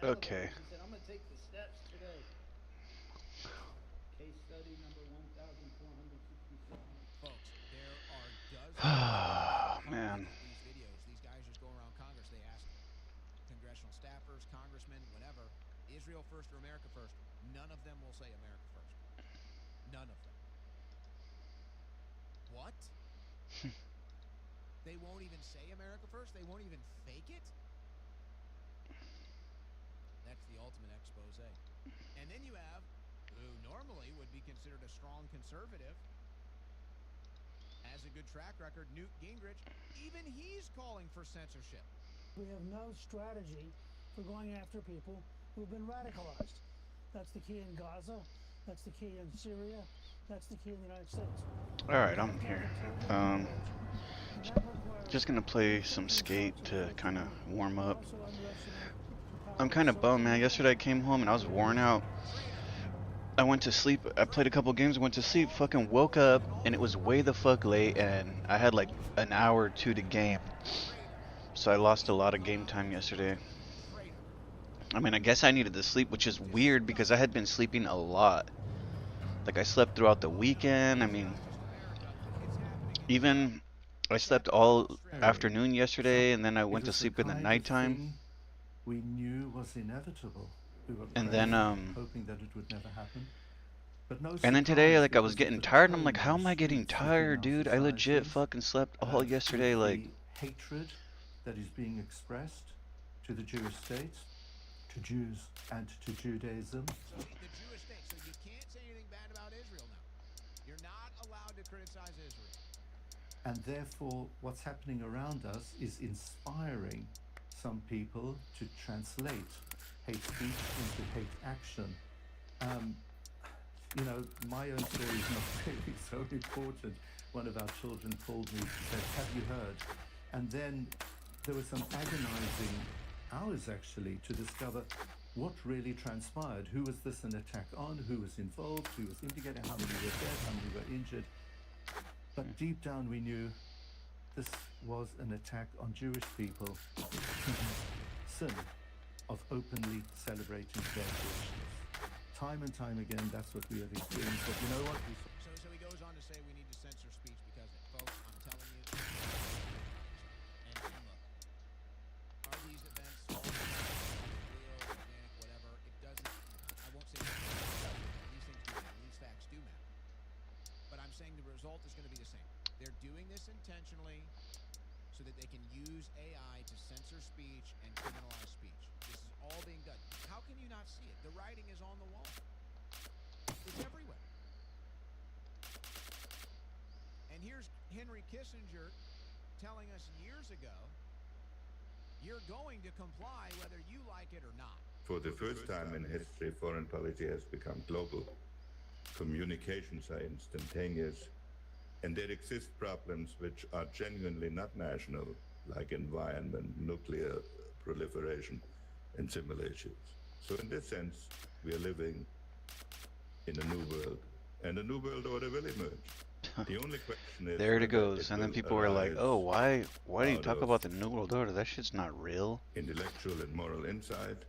Okay. Folks, there are dozens and Man. hundreds of these videos. These guys just go around Congress. They ask congressional staffers, congressmen, whatever, Israel first or America first. None of them will say America first. None of them. What? They won't even say America first? They won't even fake it? That's the ultimate expose. And then you have, who normally would be considered a strong conservative, has a good track record, Newt Gingrich. Even he's calling for censorship. We have no strategy for going after people who've been radicalized. That's the key in Gaza. That's the key in Syria. That's the key in the United States. Alright, I'm here. Just gonna play some skate to kind of warm up. I'm kind of bummed, man. Yesterday I came home and I was worn out. I went to sleep. I played a couple games, went to sleep, fucking woke up, and it was way the fuck late, and I had like an hour or two to game. So I lost a lot of game time yesterday. I mean, I guess I needed to sleep, which is weird because I had been sleeping a lot. Like, I slept throughout the weekend. I mean, even I slept all afternoon yesterday, and then I went to sleep in the nighttime. We knew was inevitable. We were And praying, then, hoping that it would never happen. But no and then today, surprise, like, I was because of getting the tired, and I'm tone like, in how the am I getting streets within tired, our dude? I legit societies, fucking slept all yesterday, with like... the hatred that is being expressed to the Jewish state, to Jews and to Judaism. So the Jewish state. So you can't say anything bad about Israel now. You're not allowed to criticize Israel. And therefore, what's happening around us is inspiring some people to translate hate speech into hate action. You know, my own story is not really so important. One of our children called me and said, "Have you heard?" And then there were some agonizing hours, actually, to discover what really transpired. Who was this an attack on? Who was involved? Who was implicated? How many were dead? How many were injured? But deep down we knew this was an attack on Jewish people. Sin of openly celebrating their Jewishness. Time and time again, that's what we have experienced. But you know what? So he goes on to say we need to censor speech because, folks, I'm telling you. And look, are these events real, organic, whatever? It doesn't. I won't say these things do matter. These facts do matter. But I'm saying the result is going to be the same. They're doing this intentionally so that they can use AI to censor speech and criminalize speech. This is all being done. How can you not see it? The writing is on the wall. It's everywhere. And here's Henry Kissinger telling us years ago, you're going to comply whether you like it or not. For the first time in history, foreign policy has become global. Communications are instantaneous, and there exist problems which are genuinely not national, like environment, nuclear proliferation, and similar issues. So in this sense, we are living in a new world, and a new world order will emerge. The only question is There it whether goes. And then will people were like, arise oh, why do you out talk of about the New World Order? That shit's not real. intellectual and moral insight,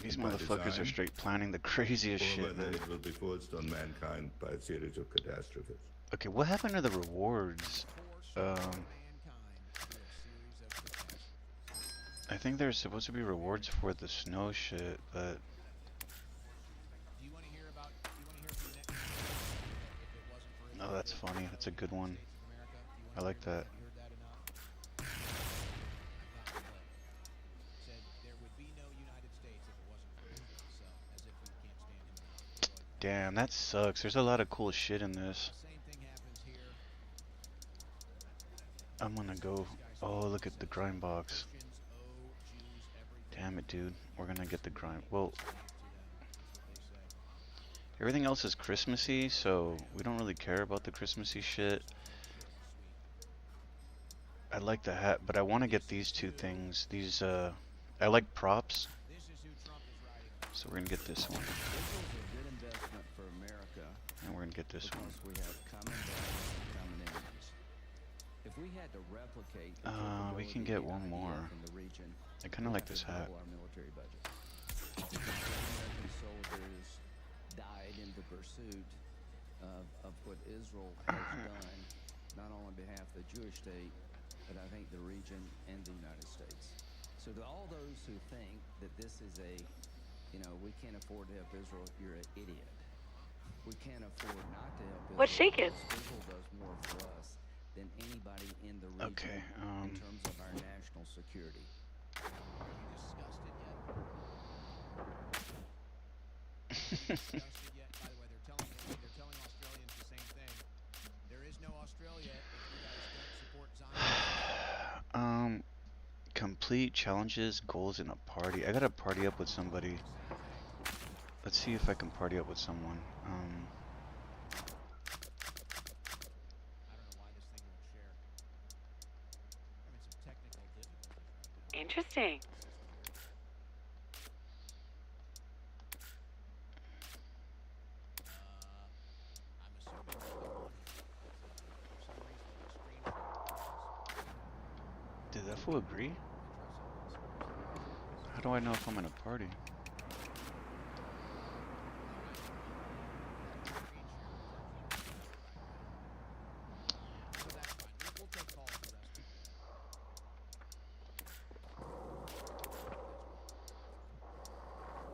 These by motherfuckers are design, straight planning the craziest or shit, whether man. it will be forced on mankind by a series of catastrophes. Okay, what happened to the rewards? I think there's supposed to be rewards for the snow shit, but... Do you want to hear about, from next if it wasn't for Israel, Oh, that's funny. That's a good one. I like that. heard that enough? Said there would be no United States if it wasn't for Israel. So, as if we can't stand him enough. Damn, that sucks. There's a lot of cool shit in this. Same thing happens here. I'm gonna go... Oh, look at the grind box. Damn it, dude. We're gonna get the grind... Well... Everything else is Christmassy, so we don't really care about the Christmassy shit. I like the hat, but I want to get these two things. These, I like props. So we're gonna get this one. And we're gonna get this one. We have common values and common enemies. If we had to replicate We can get one more. in the region, I kind of like this hat. double our military budget. American soldiers died in the pursuit of what Israel has done, not only on behalf of the Jewish state, but I think the region and the United States. So to all those who think that this is a, we can't afford to help Israel, you're an idiot. We can't afford not to help Israel. What's shaking? Because Israel does more for us than anybody in the region Okay, in terms of our national security. Are you disgusted yet? By the way, they're telling Australians the same thing. There is no Australia if you guys don't support Zion. Complete challenges, goals in a party. I gotta party up with somebody. Let's see if I can party up with someone. I don't know why this thing won't share. Having some technical difficulties right now. Interesting. I'm assuming that the one for some reason the screen share is. Did that fool agree? How do I know if I'm in a party? So that's fine. We'll take calls the rest of the day. All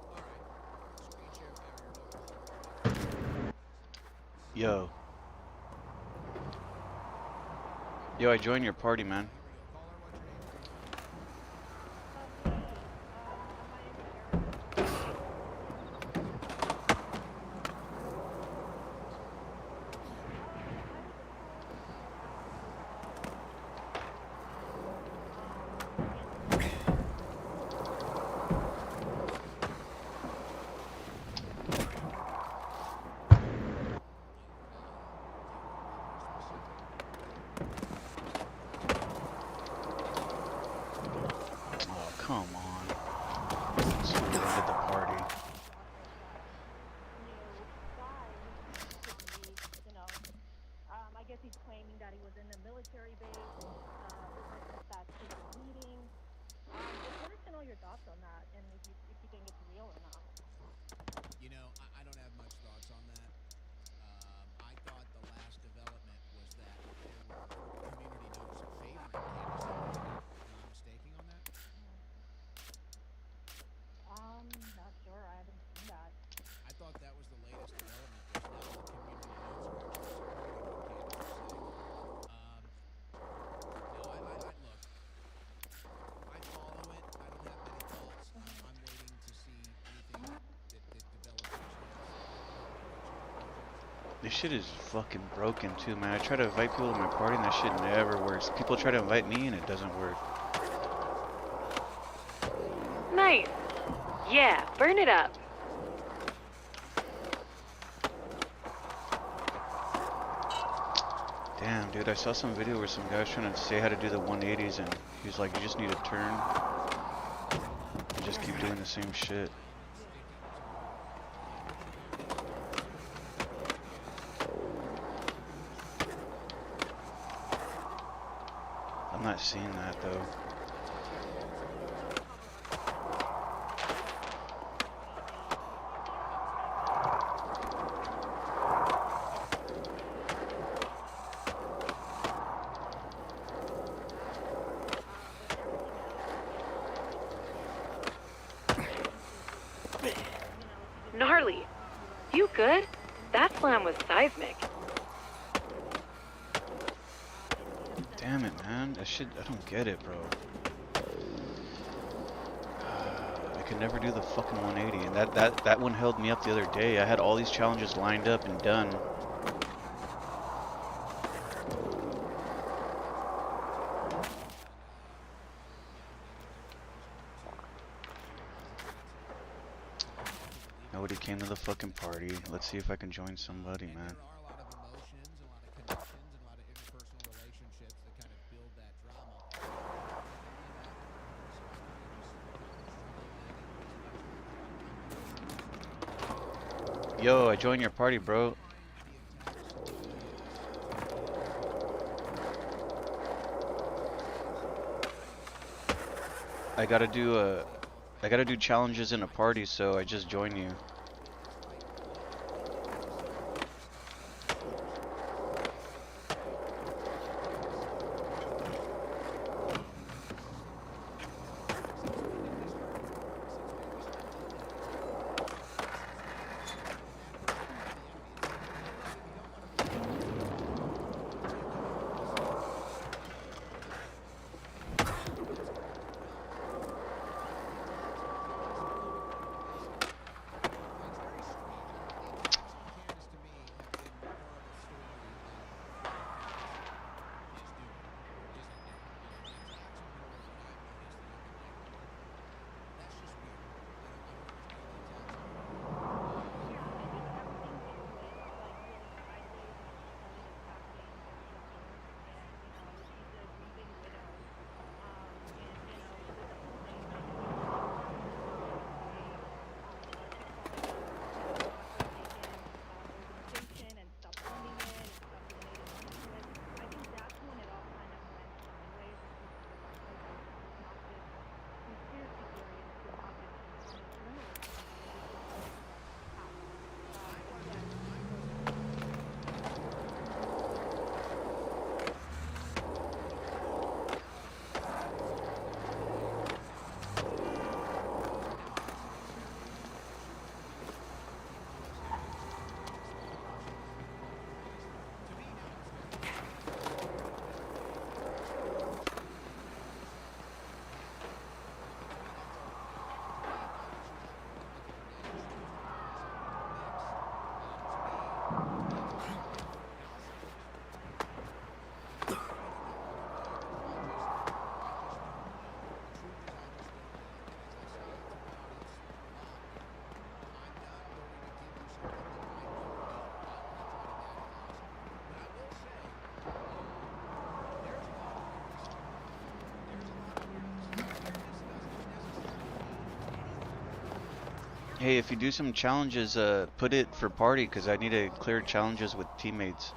right. Screen share failure, no caller. Yo. Yo, I joined your party, man. Caller, what's your name? Oh, come on. Someone ended the party. I guess he's claiming that he was in a military base, that secret meeting. Just wanted to know your thoughts on that, and if you think it's real or not. You know, I don't have much thoughts on that. I thought the last development was that there were community notes favoring Candace. Am I mistaken on that? Not sure. I haven't seen that. I thought that was the latest development. Was now the community notes are actually supporting what Candace was saying. No, I look. I follow it. I don't have many thoughts. I'm waiting to see anything that develops. This shit is fucking broken too, man. I try to invite people to my party and that shit never works. People try to invite me and it doesn't work. Nice. Yeah, burn it up. Damn, dude, I saw some video where some guy was trying to say how to do the 180s and he was like, you just need to turn and just keep doing the same shit. I'm not seeing that though. Gnarly. You good? That slam was seismic. Damn it, man. That shit, I don't get it, bro. I could never do the fucking 180, and that one held me up the other day. I had all these challenges lined up and done. Nobody came to the fucking party. Let's see if I can join somebody, man. There are a lot of emotions, a lot of connections, and a lot of interpersonal relationships that kind of build that drama. Yo, I joined your party, bro. I gotta do challenges in a party, so I just joined you. Hey, if you do some challenges, put it for party, because I need to clear challenges with teammates.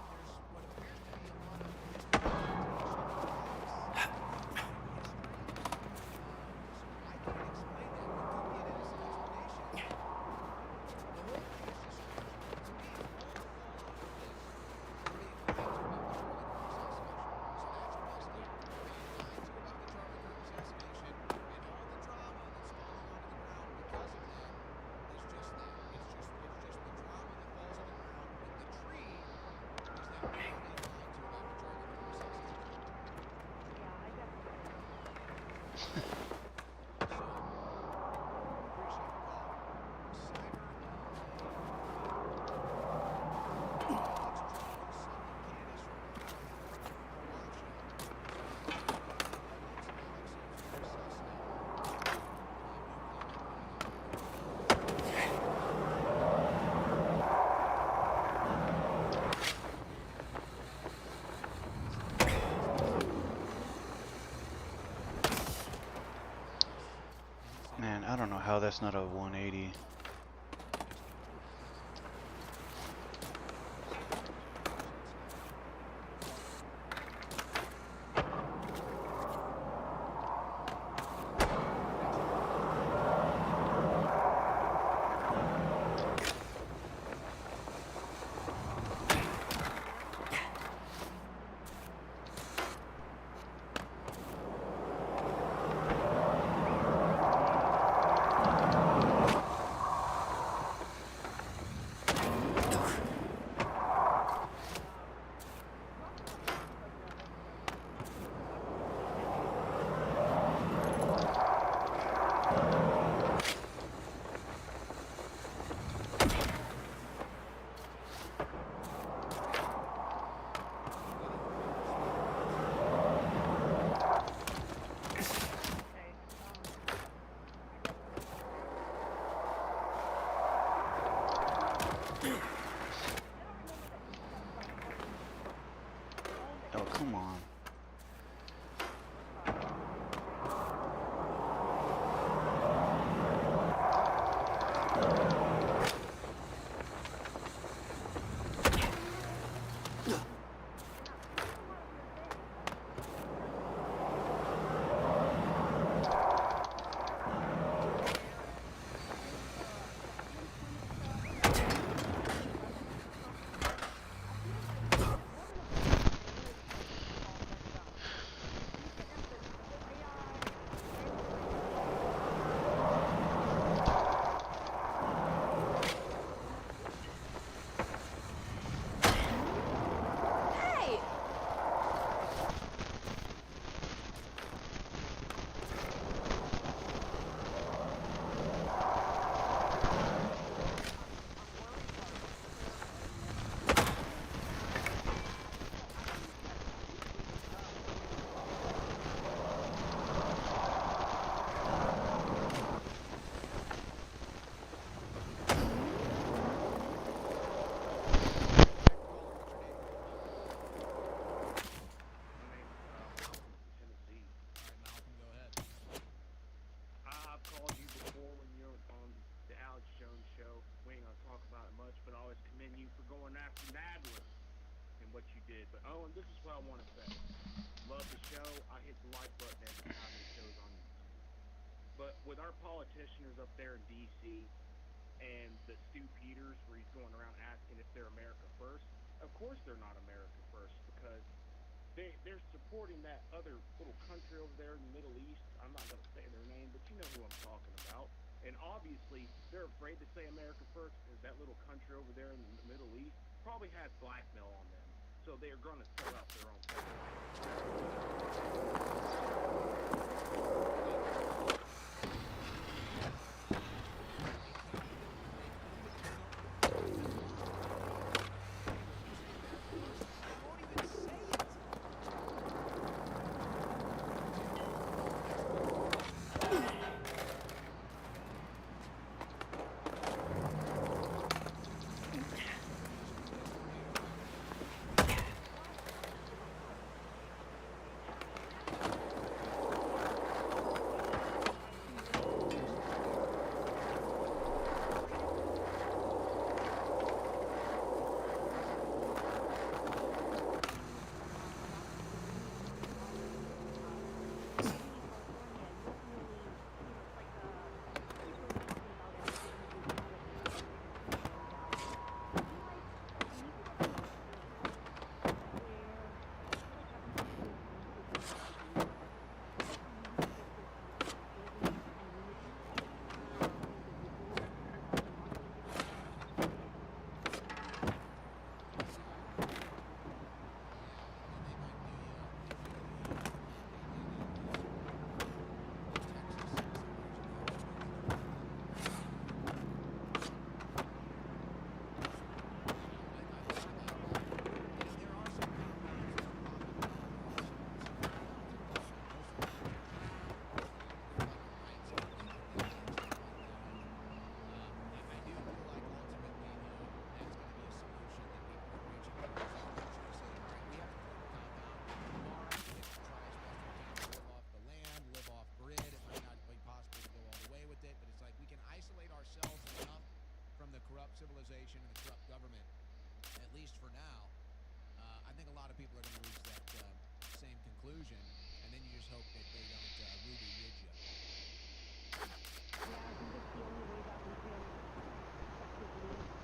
Man, I don't know how that's not a 180. Oh, come on. going after Nadler and what you did. But Owen, this is what I want to say. Love the show. I hit the like button every time it shows on YouTube. But with our politicians up there in D.C. and the Stu Peters, where he's going around asking if they're America first, of course they're not America first, because they're supporting that other little country over there in the Middle East. I'm not going to say their name, but you know who I'm talking about. And obviously, they're afraid to say America first because that little country over there in the Middle East probably has blackmail on them. So they're going to sell out their own civilization and the corrupt government, at least for now. I think a lot of people are going to reach that same conclusion, and then you just hope that they don't Ruby rid you. Yeah, I think it's the only way that we can effectively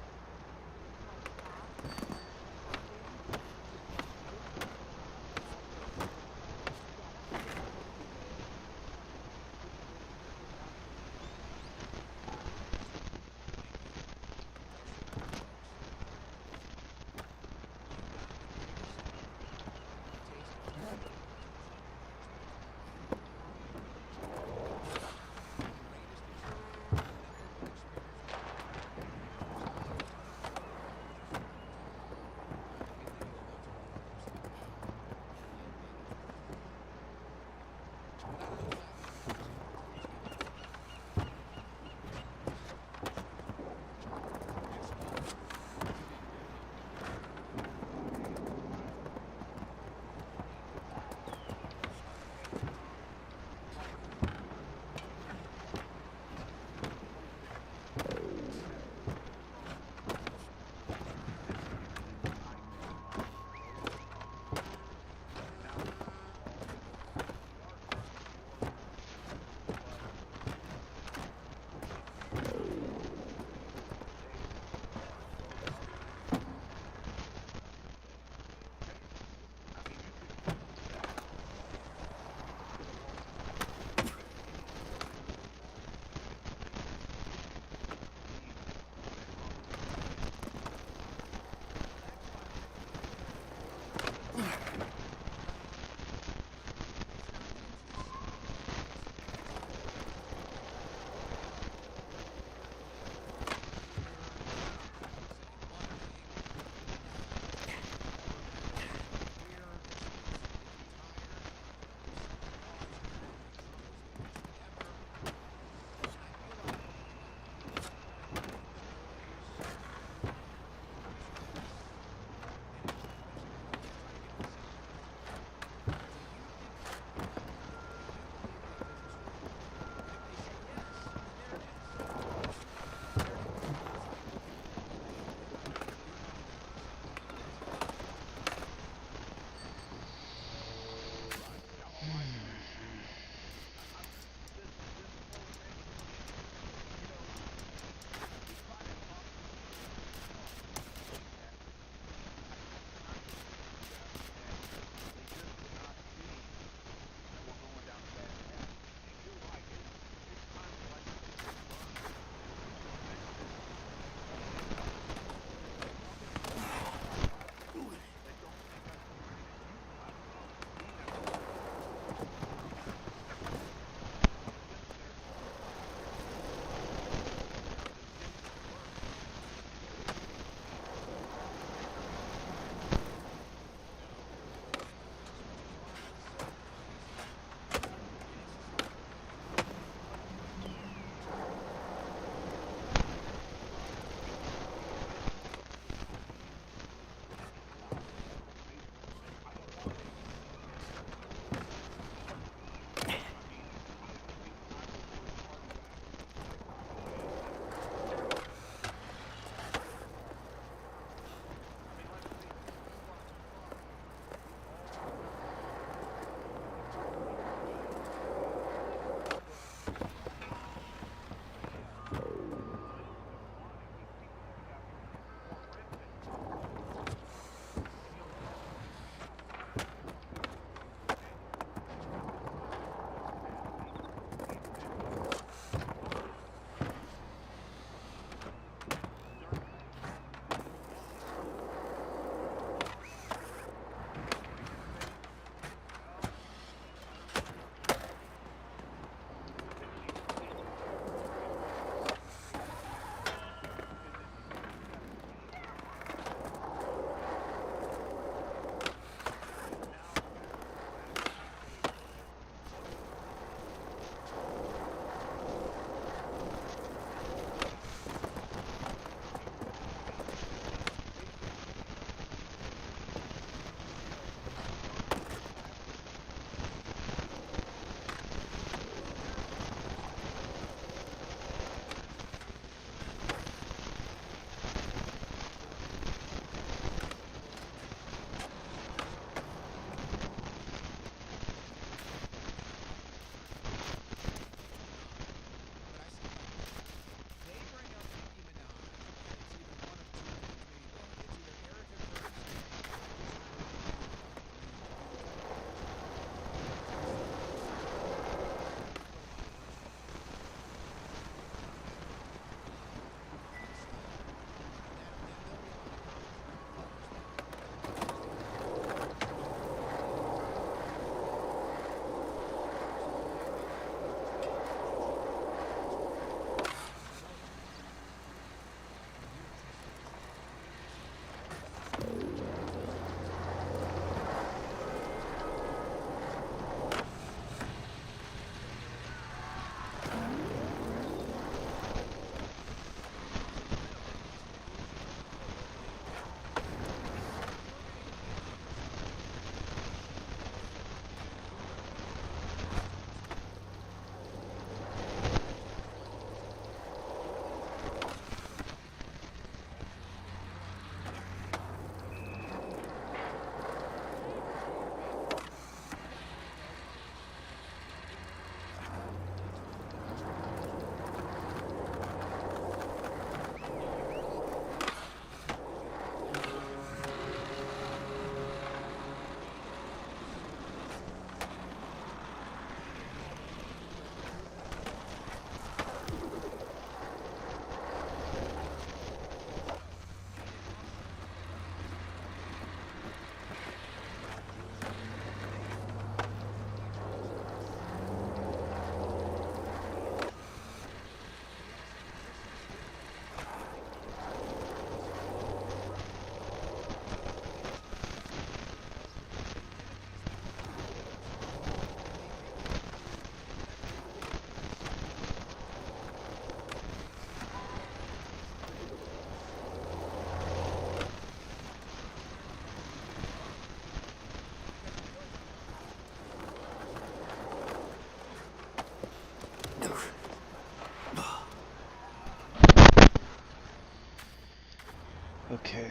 Okay.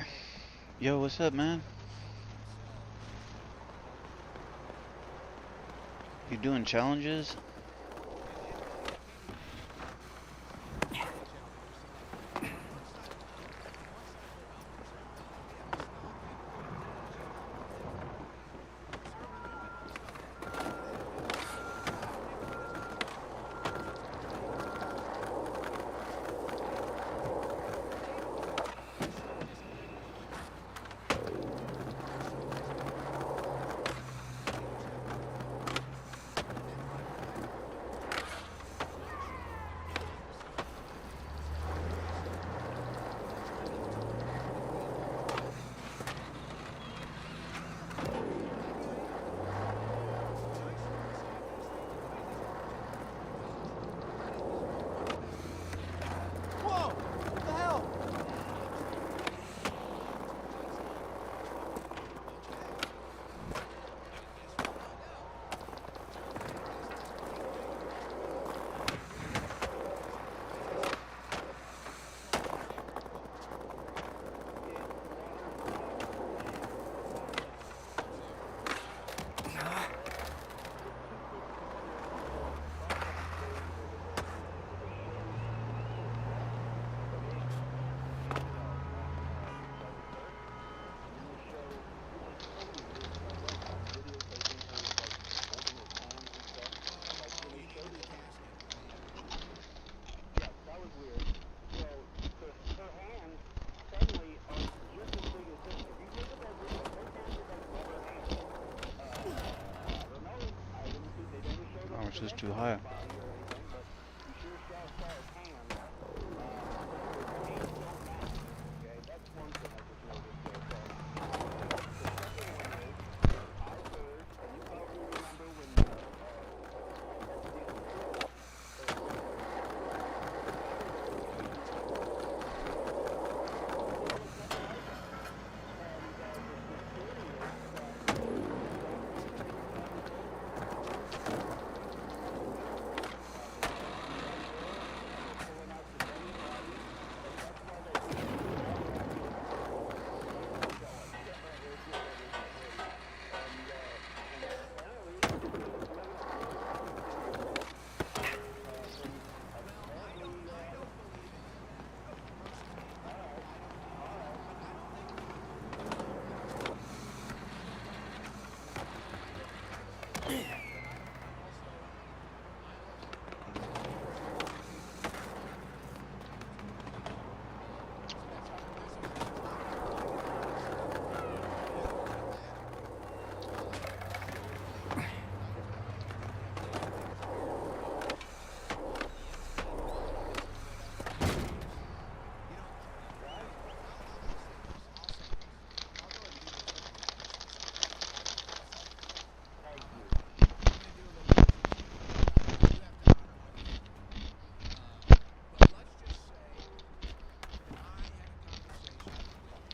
Yo, what's up, man? You doing challenges? Oh, it's just too high.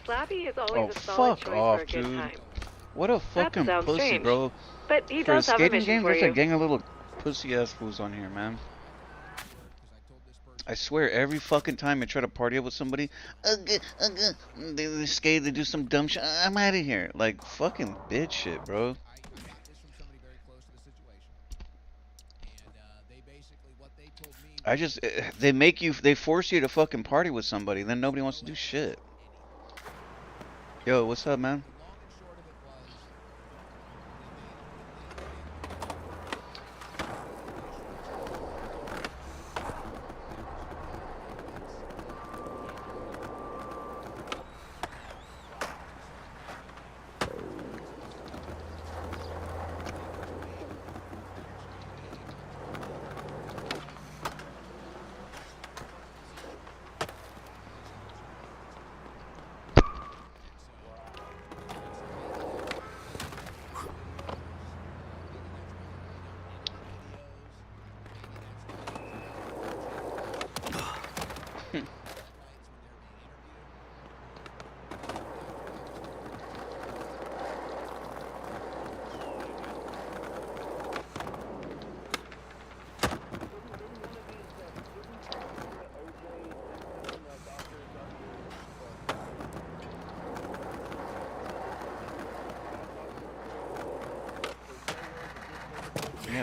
Slappy is always Oh, a solid fuck choice for off, a good dude. time. What a That fucking sounds pussy, strange, bro. but he For a does have a skating mission game, for there's a you. gang of little pussy-ass fools on here, man. I swear, every fucking time I try to party up with somebody, they skate, they do some dumb shit. I'm out of here. Like, fucking bitch shit, bro. I got this from somebody very close to the situation, and they basically what they told me I was just, they force you to fucking party with somebody, then nobody wants to do shit. Yo, what's up, man? the long and short of it was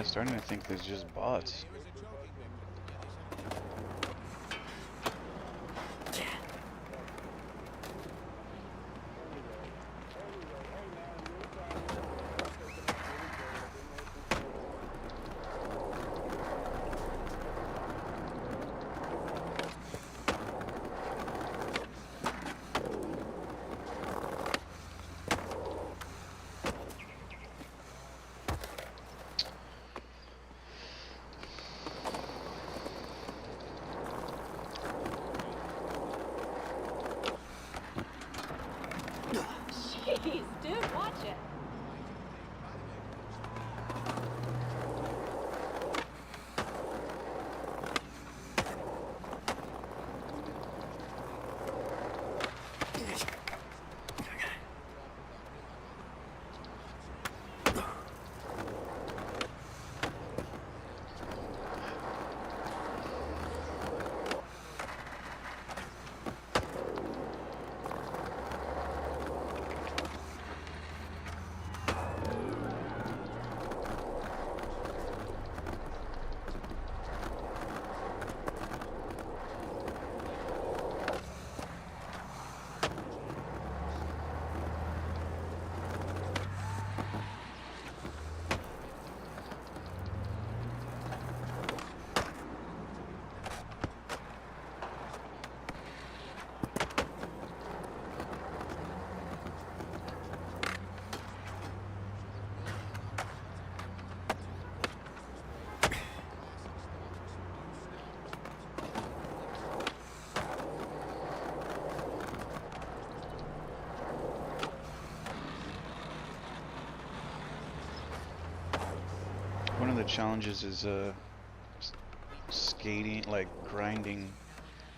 starting to think there's just bots. It was a choking victim. Yeah, they said it. Jeez, dude, watch it. One of the challenges is skating, like grinding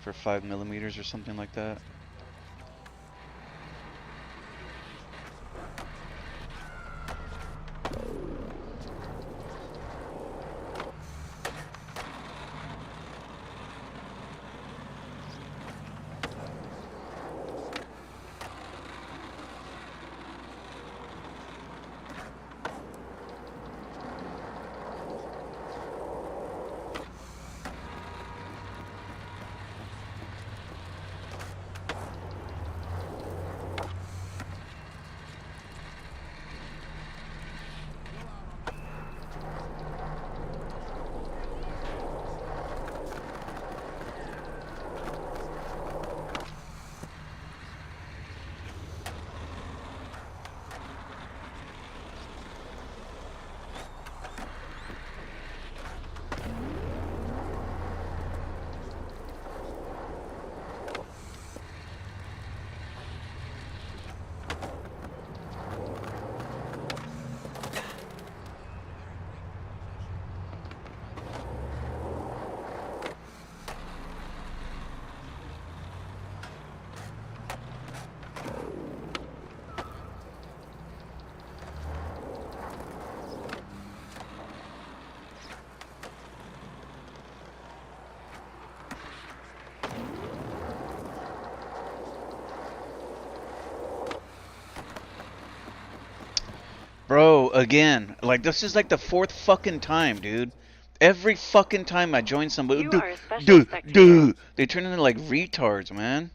for 5 millimeters or something like that. Bro, again, like this is like the fourth fucking time, dude. Every fucking time I join somebody, You are a special spectator. they turn into like retards, man.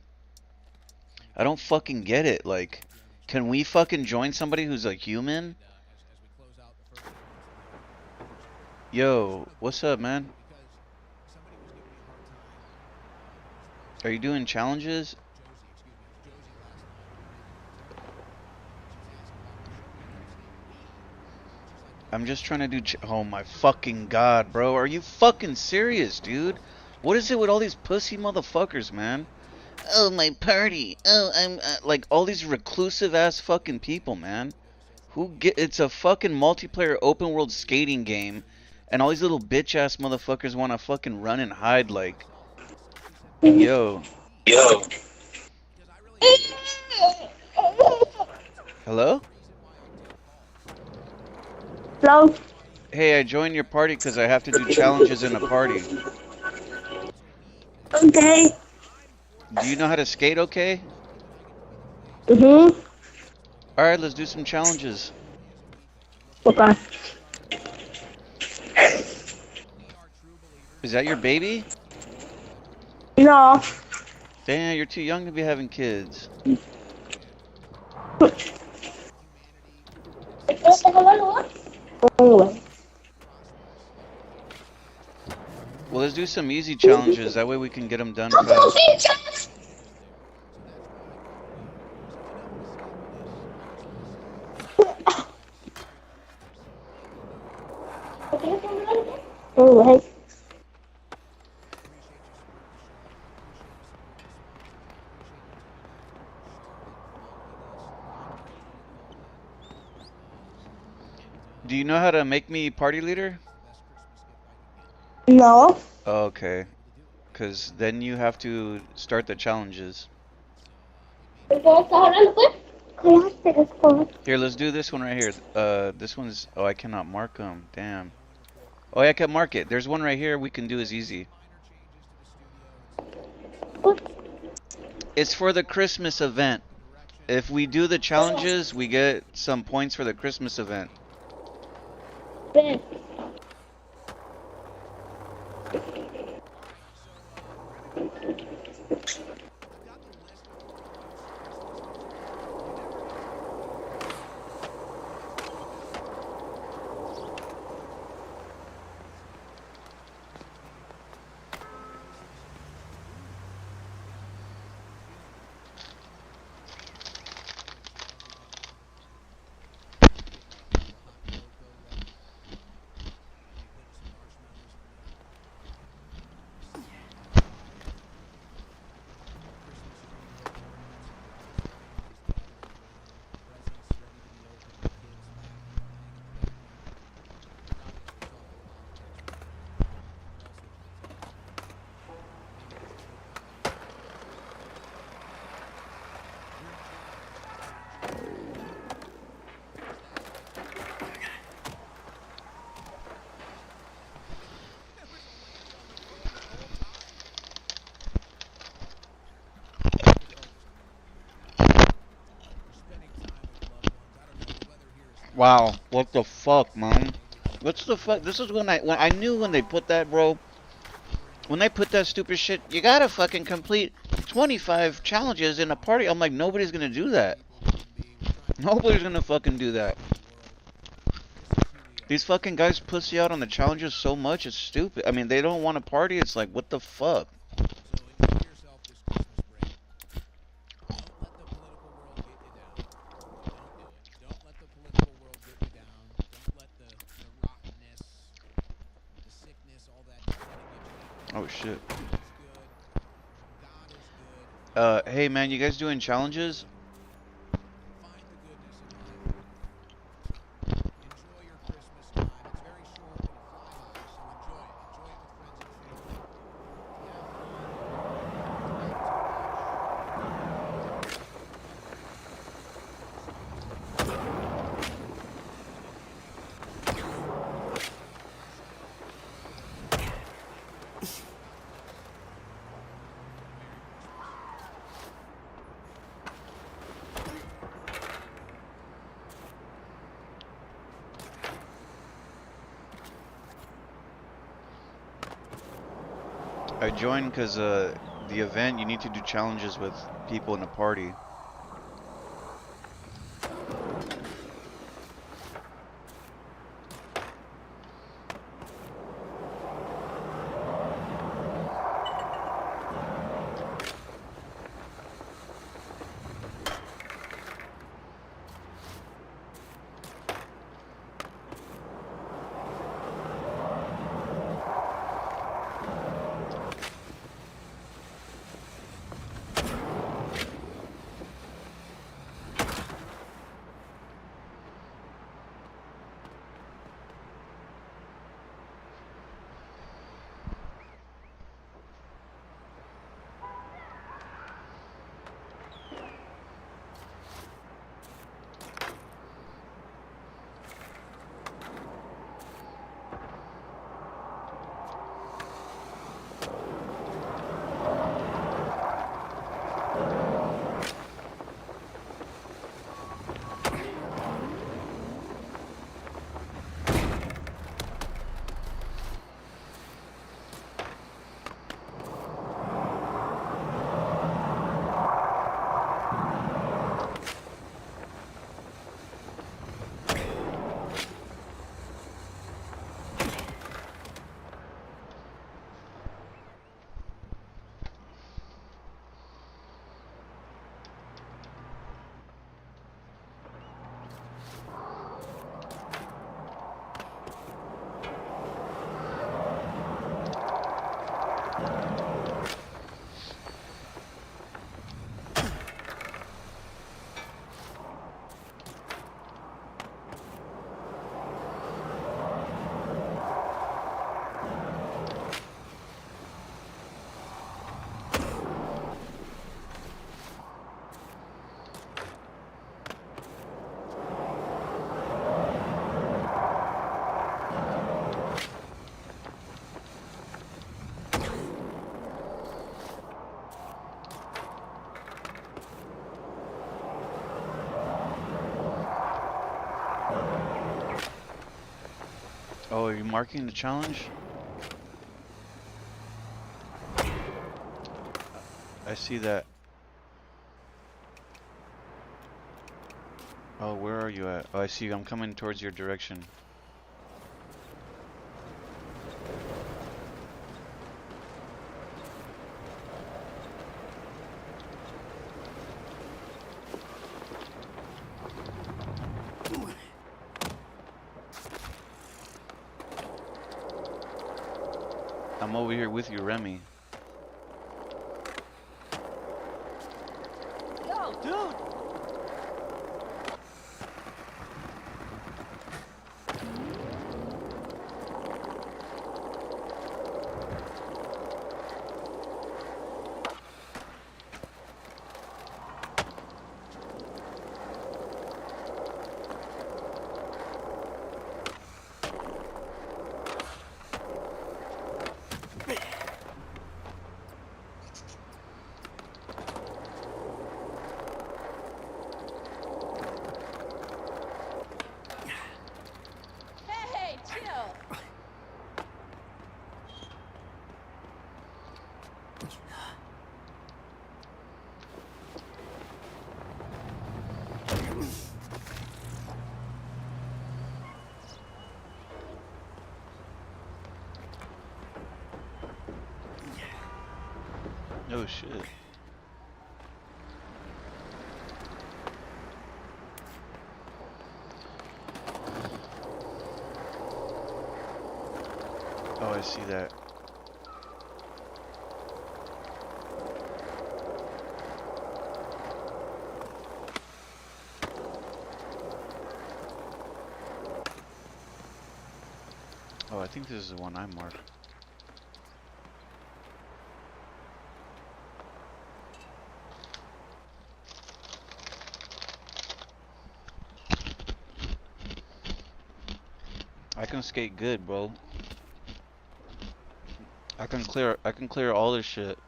I don't fucking get it. Like, can we fucking join somebody who's a human? As we close out the first 2 minutes of the Yo, what's up, man? because somebody was giving me a hard time. Are you doing challenges? Josie, excuse me, it was Josie last night. She was asking about I'm just trying to do oh my fucking god, bro. Are you fucking serious, dude? What is it with all these pussy motherfuckers, man? Oh, my party. Oh, I'm like all these reclusive ass fucking people, man. It's a fucking multiplayer open world skating game, and all these little bitch ass motherfuckers want to fucking run and hide like, yo. because I really Hello? Hello? Hey, I joined your party because I have to do challenges in a party. Okay. Do you know how to skate okay? Mm-hmm. Alright, let's do some challenges. Okay. Is that your baby? No. Damn, you're too young to be having kids. Anyway. Well, let's do some easy challenges. That way we can get them done fast. Anyway. Do you know how to make me party leader? No. Okay. Because then you have to start the challenges. Here, let's do this one right here. This one's... Oh, I cannot mark them. Damn. Oh, yeah, I can mark it. There's one right here we can do as easy. It's for the Christmas event. If we do the challenges, we get some points for the Christmas event. Wow, what the fuck, man? What's the fuck? This is when I knew when they put that, bro. When they put that stupid shit, you gotta fucking complete 25 challenges in a party. I'm like, nobody's gonna do that. Nobody's gonna fucking do that. These fucking guys pussy out on the challenges so much, it's stupid. I mean, they don't want to party. It's like, what the fuck? Oh shit. Hey man, you guys doing challenges? I joined because the event, you need to do challenges with people in the party. Oh, are you marking the challenge? I see that. Oh, where are you at? Oh, I see you. I'm coming towards your direction. I'm over here with you, Remy. Yo, dude! Hey, chill! Oh shit. Oh, I see that. Oh, I think this is the one I marked. I can skate good, bro. I can clear all this shit.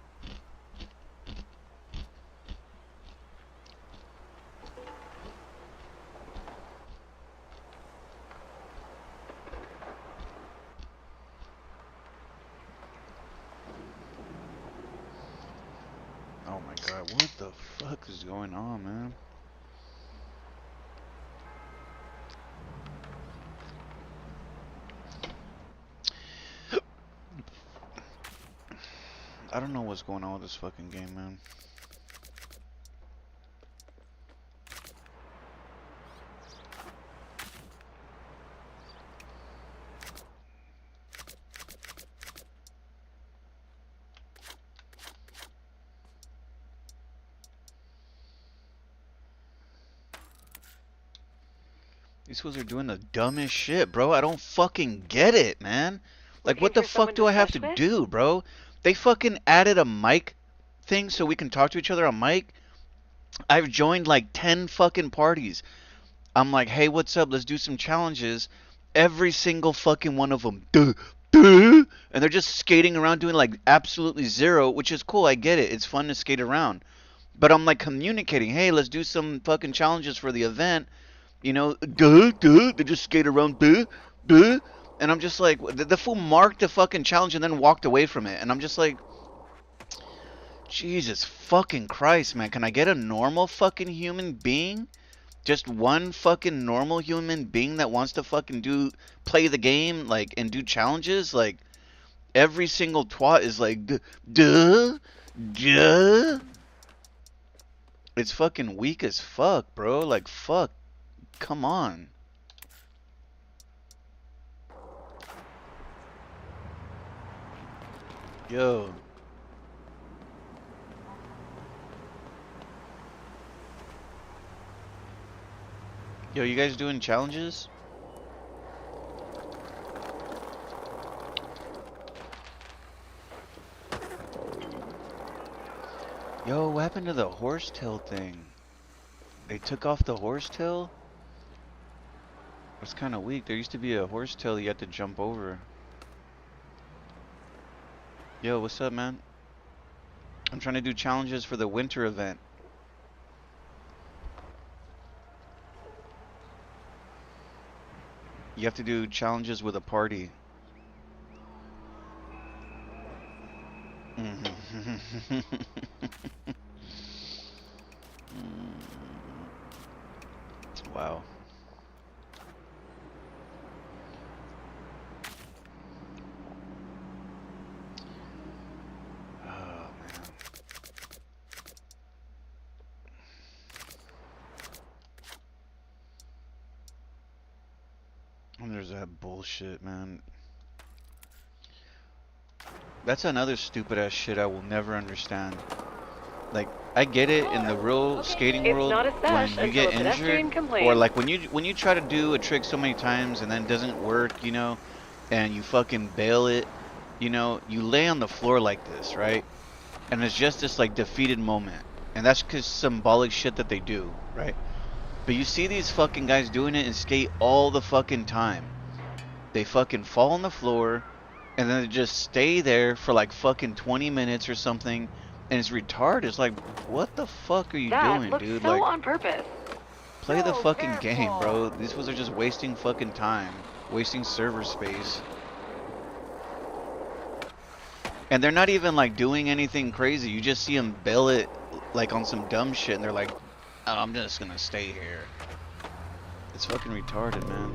Oh my god, what the fuck is going on, man? I don't know what's going on with this fucking game, man. These fools are doing the dumbest shit, bro. I don't fucking get it, man. Like, what the fuck do I have to do, bro? They fucking added a mic thing so we can talk to each other on mic. I've joined like 10 fucking parties. I'm like, hey, what's up? Let's do some challenges. Every single fucking one of them, duh, duh, and they're just skating around doing like absolutely zero, which is cool. I get it. It's fun to skate around. But I'm like communicating, hey, let's do some fucking challenges for the event. You know, duh, duh, they just skate around, duh, duh. And I'm just like, the fool marked the fucking challenge and then walked away from it. And I'm just like, Jesus fucking Christ, man. Can I get a normal fucking human being? Just one fucking normal human being that wants to fucking play the game, like, and do challenges? Like, every single twat is like, duh, duh. It's fucking weak as fuck, bro. Like, fuck. Come on. Yo. Yo, you guys doing challenges? Yo, what happened to the horsetail thing? They took off the horsetail? It's kind of weak. There used to be a horsetail you had to jump over. Yo, what's up, man? I'm trying to do challenges for the winter event. You have to do challenges with a party. Wow. Oh man. And there's that bullshit, man. That's another stupid ass shit I will never understand. Like, I get it in the real skating It's world not a when sesh you until get a pedestrian injured, or complains. like when you try to do a trick so many times and then it doesn't work, and you fucking bail it, you lay on the floor like this, right? And it's just this like defeated moment. And that's cause symbolic shit that they do, right? But you see these fucking guys doing it and skate all the fucking time. They fucking fall on the floor and then they just stay there for like fucking 20 minutes or something. And it's retarded. It's like, what the fuck are you That doing, looks dude? so Like, on purpose. play the fucking game, bro. These fools are just wasting fucking time, wasting server space. And they're not even like doing anything crazy. You just see them bail it like on some dumb shit and they're like, oh, I'm just gonna stay here. It's fucking retarded, man.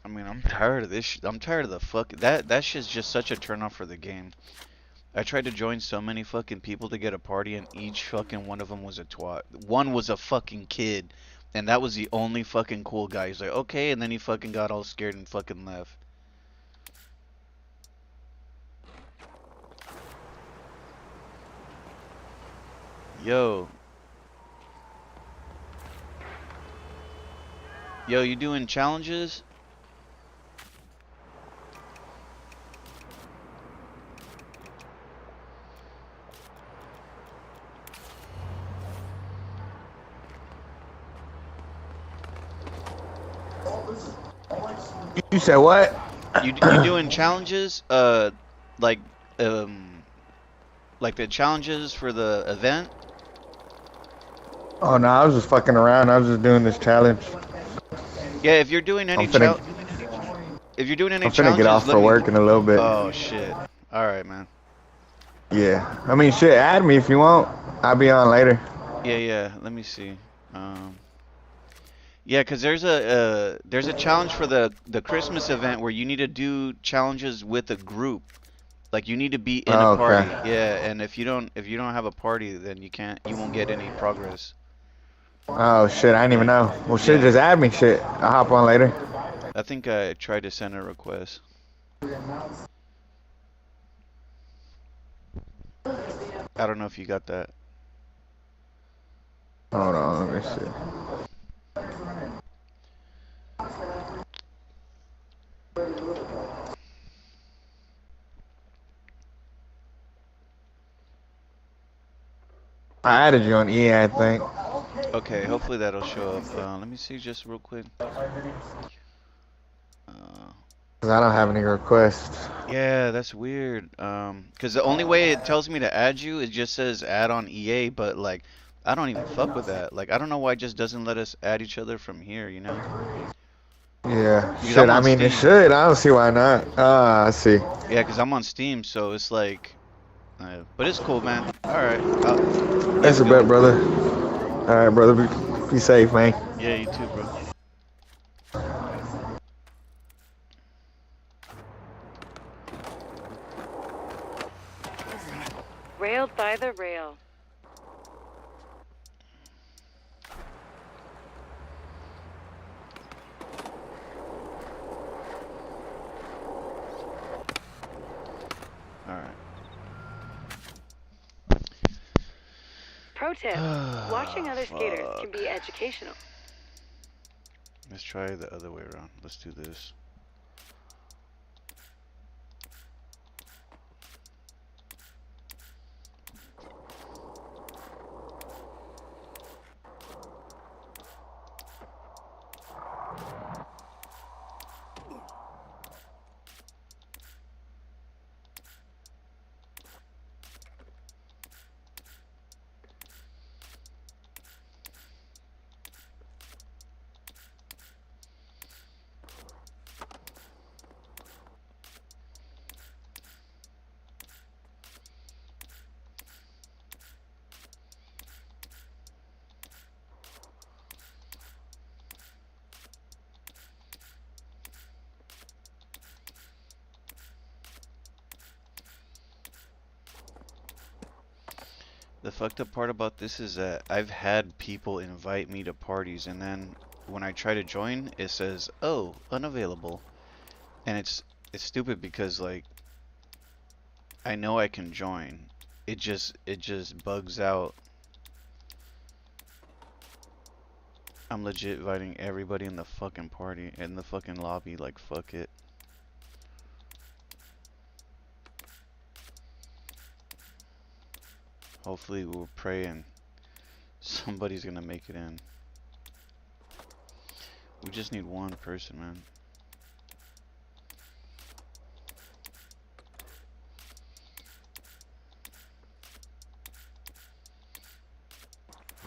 I mean, I'm tired of this. I'm tired of the fuck. That shit's just such a turnoff for the game. I tried to join so many fucking people to get a party, and each fucking one of them was a twat. One was a fucking kid, and that was the only fucking cool guy. He's like, okay, and then he fucking got all scared and fucking left. Yo. Yo, you doing challenges? You said what? You doing challenges? Like um, like the challenges for the event? Oh no, I was just fucking around. I was just doing this challenge. Yeah, if you're doing I'm any finna, if you're doing any I'm finna get challenges, off let for me. work in a little bit. Oh shit. All right, man. Yeah, I mean, shit. Add me if you want. I'll be on later. Yeah. Let me see. Yeah, 'cause there's a challenge for the Christmas event where you need to do challenges with a group. Like you need to be in a Oh, party. okay. Yeah, and if you don't have a party, then you won't get any progress. Oh shit, I didn't even know. Well, shit, Yeah. just add me. Shit, I'll hop on later. I think I tried to send a request. I don't know if you got that. Hold on, let me see. I added you on EA, I think. Okay, hopefully that'll show up. Let me see just real quick. Cause I don't have any requests. Yeah, that's weird. 'Cause the only way it tells me to add you, it just says add on EA, but like, I don't even fuck with that. Like, I don't know why it just doesn't let us add each other from here, Yeah, Because shit. I'm I on mean, it Steam. should. I don't see why not. I see. Yeah, 'cause I'm on Steam, so it's like, but it's cool, man. All right, you have That's a a good bet, one. brother. All right, brother. Be safe, man. Yeah, you too, bro. Railed by the rail. All right. Pro tip: watching other skaters can Fuck. be educational. Let's try the other way around. Let's do this. fucked up part about this is that I've had people invite me to parties, and then when I try to join, it says, "Oh, unavailable." And it's stupid because like I know I can join. It just bugs out. I'm legit inviting everybody in the fucking party, in the fucking lobby, like fuck it. Hopefully we'll pray and somebody's gonna make it in. We just need one person, man.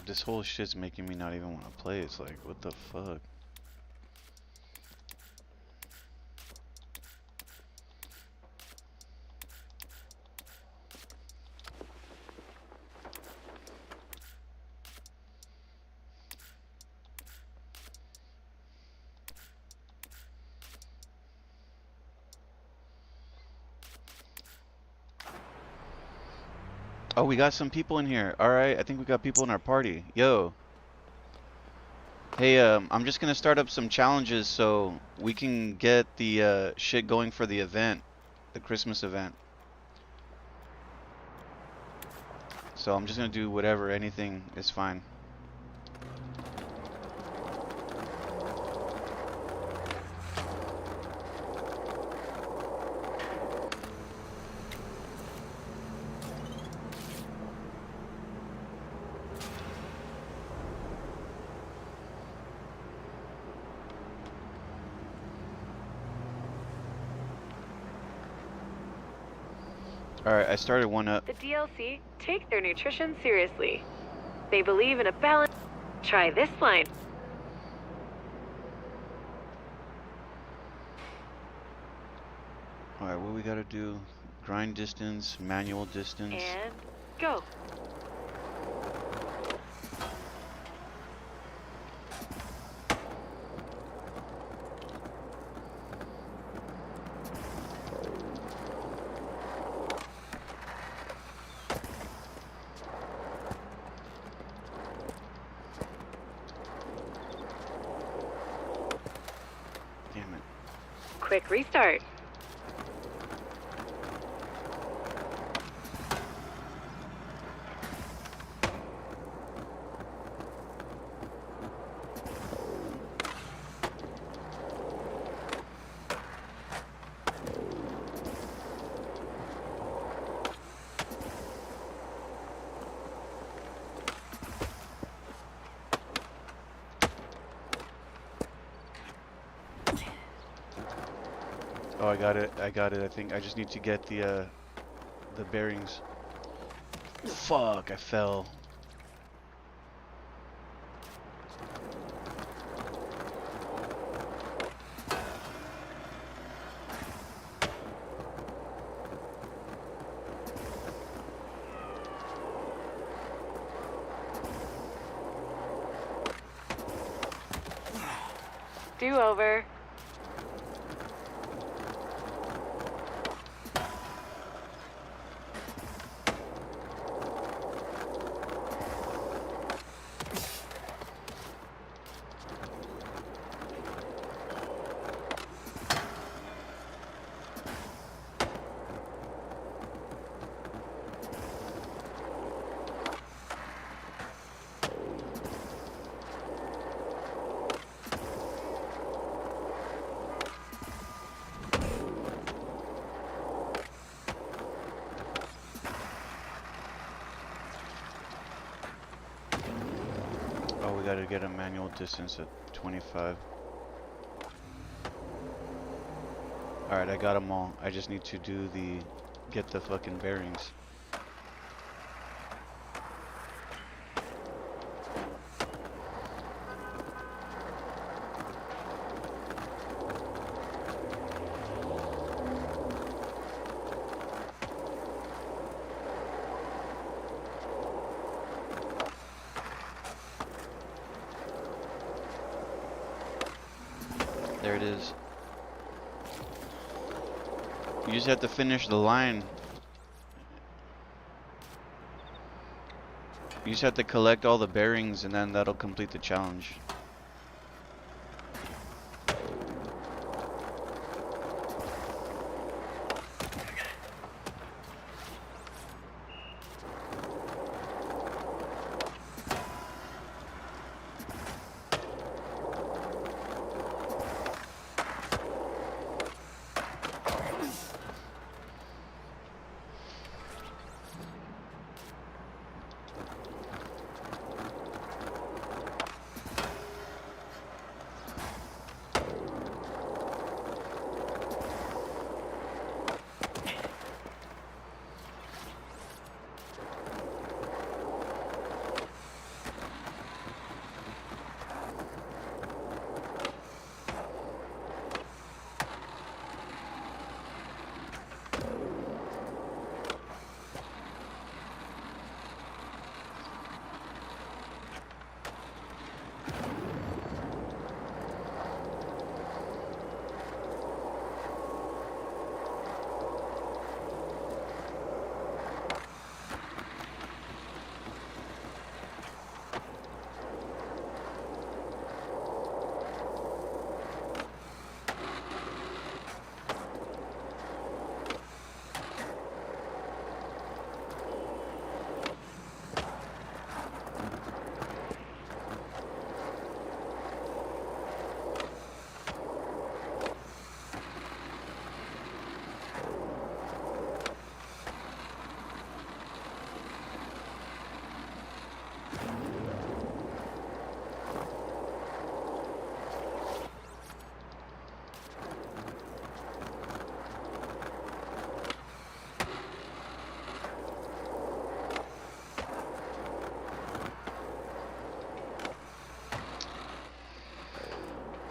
This whole shit's making me not even want to play. It's like, what the fuck? Oh, we got some people in here. Alright, I think we got people in our party. Yo. Hey, I'm just gonna start up some challenges so we can get the shit going for the event. The Christmas event. So I'm just gonna do whatever, anything is fine. Alright, I started one up. The DLC take their nutrition seriously. They believe in a balance. Try this line. Alright, what we gotta do? Grind distance, manual distance. And go. Damn it. Quick restart. Oh, I got it. I got it. I think I just need to get the bearings. Fuck, I fell. Do over. Oh, we gotta get a manual distance at 25. Alright, I got them all. I just need to do get the fucking bearings. There it is. You just have to finish the line. You just have to collect all the bearings and then that'll complete the challenge.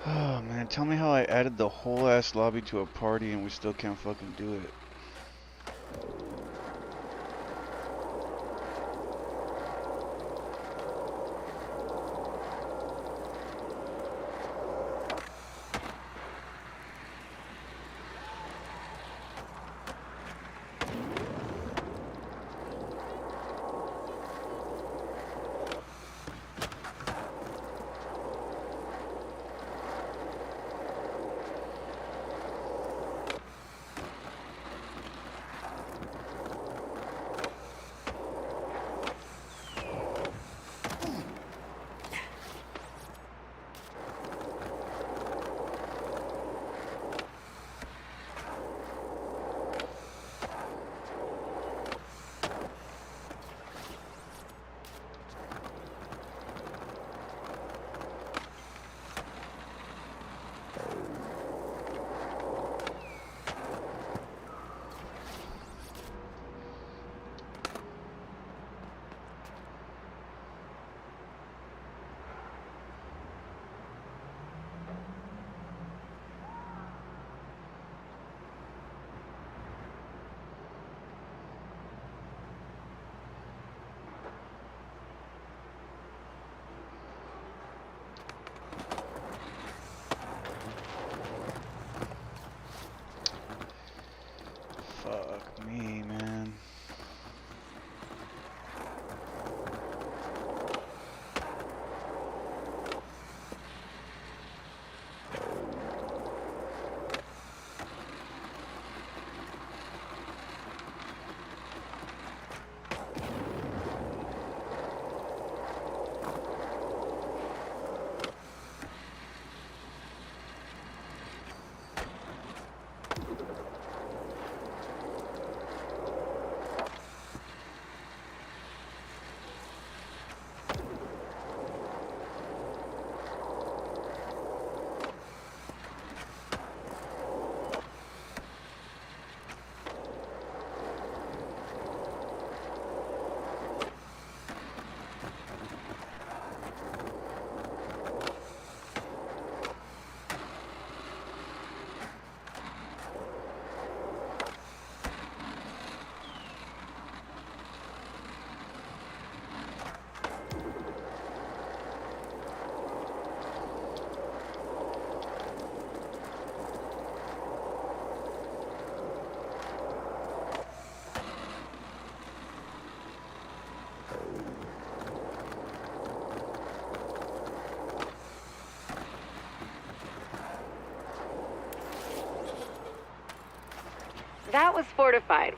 Oh man, tell me how I added the whole ass lobby to a party and we still can't fucking do it. That was fortified.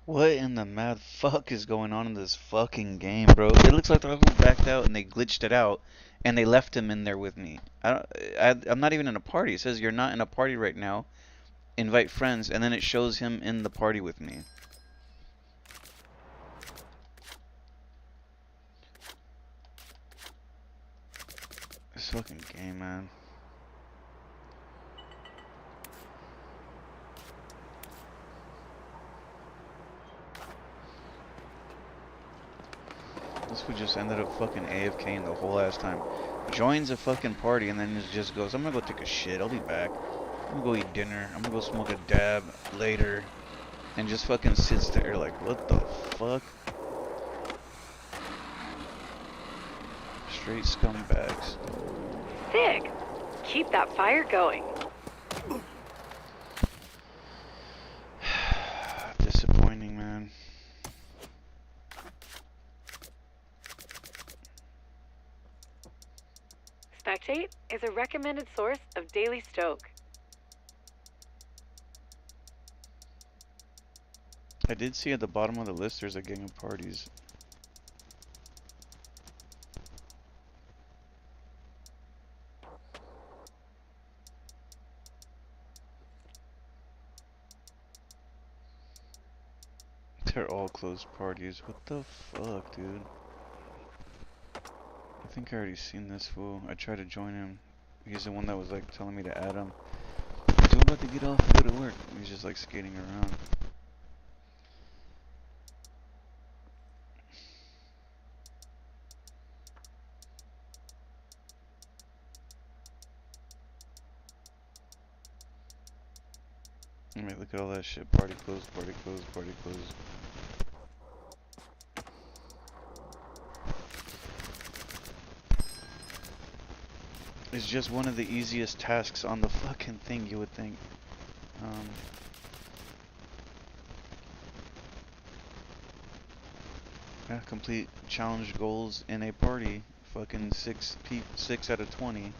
What in the mad fuck is going on in this fucking game, bro? It looks like they're all backed out and they glitched it out and they left him in there with me. I'm not even in a party. It says you're not in a party right now. Invite friends, and then it shows him in the party with me. This fucking game, man. This fool just ended up fucking AFKing the whole ass time. Joins a fucking party and then just goes, I'm gonna go take a shit, I'll be back. I'm gonna go eat dinner, I'm gonna go smoke a dab later. And just fucking sits there like, what the fuck? Straight scumbags. Sick. Keep that fire going. Disappointing, man. Spectate is a recommended source of daily stoke. I did see at the bottom of the list there's a gang of parties. They're all closed parties. What the fuck, dude? I think I already seen this fool. I tried to join him. He's the one that was like telling me to add him. So I'm about to get off and go to work. He's just like skating around. I mean, look at all that shit. Party closed, party closed, party closed. It's just one of the easiest tasks on the fucking thing, you would think. Yeah, complete challenge goals in a party. Fucking 6 out of 20.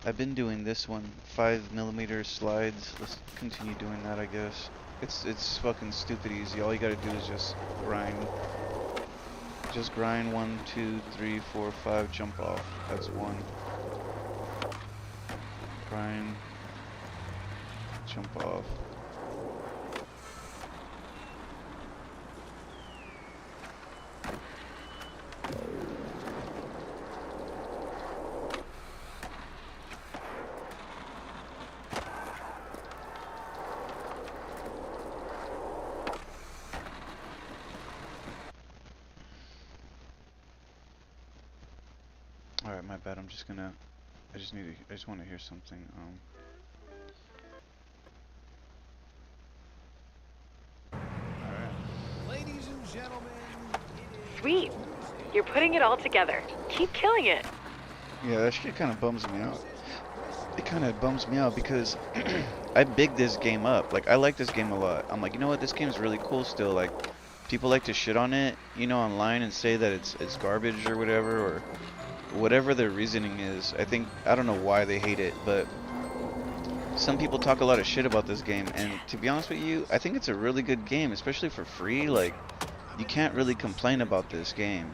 I've been doing this one, 5mm slides. Let's continue doing that, I guess. It's fucking stupid easy. All you gotta do is just grind. Just grind 1, 2, 3, 4, 5, jump off. That's 1. Grind. Jump off. Alright, my bad. I just want to hear something. Ladies and gentlemen, Sweet. You're putting it all together. Keep killing it. Yeah, that shit kind of bums me out. It kind of bums me out because I bigged this game up. Like, I like this game a lot. I'm like, you know what? This game's really cool still. Like, people like to shit on it, you know, online and say that it's garbage or whatever, or whatever their reasoning is. I don't know why they hate it, but some people talk a lot of shit about this game, and to be honest with you, I think it's a really good game, especially for free. Like, you can't really complain about this game.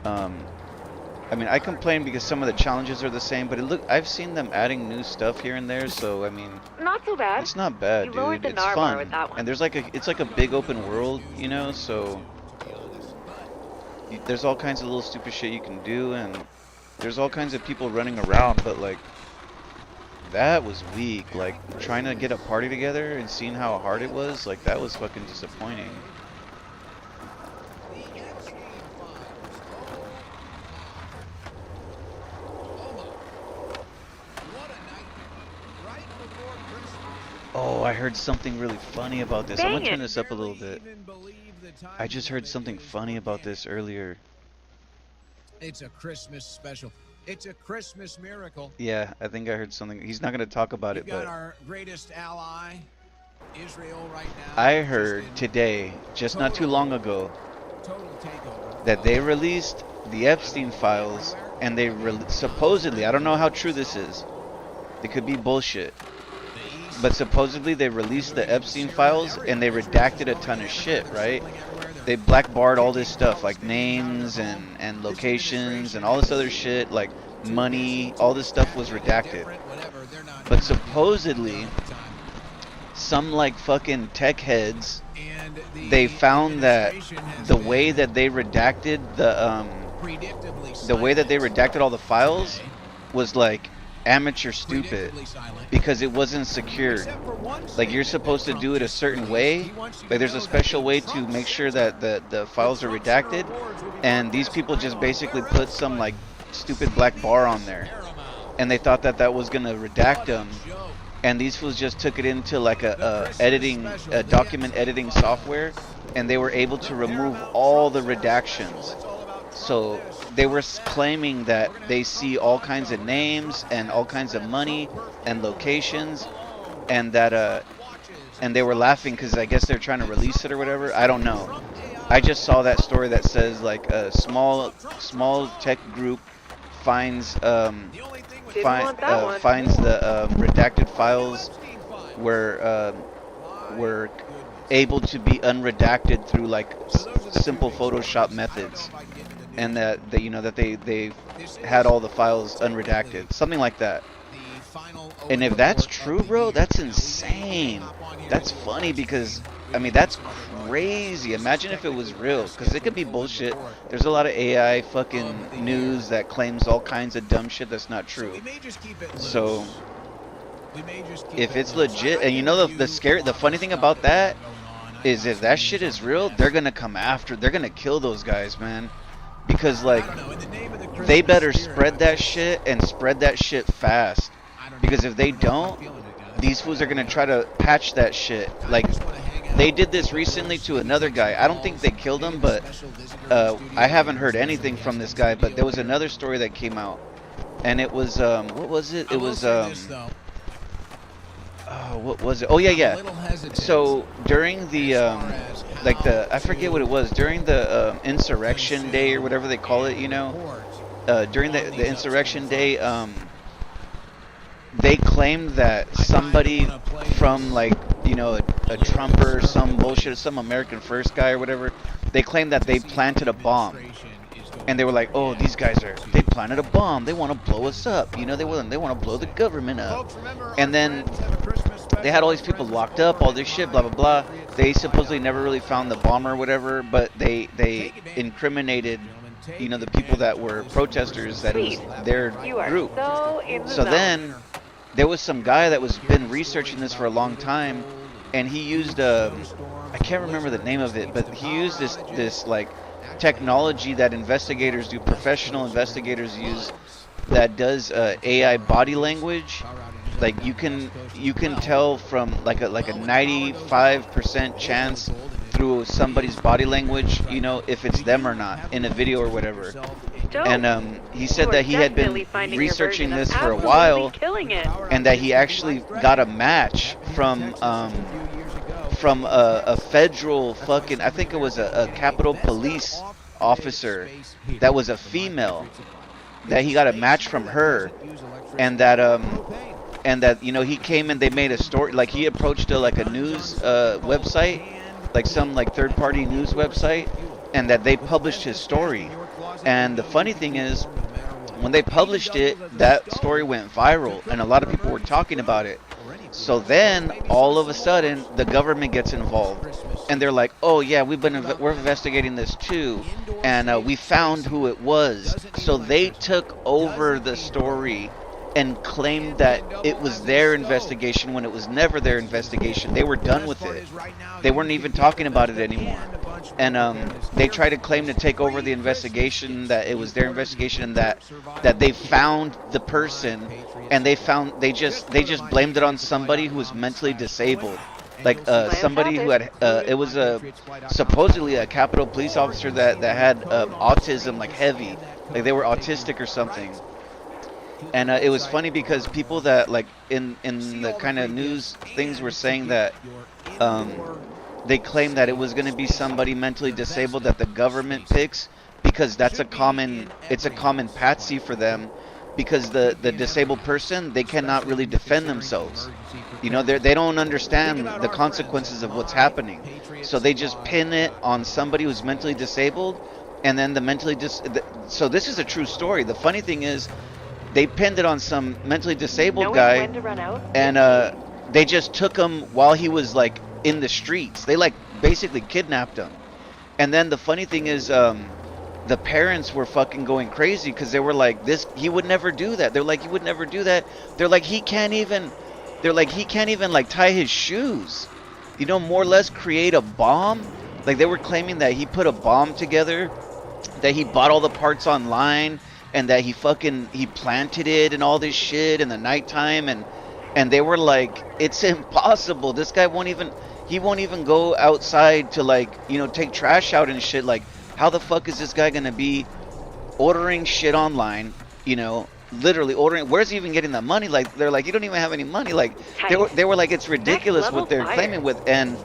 I mean, I complain because some of the challenges are the same, but I've seen them adding new stuff here and there, so I mean, Not so bad. it's not bad, You dude. lowered the It's NAR bar fun, with that one. and there's it's like a big open world, you know. So there's all kinds of little stupid shit you can do, and there's all kinds of people running around. But like, that was weak. Like, trying to get a party together and seeing how hard it was, like, that was fucking disappointing. Oh, I heard something really funny about this. I'm Bang gonna turn it. this up a little bit. Even believe the I timing just of heard it something is funny about organic. this earlier. It's a Christmas special. It's a Christmas miracle. Yeah, I think I heard something. He's not gonna talk about You've it, got but our greatest ally, Israel, right now. I just heard in today, just not too long ago, total takeover that they of released the Epstein files, and they supposedly, I don't know how true this is. It could be bullshit. the East. But supposedly they released the Epstein files and they redacted a ton of shit, right? They blackbarred all this stuff, like names and locations and all this other shit, like money, all this stuff was redacted. But supposedly, some like fucking tech heads, they found that the way that they redacted all the files was like amateur stupid, because it wasn't secured. Like, you're supposed to do it a certain way. Like, there's a special way to make sure that the files are redacted, and these people just basically put some like stupid black bar on there, and they thought that that was gonna redact them, and these fools just took it into like a document editing software, and they were able to remove all the redactions. So they were claiming that they see all kinds of names and all kinds of money and locations, and that and they were laughing because I guess they're trying to release it or whatever. I don't know. I just saw that story that says like a small tech group finds finds the redacted files were able to be unredacted through like simple Photoshop methods, and that they had all the files unredacted, something like that. And if that's true, bro, that's insane. That's funny because, I mean, that's crazy. Imagine if it was real, because it could be bullshit. There's a lot of AI fucking news that claims all kinds of dumb shit that's not true. So if it's legit, and you know the funny thing about that is, if that shit is real, they're gonna come after, they're gonna kill those guys, man. Because like, they better spread that shit and spread that shit fast. Because if they don't, these fools are gonna try to patch that shit. Like, they did this recently to another guy. I don't think they killed him, but I haven't heard anything from this guy. But there was another story that came out, and it was what was it? It was what was it? Oh yeah. So during the like I forget what it was, during the insurrection day or whatever they call it, you know, during the insurrection day, they claimed that somebody from, like, you know, a Trumper, some bullshit, some American First guy or whatever, they claimed that they planted a bomb. And they were like, oh, these guys they planted a bomb. They want to blow us up. You know, they want to blow the government up. And then they had all these people locked up, all this shit, blah, blah, blah. They supposedly never really found the bomb or whatever, but they incriminated, you know, the people that were protesters, that it was their group. So then there was some guy that was been researching this for a long time, and he used I can't remember the name of it, but he used this like technology that investigators do, professional investigators use, that does AI body language. Like, you can tell from like a 95% chance through somebody's body language, you know, if it's them or not in a video or whatever. And he said that he had been researching this for a while, and that he actually got a match from a federal fucking, I think it was a Capitol Police officer that was a female, that he got a match from her, and that you know, he came and they made a story, like he approached a news website, like some like third-party news website, and that they published his story. And the funny thing is, when they published it, that story went viral, and a lot of people were talking about it. So then, all of a sudden, the government gets involved, and they're like, "Oh yeah, we're investigating this too, and we found who it was." So they took over the story and claimed that it was their investigation when it was never their investigation. They were done with it. They weren't even talking about it anymore. and they try to claim to take over the investigation, that it was their investigation, and that they found the person, and they just blamed it on somebody who was mentally disabled, like somebody who had it was a supposedly a Capitol police officer that had autism, like heavy, like they were autistic or something. And it was funny because people that like in the kind of news things were saying that they claimed that it was going to be somebody mentally disabled that the government picks, because it's a common patsy for them, because the disabled person, they cannot really defend themselves. You know, they don't understand the consequences of what's happening, so they just pin it on somebody who's mentally disabled, and then so this is a true story. The funny thing is, they pinned it on some mentally disabled guy, and they just took him while he was like in the streets. They like basically kidnapped him. And then the funny thing is, the parents were fucking going crazy because they were like, he would never do that. They're like, he would never do that. They're like, he can't even like tie his shoes, you know, more or less create a bomb. Like they were claiming that he put a bomb together, that he bought all the parts online, and that he planted it and all this shit in the nighttime, and they were like, it's impossible. This guy won't even go outside to, like, you know, take trash out and shit. Like, how the fuck is this guy gonna be ordering shit online, you know, literally ordering? Where's he even getting that money? Like, they're like, you don't even have any money. Like, they were like, it's ridiculous what they're claiming with. And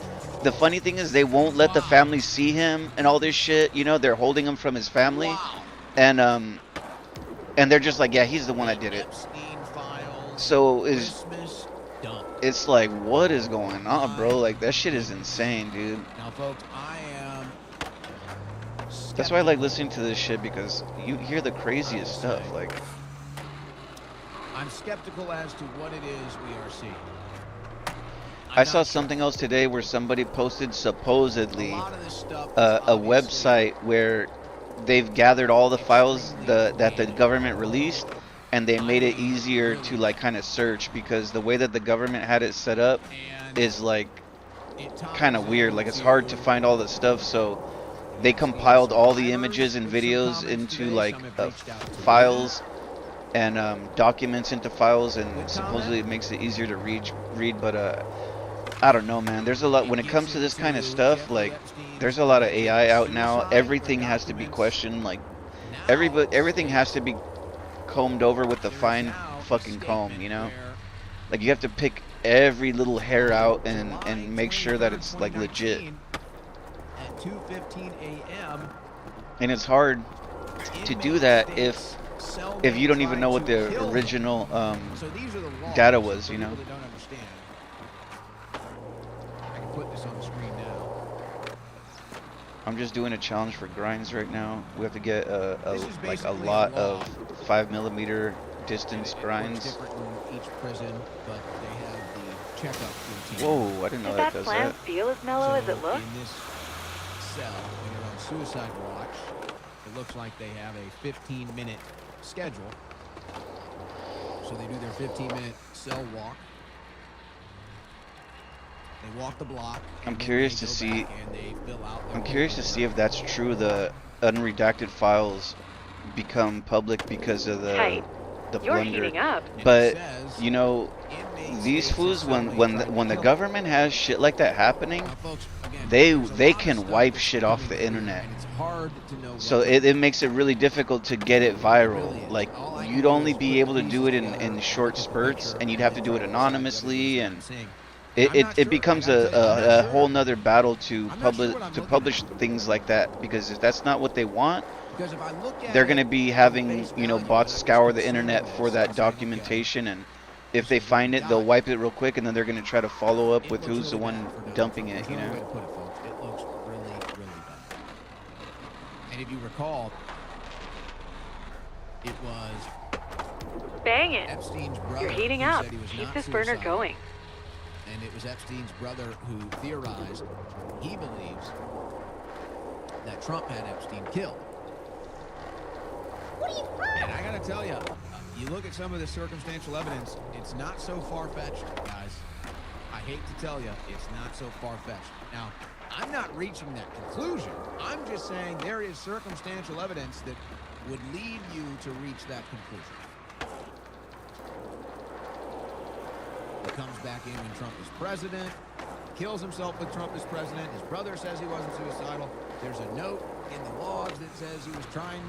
the funny thing is, they won't let the family see him and all this shit, you know. They're holding him from his family. And they're just like, yeah, he's the one that did it. So it's like, what is going on, bro? Like, that shit is insane, dude. Now, folks, that's why I like listening to this shit, because you hear the craziest stuff. Like, I'm skeptical as to what it is we are seeing. I saw something else today where somebody posted supposedly a website where they've gathered all the files that the government released, and they made it easier to, like, kind of search, because the way that the government had it set up is like kind of weird. Like, it's hard to find all the stuff, so they compiled all the images and videos into like files, and documents into files, and supposedly it makes it easier to read. But I don't know, man. There's a lot when it comes to this kind of stuff. Like, there's a lot of AI out now. Everything has to be questioned. Like, everything has to be combed over with the fine fucking comb, you know? Like, you have to pick every little hair out and make sure that it's, like, legit. At 2:15 a.m. And it's hard to do that if you don't even know what the original data was, you know? Put this on the screen now. I'm just doing a challenge for grinds right now. We have to get like a lot of 5mm distance grinds. Each prison, but they have the checkup routine. Whoa, I didn't know that does that. Does that feel as mellow as it looks? In this cell, when you're on suicide watch, it looks like they have a 15-minute schedule. So they do their 15-minute cell walk. They walk the block. I'm curious to see. I'm curious to see if that's true. The unredacted files become public because of the blunder. But you know, these fools, when the government has shit like that happening, they can wipe shit off the internet. So it makes it really difficult to get it viral. Like, you'd only be able to do it in short spurts, and you'd have to do it anonymously, and it becomes a whole nother battle to publish things like that, because if that's not what they want, they're going to be having, you know, bots scour the internet for that documentation, and if they find it, they'll wipe it real quick, and then they're going to try to follow up with who's the one dumping it, you know. It looks really, really bad. And if you recall, it was Bang it! Epstein's brother. You're heating up. Keep this burner going. And it was Epstein's brother who theorized, he believes, that Trump had Epstein killed. And I gotta tell you, you look at some of the circumstantial evidence, it's not so far-fetched, guys. I hate to tell you, it's not so far-fetched. Now, I'm not reaching that conclusion. I'm just saying there is circumstantial evidence that would lead you to reach that conclusion. He comes back in when Trump is president, kills himself with Trump as president. His brother says he wasn't suicidal. There's a note in the logs that says he was trying,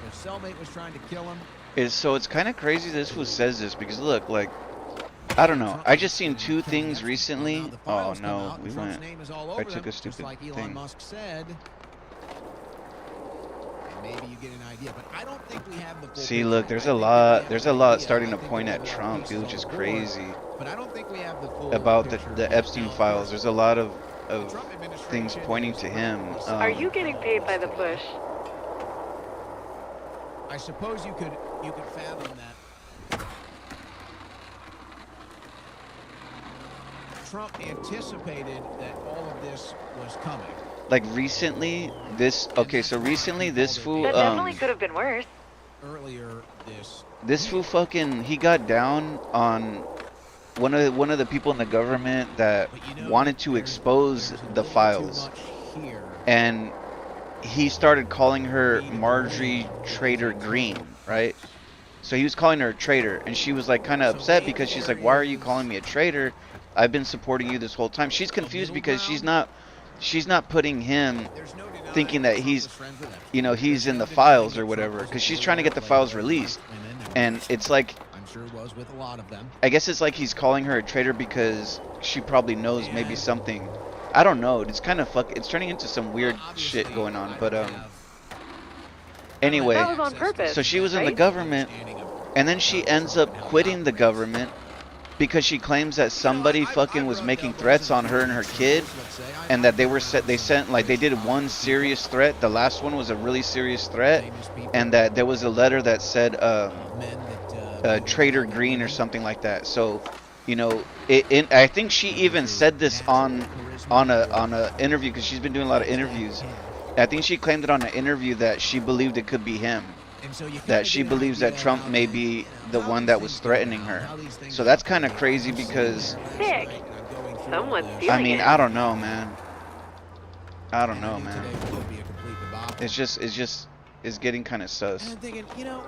his cellmate was trying to kill him. So it's kind of crazy this fool says this because look, like, I don't know. I just seen two things recently. Oh no, we went. I took a stupid like Elon thing. Musk said. And maybe you get an idea, but I don't think we have the full See, picture. look, there's a lot starting to point at Trump, dude, which is crazy. But I don't think we have the full About picture. the Epstein files. There's a lot of Trump administration things pointing to him. Are you getting paid by the push? I suppose you could fathom that. Trump anticipated that all of this was coming. Like recently, this fool That definitely could have been worse. Earlier this fool fucking he got down on one of the people in the government that wanted to expose the files, and he started calling her Marjorie Trader Green, right? So he was calling her a traitor, and she was like kind of upset because she's like, why are you calling me a traitor? I've been supporting you this whole time. She's confused because she's not putting him thinking that he's, you know, he's in the files or whatever, because she's trying to get the files released. And it's like, I'm sure was with a lot of them. I guess it's like he's calling her a traitor because she probably knows maybe something. I don't know. It's kind of it's turning into some weird shit going on. But anyway, That was on purpose, so she was in the right? government, and then she ends up quitting the government because she claims that somebody fucking was making threats on her and her kid, and that they sent like they did one serious threat. The last one was a really serious threat, and that there was a letter that said Trader Green or something like that. So, you know, I think she even said this on a interview, because she's been doing a lot of interviews. I think she claimed it on an interview that she believed it could be him. That she believes that Trump may be the one that was threatening her. So that's kind of crazy because, Sick. Someone's stealing I mean, it. I don't know, man. I don't know, man. It's getting kind of sus. And I'm thinking, you know,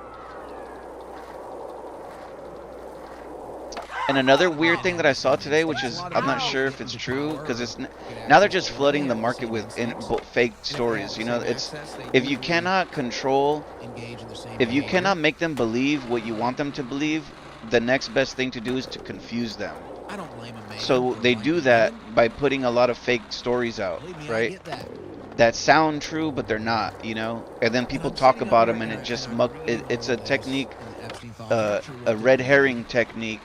And another weird thing that I saw today, which is, I'm not sure if it's true, because it's now they're just flooding the market with fake stories. You know, it's if you cannot make them believe what you want them to believe, the next best thing to do is to confuse them. I don't blame him, man. So they do that by putting a lot of fake stories out, right? That sound true, but they're not, you know. And then people talk about them, and it just it's a technique, a red herring technique,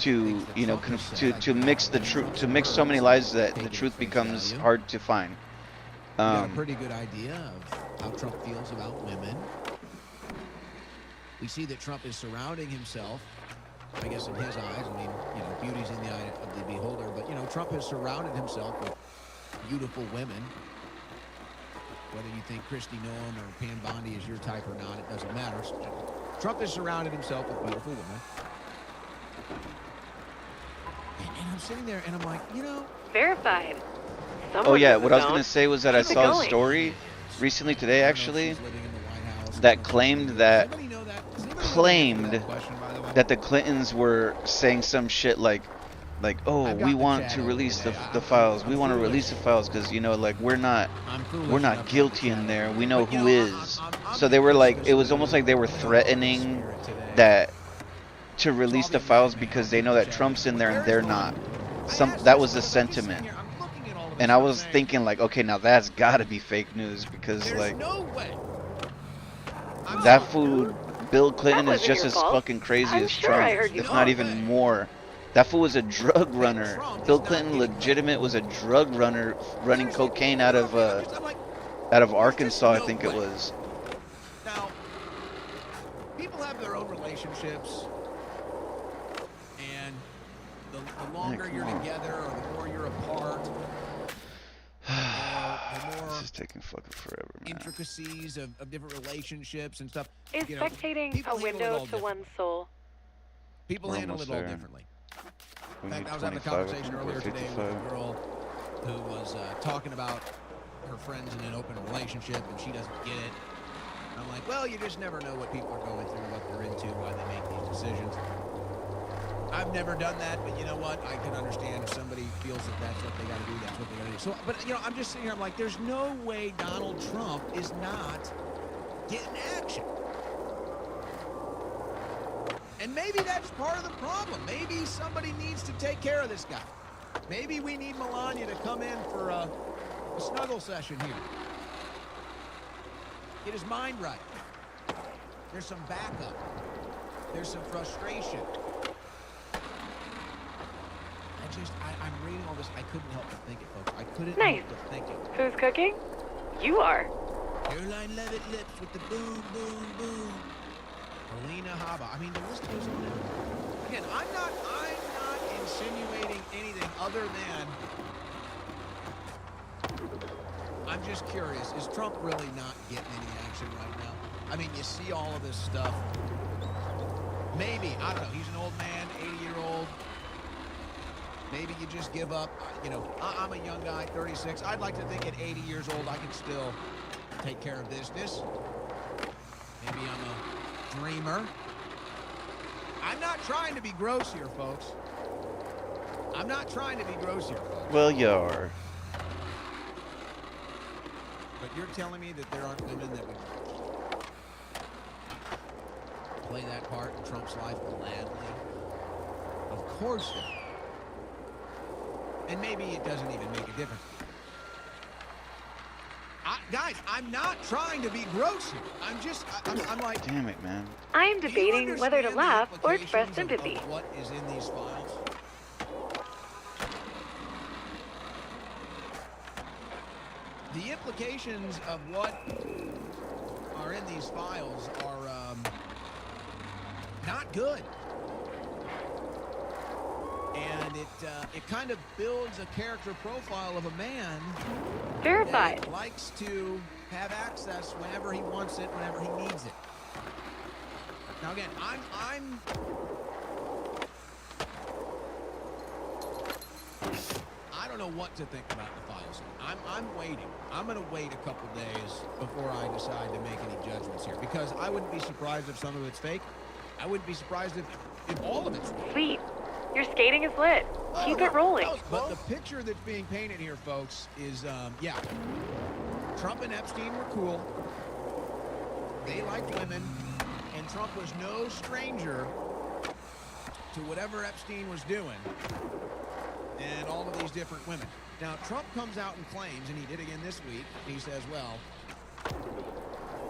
to, you know, to mix the truth, to mix so many lies that the truth becomes hard to find. You got a pretty good idea of how Trump feels about women. We see that Trump is surrounding himself, I guess in his eyes, I mean, you know, beauty's in the eye of the beholder, but, you know, Trump has surrounded himself with beautiful women. Whether you think Christy Noem or Pam Bondi is your type or not, it doesn't matter. Trump has surrounded himself with beautiful women. And I'm sitting there and I'm like, you know... Verified. Oh yeah, what I was going to say was that I saw a story recently today, actually, that claimed that the Clintons were saying some shit like, oh, we want to release the files. We want to release the files because, you know, like, we're not guilty in there. We know who is. So they were like, it was almost like they were threatening that to release the files because they know that Trump's in there and they're not. That was the sentiment. And I was thinking, like, okay, now that's gotta be fake news, because, like, that fool Bill Clinton is just as fucking crazy as Trump, if not even more. That fool was a drug runner. Bill Clinton legitimate was a drug runner, running cocaine out of Arkansas, I think it was. Now, people have their own relationships, and the longer you're together or the more you're apart, the more This is taking fucking forever, man. intricacies of different relationships and stuff. Is You know, spectating people a handle it window all to one's soul? People We're handle it almost all there. differently. We In need fact, I was having a 25, I conversation think, or earlier today with 55. a girl who was talking about her friends in an open relationship, and she doesn't get it. I'm like, well, you just never know what people are going through, what they're into, why they make these decisions. I've never done that, but you know what? I can understand if somebody feels that that's what they got to do, that's what they got to do. So, but you know, I'm just sitting here, I'm like, there's no way Donald Trump is not getting action. And maybe that's part of the problem. Maybe somebody needs to take care of this guy. Maybe we need Melania to come in for a snuggle session here. Get his mind right. There's some backup. There's some frustration. I'm reading all this. I couldn't help but think it, folks. I couldn't Nice. help but think it. Who's cooking? You are. Caroline Levitt lips with the boom, boom, boom. Alina Haba. I mean, the list goes on. Again, I'm not insinuating anything other than I'm just curious. Is Trump really not getting any action right now? I mean, you see all of this stuff. Maybe, I don't know. He's an old man, 80-year-old. Maybe you just give up. You know, I'm a young guy, 36. I'd like to think at 80 years old I can still take care of business. Maybe I'm a dreamer. I'm not trying to be gross here, folks. I'm not trying to be gross here, folks. Well, you are. But you're telling me that there aren't women that would play that part in Trump's life gladly? Of course they. And maybe it doesn't even make a difference. Guys, I'm not trying to be gross here. I'm like... Damn it, man. I am debating whether to laugh or express sympathy. Of what is in these files? The implications of what are in these files are not good. And it kind of builds a character profile of a man Verified. that likes to have access whenever he wants it, whenever he needs it. Now again, I don't know what to think about the files. I'm waiting. I'm going to wait a couple days before I decide to make any judgments here, because I wouldn't be surprised if some of it's fake. I wouldn't be surprised if all of it's fake. Sweet. Your skating is lit. Keep it rolling. But the picture that's being painted here, folks, is, yeah, Trump and Epstein were cool. They liked women, and Trump was no stranger to whatever Epstein was doing and all of these different women. Now, Trump comes out and claims, and he did again this week, he says, well,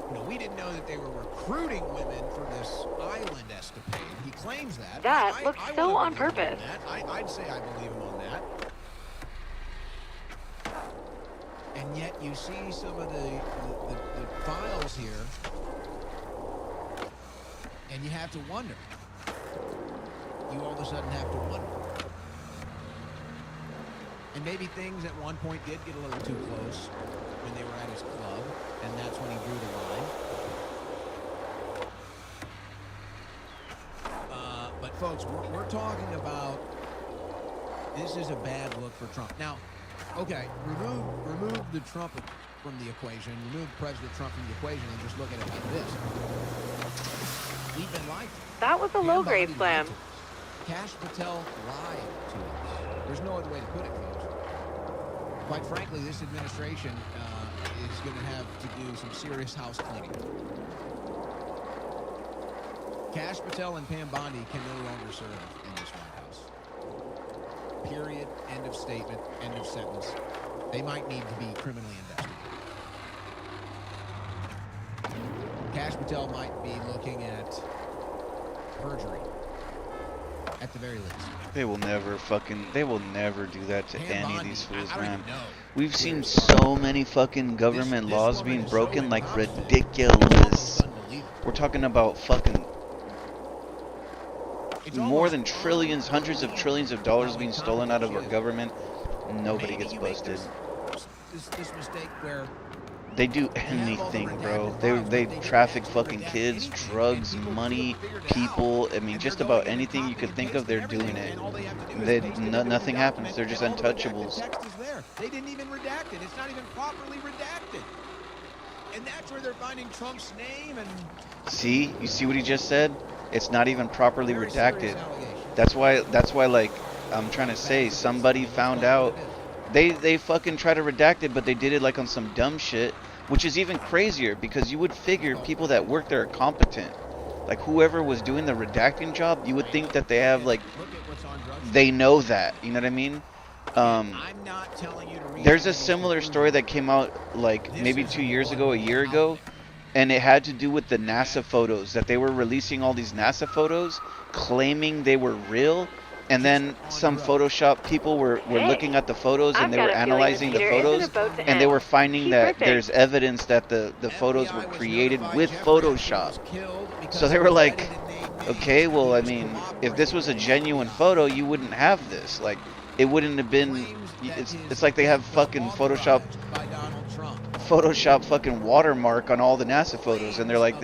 you know, we didn't know that they were recruiting women for this island escapade. He claims that. That looks so on purpose. I'd say I believe him on that. And yet you see some of the files here, and you have to wonder. You all of a sudden have to wonder. And maybe things at one point did get a little too close when they were at his club, and that's when he drew the line. But folks, we're talking about, this is a bad look for Trump. Now, okay, remove the Trump from the equation, remove President Trump from the equation, and just look at it like this. We've been lied to. That was a low-grade slam. Kash Patel lied to us. There's no other way to put it, folks. Quite frankly, this administration is going to have to do some serious house cleaning. Kash Patel and Pam Bondi can no longer serve in this White House. Period. End of statement. End of sentence. They might need to be criminally investigated. Kash Patel might be looking at perjury. At the very least. They will never do that to Pam any of Bondi, these fools, I don't man. even know. We've seen so many fucking government This laws woman being is broken so like incompetent. ridiculous. Unbelievable. We're talking about fucking It's more almost than trillions, hundreds of trillions of dollars being stolen out of our government. Nobody Maybe gets you make busted. this mistake where They do anything, bro. They traffic fucking kids, drugs, money, people. I mean, just about anything you could think of, they're doing it. Nothing happens. They're just untouchables. The text is there. They didn't even redact it. It's not even properly redacted. And that's where they're finding Trump's name and... See? You see what he just said? It's not even properly Very redacted. serious allegation. That's why, like, I'm trying to say, somebody found out. They fucking try to redact it, but they did it like on some dumb shit, which is even crazier because you would figure people that work there are competent. Like whoever was doing the redacting job, you would think that they have like, they know that, you know what I mean? There's a similar story that came out like maybe 2 years ago, a year ago, and it had to do with the NASA photos, that they were releasing all these NASA photos claiming they were real. And then some Photoshop people were looking at the photos and they were analyzing the photos and they were finding that there's evidence that the photos were created with Photoshop. So they were like, okay, well, I mean, if this was a genuine photo, you wouldn't have this. Like, it wouldn't have been, it's like they have fucking Photoshop fucking watermark on all the NASA photos. And they're like,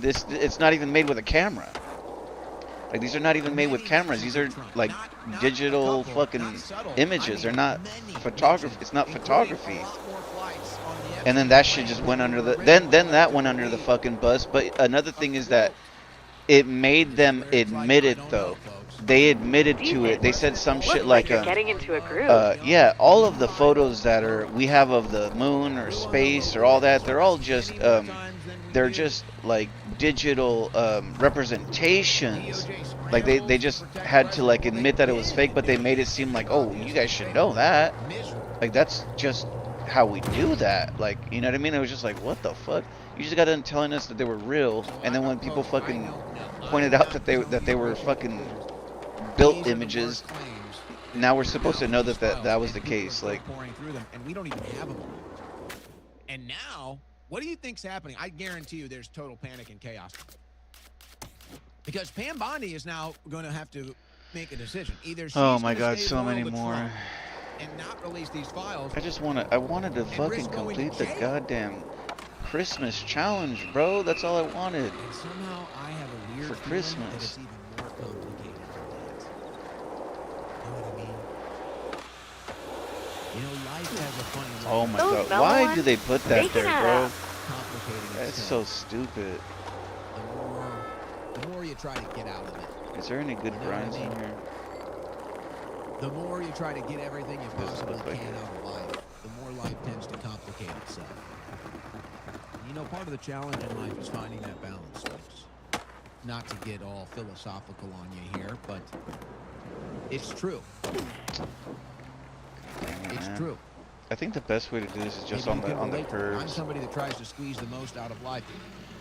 it's not even made with a camera. Like, these are not even made with cameras. These are, like, digital fucking images. They're not photography. It's not photography. And then that shit just went under the... Then that went under the fucking bus. But another thing is that it made them admit it, though. They admitted to it. They said some shit like... You're getting into a groove. Yeah, all of the photos that we have of the moon or space or all that, they're all just... they're just, like, digital representations. Like they just had to like admit that it was fake, but they made it seem like, oh, you guys should know that. Like that's just how we do that. Like, you know what I mean? It was just like, what the fuck? You just got done telling us that they were real, and then when people fucking pointed out that they were fucking built images, now we're supposed to know that was the case. Like, and we don't even have them. And now, what do you think's happening? I guarantee you there's total panic and chaos. Because Pam Bondi is now going to have to make a decision. Either she's oh my god, stay so many loyal to more. Trump and not release these files. I wanted to fucking complete the goddamn Christmas challenge, bro. That's all I wanted. And somehow I have a weird for feeling Christmas. that it's even more complicated than that. You know what I mean? You know, life has a funny way Oh my Those god, why ones, do they put that they can there, add bro? up. complicating That's itself. so stupid. The more you try to get out of it. Is there any good You know what I grinds in mean? here? The more you try to get everything you Doesn't possibly look like can it. out of life, the more life tends to complicate itself. You know, part of the challenge in life is finding that balance, folks. Not to get all philosophical on you here, but it's true. It's man. true. I think the best way to do this is just Maybe you can on the relate to it. I'm curves. somebody that tries to squeeze the most out of life,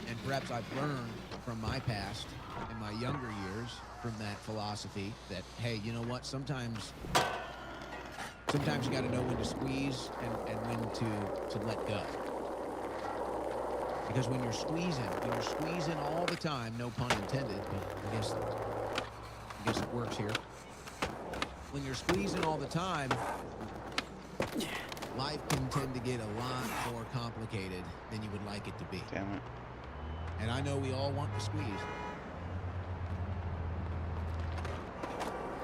and perhaps I've learned from my past and my younger years from that philosophy that, hey, you know what? Sometimes you got to know when to squeeze and when to let go. Because when you're squeezing all the time, no pun intended, but I guess it works here. When you're squeezing all the time, life can tend to get a lot more complicated than you would like it to be. Damn it. And I know we all want to squeeze.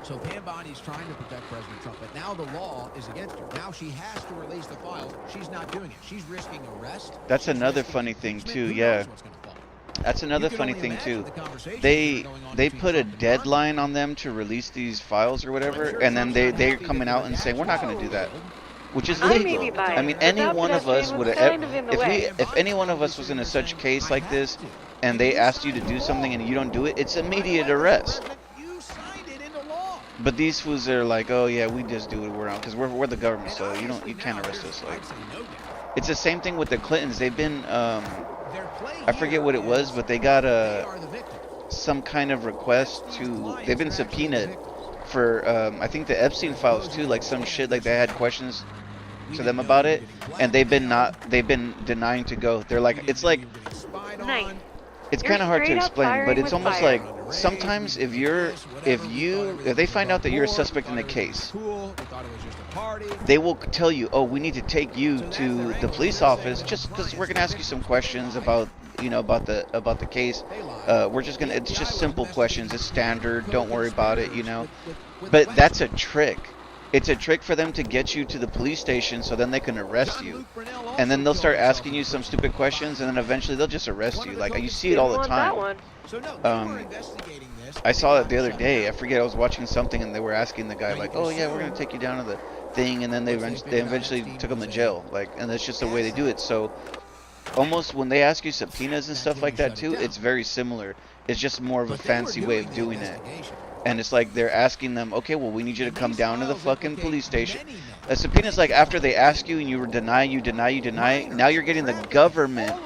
So Pam Bondi's trying to protect President Trump, but now the law is against her. Now she has to release the files. She's not doing it. She's risking arrest. That's She's another risking funny thing impeachment. too, Who yeah. knows what's gonna fall? That's another You can funny only thing imagine too. the conversations They that are going on they between put a Trump and deadline on them to release these files or whatever, and then they're coming out and saying we're not going to do that, which is I may be legal. biased, I mean, but any that one of us pedestrian would was have, kind of in the way. if any one of us was in a such case like this, and they asked you to do something and you don't do it, it's immediate arrest. You signed it into law. But these fools are like, oh yeah, we just do what we're on because we're the government, so you can't arrest us. Like, I'd say no doubt. it's the same thing with the Clintons. They've been Their play I forget here what it was, is but they got they are the victim. some kind of request to. They've been subpoenaed for I think the Epstein files too, like some shit, like they had questions to them about it, and they've been denying to go. They're like, it's like Nice. It's You're kind of hard to straight up explain, but firing it's with almost fire. like sometimes if they find out that you're a suspect in a case, they will tell you, oh, we need to take you to the police office just because we're gonna ask you some questions about, about the case. It's just simple questions. It's standard. Don't worry about it, But that's a trick. It's a trick for them to get you to the police station so then they can arrest you. And then they'll start asking you some stupid questions, and then eventually they'll just arrest you. Like, you see it all the Didn't want that time. one. I saw it the other day. I forget, I was watching something, and they were asking the guy, like, oh, yeah, we're going to take you down to the thing, and then they eventually took him to jail. Like, and that's just the way they do it. So, almost when they ask you subpoenas and stuff like that, too, it's very similar. It's just more of a fancy way of doing it. And it's like they're asking them, okay, well, we need you to come down to the fucking police station. A subpoena's like after they ask you and you deny, now you're getting the government,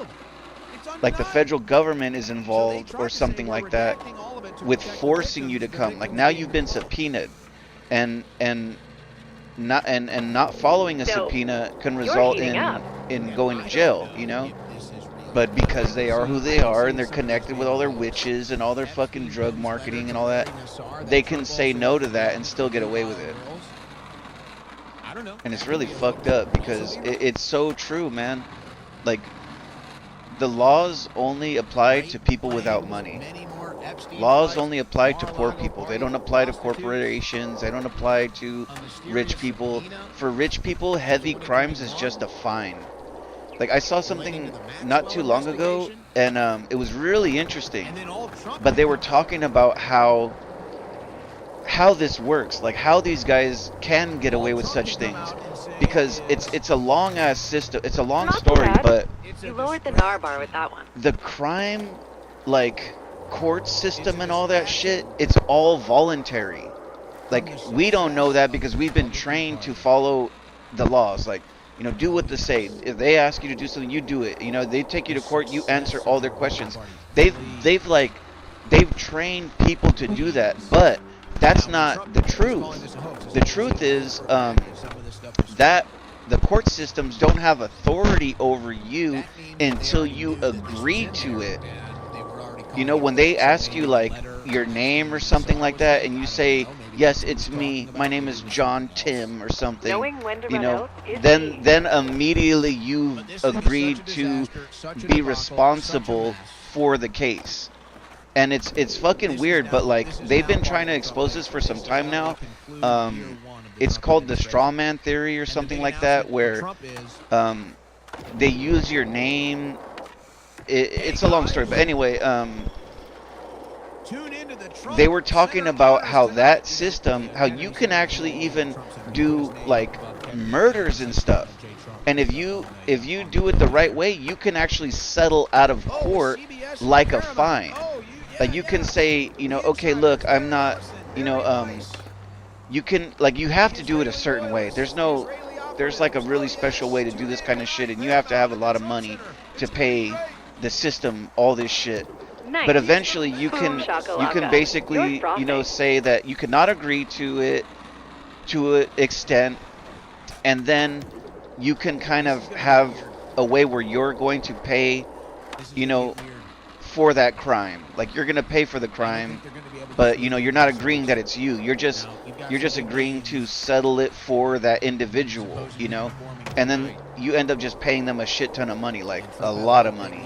like the federal government is involved or something like that, with forcing you to come. Like now you've been subpoenaed, and not following a subpoena can result in going to jail, But because they are who they are and they're connected with all their witches and all their fucking drug marketing and all that, they can say no to that and still get away with it. And it's really fucked up because it's so true, man. Like, the laws only apply to people without money. Laws only apply to poor people. They don't apply to corporations. They don't apply to rich people. For rich people, heavy crimes is just a fine. Like, I saw something not too long ago, and it was really interesting. But they were talking about how this works, like how these guys can get away with such things, because it's a long ass system. It's a long story, but You lowered the NAR bar with that one. the crime, like court system and all that shit, it's all voluntary. Like, we don't know that because we've been trained to follow the laws. Like, do what they say. If they ask you to do something, you do it. They take you to court, you answer all their questions. They've trained people to do that, but that's not the truth. The truth is that the court systems don't have authority over you until you agree to it. When they ask you, like, your name or something like that, and you say, yes, it's me, my name is John Tim or something, Knowing when to run out is key. then immediately you've agreed to be responsible for the case. And it's fucking weird, but like, they've been trying to expose this for some time now. It's called the straw man theory or something like that, where they use your name. It's a long story, but anyway, they were talking about how that system, how you can actually even do like murders and stuff. And if you do it the right way, you can actually settle out of court like a fine. Like, you can say, okay, look, I'm not, you can, like, you have to do it a certain way. There's like a really special way to do this kind of shit, and you have to have a lot of money to pay the system all this shit. Nice. But eventually you can basically, say that you cannot agree to it to an extent, and then you can kind of have a way where you're going to pay, for that crime. Like, you're going to pay for the crime, but you're not agreeing that it's you. You're just agreeing to settle it for that individual, and then you end up just paying them a shit ton of money, like a lot of money,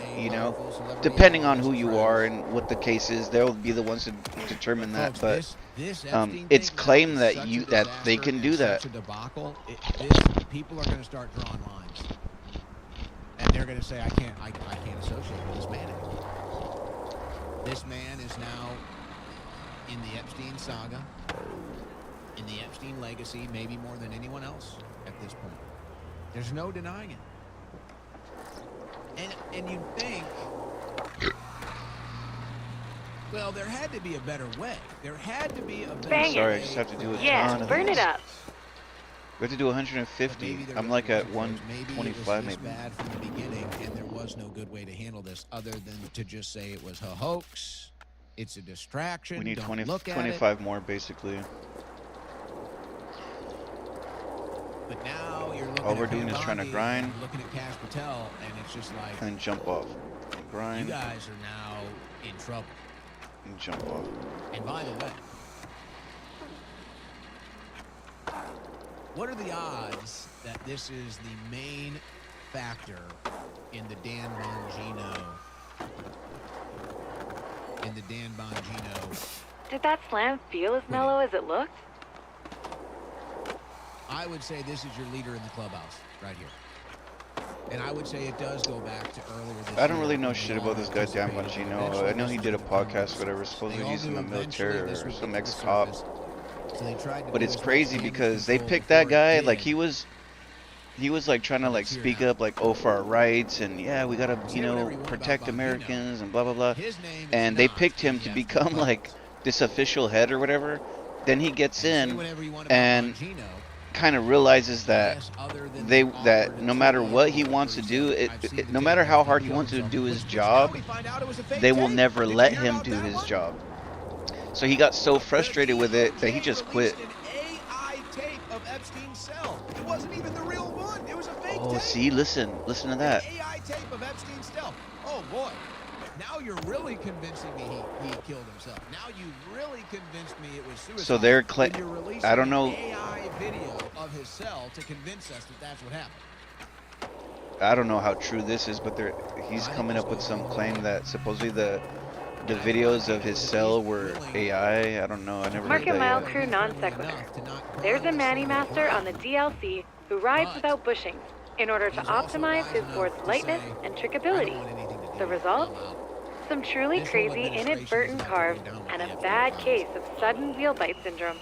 depending on who you are and what the case is. They'll be the ones to determine that, but it's claimed that they can do that. People are going to start drawing lines, and they're going to say, I can't associate with this man anymore. This man is now in the Epstein saga, in the Epstein legacy, maybe more than anyone else at this point. There's no denying it. And you'd think, well, there had to be a better way. There had to be a better way. Sorry, I just have to do a ton of burn this. it up. We have to do 150. I'm like at 125 maybe. Bad from the beginning, and there was no good way to handle this other than to just say it was a hoax. It's a distraction. We need Don't 20, look at 25 more, basically. But now you're looking All we're at doing is trying to Bondi, grind, looking at Cash Patel, and it's just like, and jump off. grind. You guys are now in trouble. And jump off. And by the way, what are the odds that this is the main factor in the Dan Bongino? Did that slam feel as mellow as it looked? I would say this is your leader in the clubhouse right here. And I would say it does go back to earlier this I don't year really know when shit we all about this guy Dan anticipated Bongino. eventually I know this he was did a gonna come to podcast, this. whatever. They Supposedly all he's in knew the military eventually this or would some get to the ex-cop. surface. So they tried to But do it's as much crazy damage because they control picked that before it guy. did. Like he was like trying to But like it's here speak now. up like, oh, for our rights and yeah, we gotta, Say whatever you want about protect Bongino. Americans and blah blah blah. His name is And they not picked him in to the become FC like files. this official head or whatever. Then he gets And say in whatever you want about and Bongino, kind of realizes I that guess other than they the awkward that and no matter silly what he interview wants where to he do, said, "I've seen the no tape matter after how he hard he killed wants to himself," do his which job, now we find out it was a fake they will tape. never Did you let hear him about do that his one? job. So he got so The frustrated with it that he just quit. released an AI tape of Epstein's cell. It wasn't even the real one. It was a fake Oh, tape. see, listen to that. An AI tape of Epstein's cell. Oh boy. Now you're really convincing me he killed himself. Now you really convinced me it was suicide. So they're when you're releasing I don't know. an AI video of his cell to convince us that that's what happened. I don't know how true this is, but he's coming up with some claim that supposedly the videos of his cell were AI. I don't know. I never heard Market that Mile yet. Crew non sequitur. There's a Manny Master on the DLC who rides without bushings in order to optimize his board's lightness and trickability. The result? Some truly crazy inadvertent carves and a bad case of sudden wheel bite syndrome.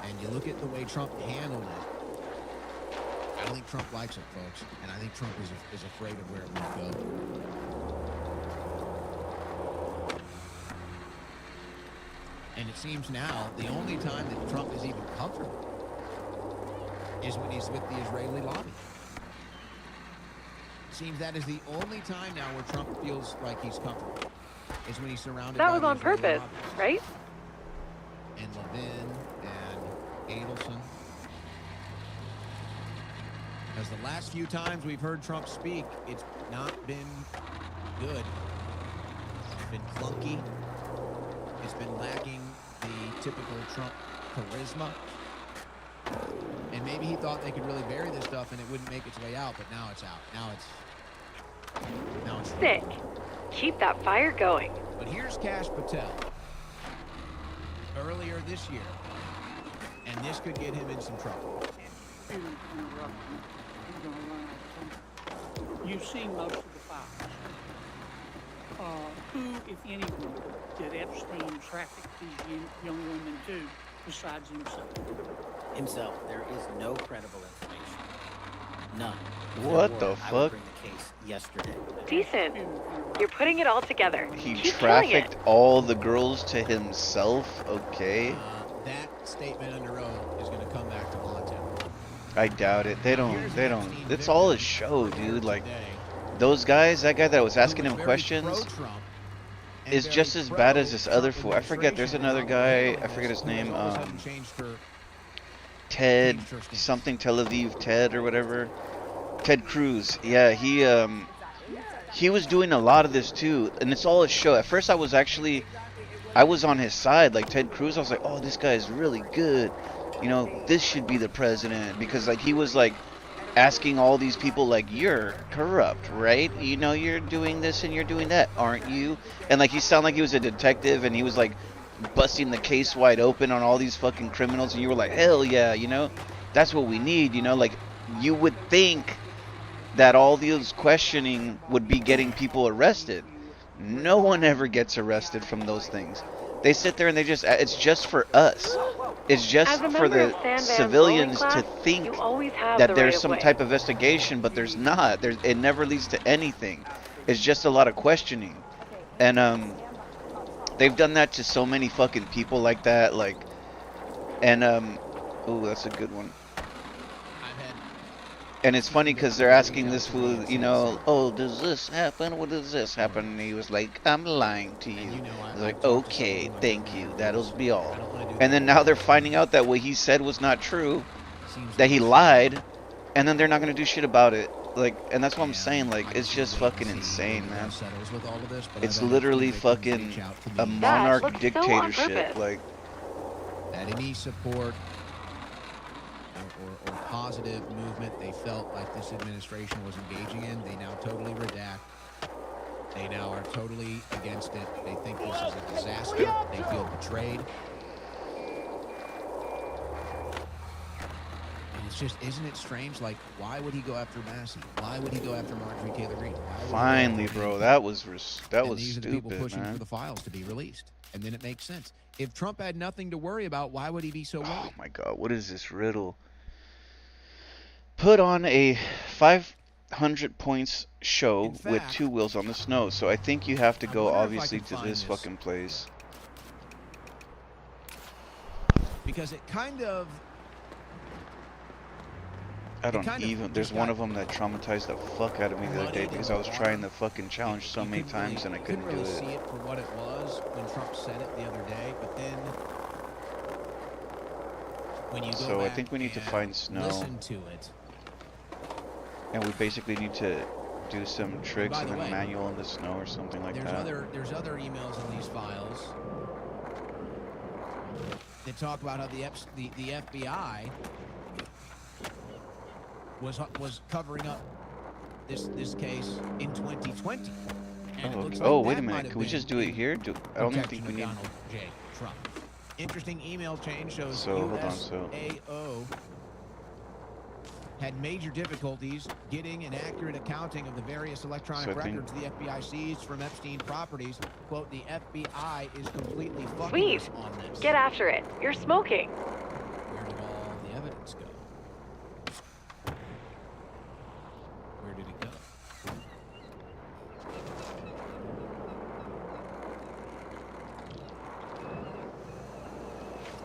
And you look at the way Trump handled it. I don't think Trump likes it, folks. And I think Trump is afraid of where it might go. And it seems now the only time that Trump is even comfortable is when he's with the Israeli lobby. Seems that is the only time now where Trump feels like he's comfortable. Is when he's surrounded by That was the on Israeli purpose, lobbyists. right? And Levin and Adelson. Because the last few times we've heard Trump speak, it's not been good. It's been clunky. It's been lacking the typical Trump charisma. And maybe he thought they could really bury this stuff and it wouldn't make its way out, but now it's out. Now it's Sick. Keep that fire going. But here's Kash Patel. Earlier this year. And this could get him in some trouble. You've seen most of the files. Who, if anyone, did Epstein traffic these young women to besides himself? Himself. There is no credible information. None. If there What were, the I would fuck? bring the case yesterday. Decent. You're putting it all together. He Keep killing it. trafficked all the girls to himself. Okay. That statement under oath is going to come back to haunt him. I doubt it. They don't. It's all a show, dude. Like those guys, that guy that was asking him questions is just as bad as this other fool. I forget. There's another guy. I forget his name. Ted something Tel Aviv Ted or whatever. Ted Cruz. Yeah, he was doing a lot of this too, and it's all a show. At first, I was on his side, like Ted Cruz. I was like, oh, this guy is really good. You know, this should be the president, because like he was like asking all these people like, you're corrupt, right? You know, you're doing this and you're doing that, aren't you? And like he sounded like he was a detective, and he was like busting the case wide open on all these fucking criminals, and you were like, hell yeah, you know, that's what we need. You know, like you would think that all these questioning would be getting people arrested. No one ever gets arrested from those things. They sit there and it's just for us. It's just for the civilians to think that there's some type of investigation, but there's not. It never leads to anything. It's just a lot of questioning. And they've done that to so many fucking people like that, like, and oh, that's a good one. And it's funny because they're asking this fool, you know, oh, does this happen? What does this happen? And he was like, I'm lying to you. He's like, okay, thank you. That'll be all. And then now they're finding out that what he said was not true, that he lied, and then they're not going to do shit about it. like, and that's what I'm saying. Like, it's just fucking insane, man. It's literally fucking a monarch dictatorship. Like, that any support or positive movement they felt like this administration was engaging in, they now totally redact. They now are totally against it. They think this is a disaster. They feel betrayed. And it's just, isn't it strange? Like, why would he go after Massey? Why would he go after Marjorie Taylor Greene? finally, bro, that was these are the people stupid, pushing man. for the files to be released. And then it makes sense. If Trump had nothing to worry about, why would he be so worried? Oh my God, what is this riddle? Put on a 500 points show with 2 wheels on the snow. So I think you have to go obviously to this fucking place. Because it kind of... I don't even. There's one of them that traumatized the fuck out of me the other day because I was trying the fucking challenge so many times and I couldn't do it. See it for what it was when Trump said it the other day, but then when you go So I back think we need to find snow. Listen to it. And we basically need to do some tricks and then manual in the snow or something like that. There's other emails in these files that talk about how the FBI was covering up this case in 2020. And it looks like wait a that might minute. have Can we been just do it here? I don't even think we need. Donald J. Trump. Interesting email chain shows So hold on. So USAO had major difficulties getting an accurate accounting of the various electronic records the FBI seized from Epstein properties. Quote, the FBI is completely fucking us on this. Get after it. You're smoking. Where did all the evidence go? Where did it go?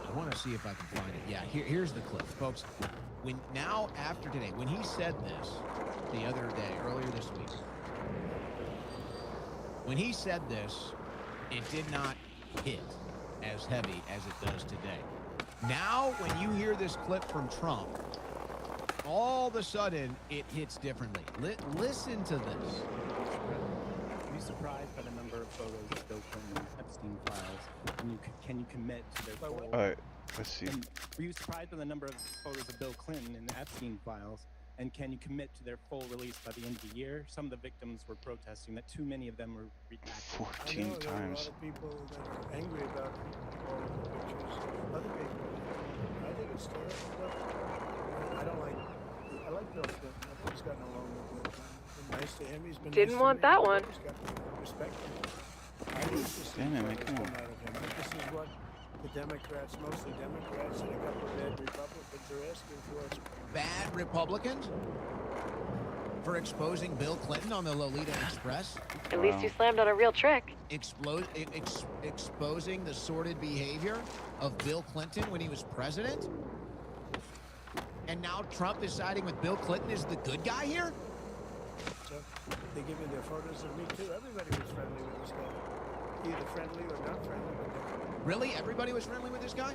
I want to see if I can find it. Yeah, here's the clip, folks. After today, when he said this the other day, earlier this week, when he said this, it did not hit as heavy as it does today. Now, when you hear this clip from Trump, all of a sudden, it hits differently. Listen to this. Are you surprised by the number of photos of Bill Clinton Epstein files? Can you commit to their full... All right, let's see. Were you surprised by the number of photos of Bill Clinton in the Epstein files? And can you commit to their full release by the end of the year? Some of the victims were protesting that too many of them were redacted. 14 times. There are a lot of people that are angry about all of the pictures of other people. I think it's terrible, but I don't like... I like Bill Clinton. I think he's gotten along with Bill Clinton. Been nice to him. He's been Didn't want that one. He's got respect for him. I think it's just Damn it, man, come on. out of him. This is what the Democrats, mostly Democrats, and a couple of bad Republicans are asking for. Bad Republicans? For exposing Bill Clinton on the Lolita Express? At least you slammed on a real trick. Exposing the sordid behavior of Bill Clinton when he was president? And now Trump is siding with Bill Clinton is the good guy here? So they give me their photos of me too. Everybody was friendly with this guy. Either friendly or not friendly with him. Really? Everybody was friendly with this guy?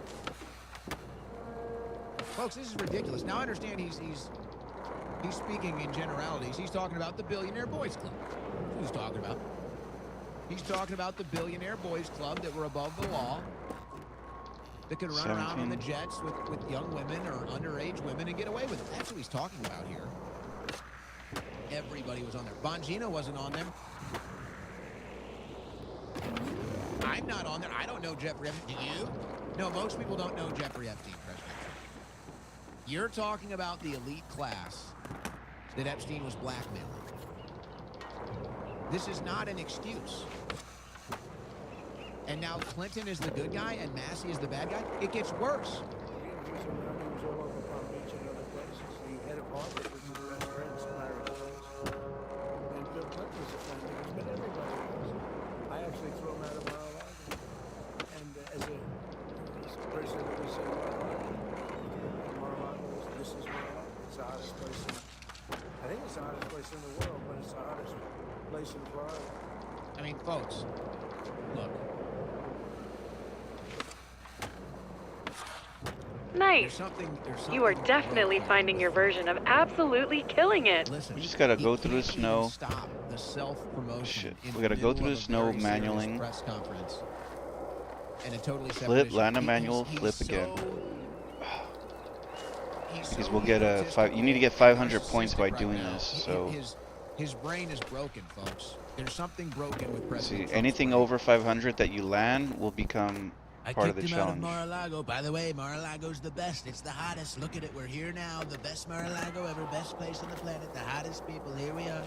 Folks, this is ridiculous. Now I understand he's speaking in generalities. He's talking about the Billionaire Boys Club. That's what he's talking about. He's talking about the Billionaire Boys Club that were above the law, that could run around on the jets with young women or underage women and get away with it. That's what he's talking about here. Everybody was on there. Bongino wasn't on them. I'm not on there. I don't know Jeffrey Epstein. Do you? No, most people don't know Jeffrey Epstein, President. You're talking about the elite class that Epstein was blackmailing. This is not an excuse. And now Clinton is the good guy and Massey is the bad guy? It gets worse. He was all over Palm Beach and other places. The head of Harvard was his best friend, married twice. And Bill Clinton was a friend of his, but everybody was. I actually threw him out of Mar-a-Lago. And as a person that was in Mar-a-Lago, this is Mar-a-Lago. It's the hottest place I think it's the hottest place in the world, but it's the hottest place in Florida. I mean, folks, look. Nice. You are definitely broken finding with your the- version of absolutely killing it. Listen, We just gotta he go through the can't even snow. stop the self-promotion Shit. in We gotta the go middle through of the a snow very serious manualing. press conference. And a totally separate Flip, issue. land a He- manual, he's flip again. He's Because so we'll get a five. You need to get egotistical, 500 points by narcissistic right doing now. this. So His brain is broken, folks. There's something broken with President see, Trump's anything brain. over 500 that you land will become I part of kicked the him out of challenge. Mar-a-Lago. By the way, Mar-a-Lago's the best. It's the hottest. Look at it. We're here now. The best Mar-a-Lago ever. Best place on the planet. The hottest people. Here we are.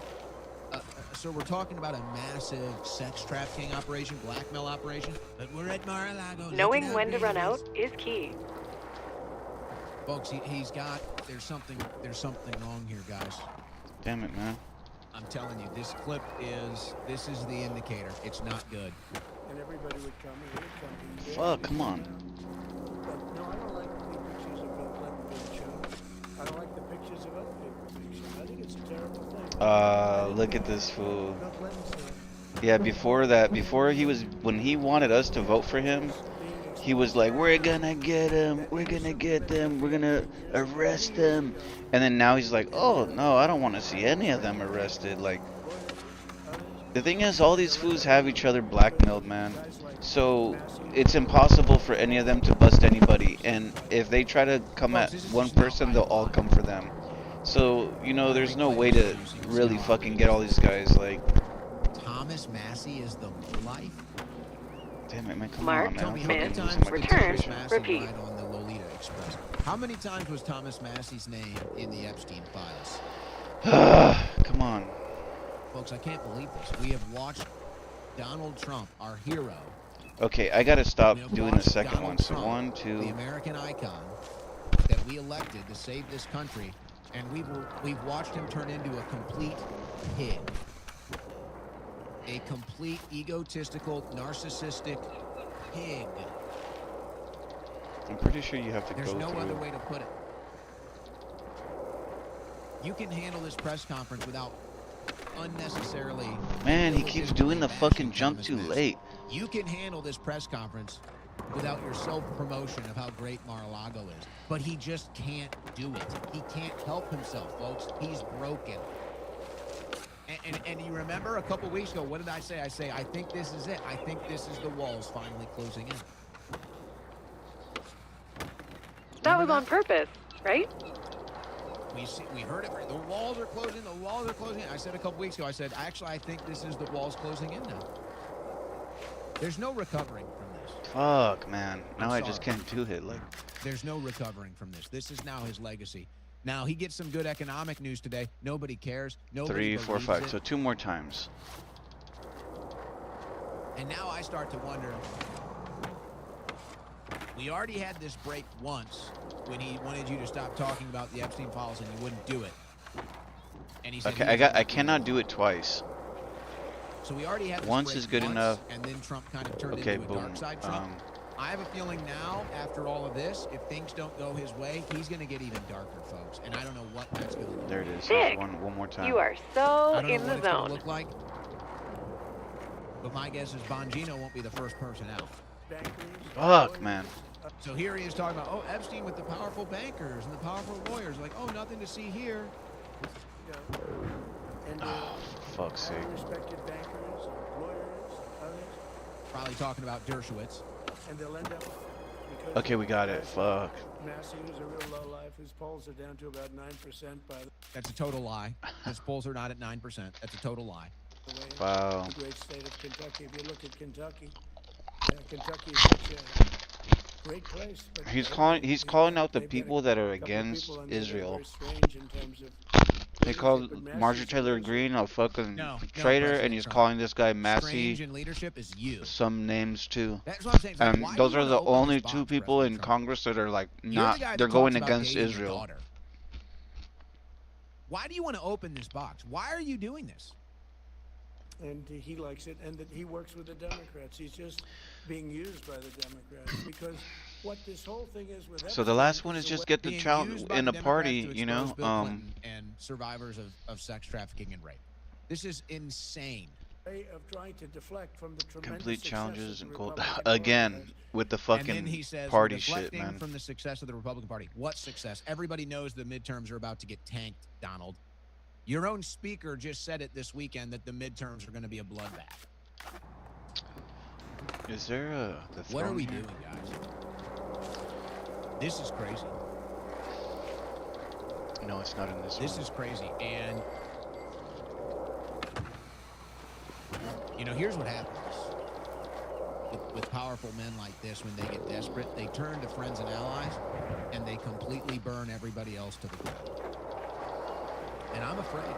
So we're talking about a massive sex trafficking operation, blackmail operation. But we're at Mar-a-Lago. Look Knowing at how when to great run it out is. is key. Folks, he's got. There's something wrong here, guys. Damn it, man. I'm telling you, this clip is. This is the indicator. It's not good. And everybody would come, and he'd come. He'd Fuck, come on. But no, I don't like the pictures of Bill Clinton being shown. I don't like the pictures of other people being shown. I think it's a terrible thing. Look at this fool. Bill Clinton's there. Yeah, before that, when he wanted us to vote for him, he was like, we're gonna get him, we're gonna get them, we're gonna arrest them. And then now he's like, oh, no, I don't want to see any of them arrested. Like, the thing is, all these fools have each other blackmailed, man. So it's impossible for any of them to bust anybody. And if they try to come at one person, they'll all come for them. So, you know, there's no way to really fucking get all these guys, like... Thomas Massey is the life. Damn it, man, come Mark, on, man. I'm Miss, fucking losing my return, concentration. repeat. Ride on the Lolita Express. How many times was Thomas Massey's name in the Epstein files? Come on. Folks, I can't believe this. We have watched Donald Trump, our hero. Okay, I gotta stop We have doing the watched second Donald one. So Trump, 1, the 2... American icon that we elected to save this country, and we've watched him turn into a complete pig. A complete egotistical, narcissistic pig. I'm pretty sure you have to There's go no through... other way to put it. You can handle this press conference without unnecessarily... Man, he keeps doing the fucking jump too late. You can handle this press conference without your self-promotion of how great Mar-a-Lago is. But he just can't do it. He can't help himself, folks. He's broken. And you remember a couple weeks ago, what did I say? I say, I think this is it. I think this is the walls finally closing in. That was on purpose, right? We heard it. The walls are closing. The walls are closing in. I said a couple weeks ago, I said, actually, I think this is the walls closing in now. There's no recovering from this. Fuck, man. Now I'm I just sorry. can't do it. Like, There's no recovering from this. This is now his legacy. Now, he gets some good economic news today. Nobody cares. Nobody 3, 4, believes 5. it. So 2 more times. And now I start to wonder, we already had this break once when he wanted you to stop talking about the Epstein files and you wouldn't do it. And he said Okay, I cannot do it twice. So we already had this Once break is good once, enough. and then Trump kind of turned Okay, into a boom. dark side Trump. I have a feeling now, after all of this, if things don't go his way, he's going to get even darker, folks. And I don't know what that's going to look like. There it is. Dick, One more time. You are so I don't in know the what it's going to zone. look like. But my guess is Bongino won't be the first person out. Fuck, man. So here he is talking about, oh, Epstein with the powerful bankers and the powerful lawyers. Like, oh, nothing to see here. And Fuck's sake. respected bankers, lawyers, others, Probably talking about Dershowitz. and they'll end up because Okay, we got it. Fuck. Massey, who's a real low life, his polls are down to about 9% by That's a total lie. His polls are not at 9%. That's a total lie. the way. Wow. The great state of Kentucky. If you look at Kentucky, Kentucky is such a great place. But He's calling out the they've got people that are a couple against people on there that are Israel. very strange in terms of He called leadership, but Marjorie Massey's Taylor leadership- Greene a fucking No, traitor, President and he's Trump. calling this guy Strange Massey in leadership is you. some names too. That's what I'm saying. It's like, And why do those you are wanna the open only this two box, people in President Trump? Congress that are like You're not. the guy that They're talks going about against dating your Israel. daughter. Why do you want to open this box? Why are you doing this? And he likes it, and that he works with the Democrats. He's just being used by the Democrats because what this whole thing is with. So the last one is just get the Being child used by in the a Democrats party, to you know. expose Bill Clinton and survivors of sex trafficking and rape. This is insane. way of trying to deflect from the tremendous Complete success challenges of the and cold Republican again Party. with the And then fucking he says, party we're shit, deflecting man. from the success of the Republican Party. What success? Everybody knows the midterms are about to get tanked, Donald. Your own speaker just said it this weekend that the midterms are going to be a bloodbath. Is there the What are throne we here? doing, guys? This is crazy. No, it's not in this one. This is crazy. And, you know, here's what happens. With powerful men like this, when they get desperate, they turn to friends and allies, and they completely burn everybody else to the ground. And I'm afraid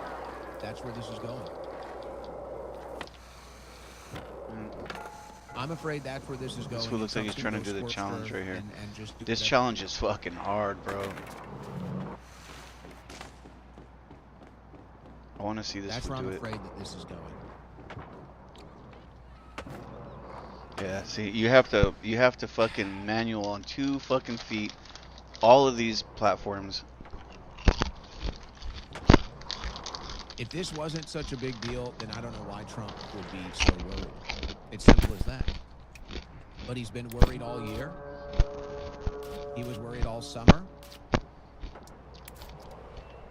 that's where this is going. I'm afraid that's where this is going. This one looks like he's trying to do the challenge right here. And just This challenge is fucking hard, bro. I want to see this That's where one I'm do it. afraid that this is going. Yeah, see, you have to fucking manual on 2 fucking feet all of these platforms. If this wasn't such a big deal, then I don't know why Trump would be so worried. It's simple as that. But he's been worried all year. He was worried all summer.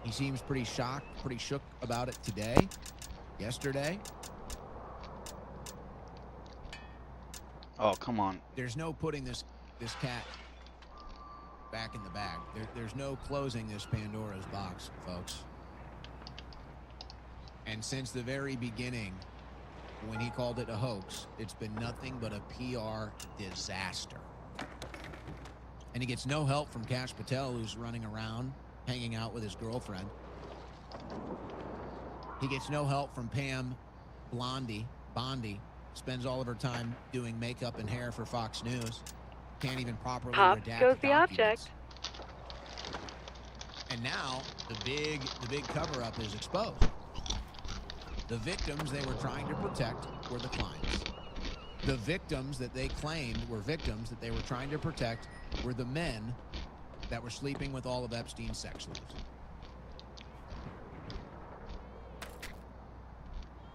He seems pretty shocked, pretty shook about it today, yesterday. Oh, come on. There's no putting this cat back in the bag. There's no closing this Pandora's box, folks. And since the very beginning, when he called it a hoax, it's been nothing but a PR disaster. And he gets no help from Kash Patel, who's running around, hanging out with his girlfriend. He gets no help from Pam Bondi, spends all of her time doing makeup and hair for Fox News. Can't even properly Pop redact goes the documents. object. And now the big cover-up is exposed. The victims they were trying to protect were the clients. The victims that they claimed were victims that they were trying to protect were the men that were sleeping with all of Epstein's sex slaves.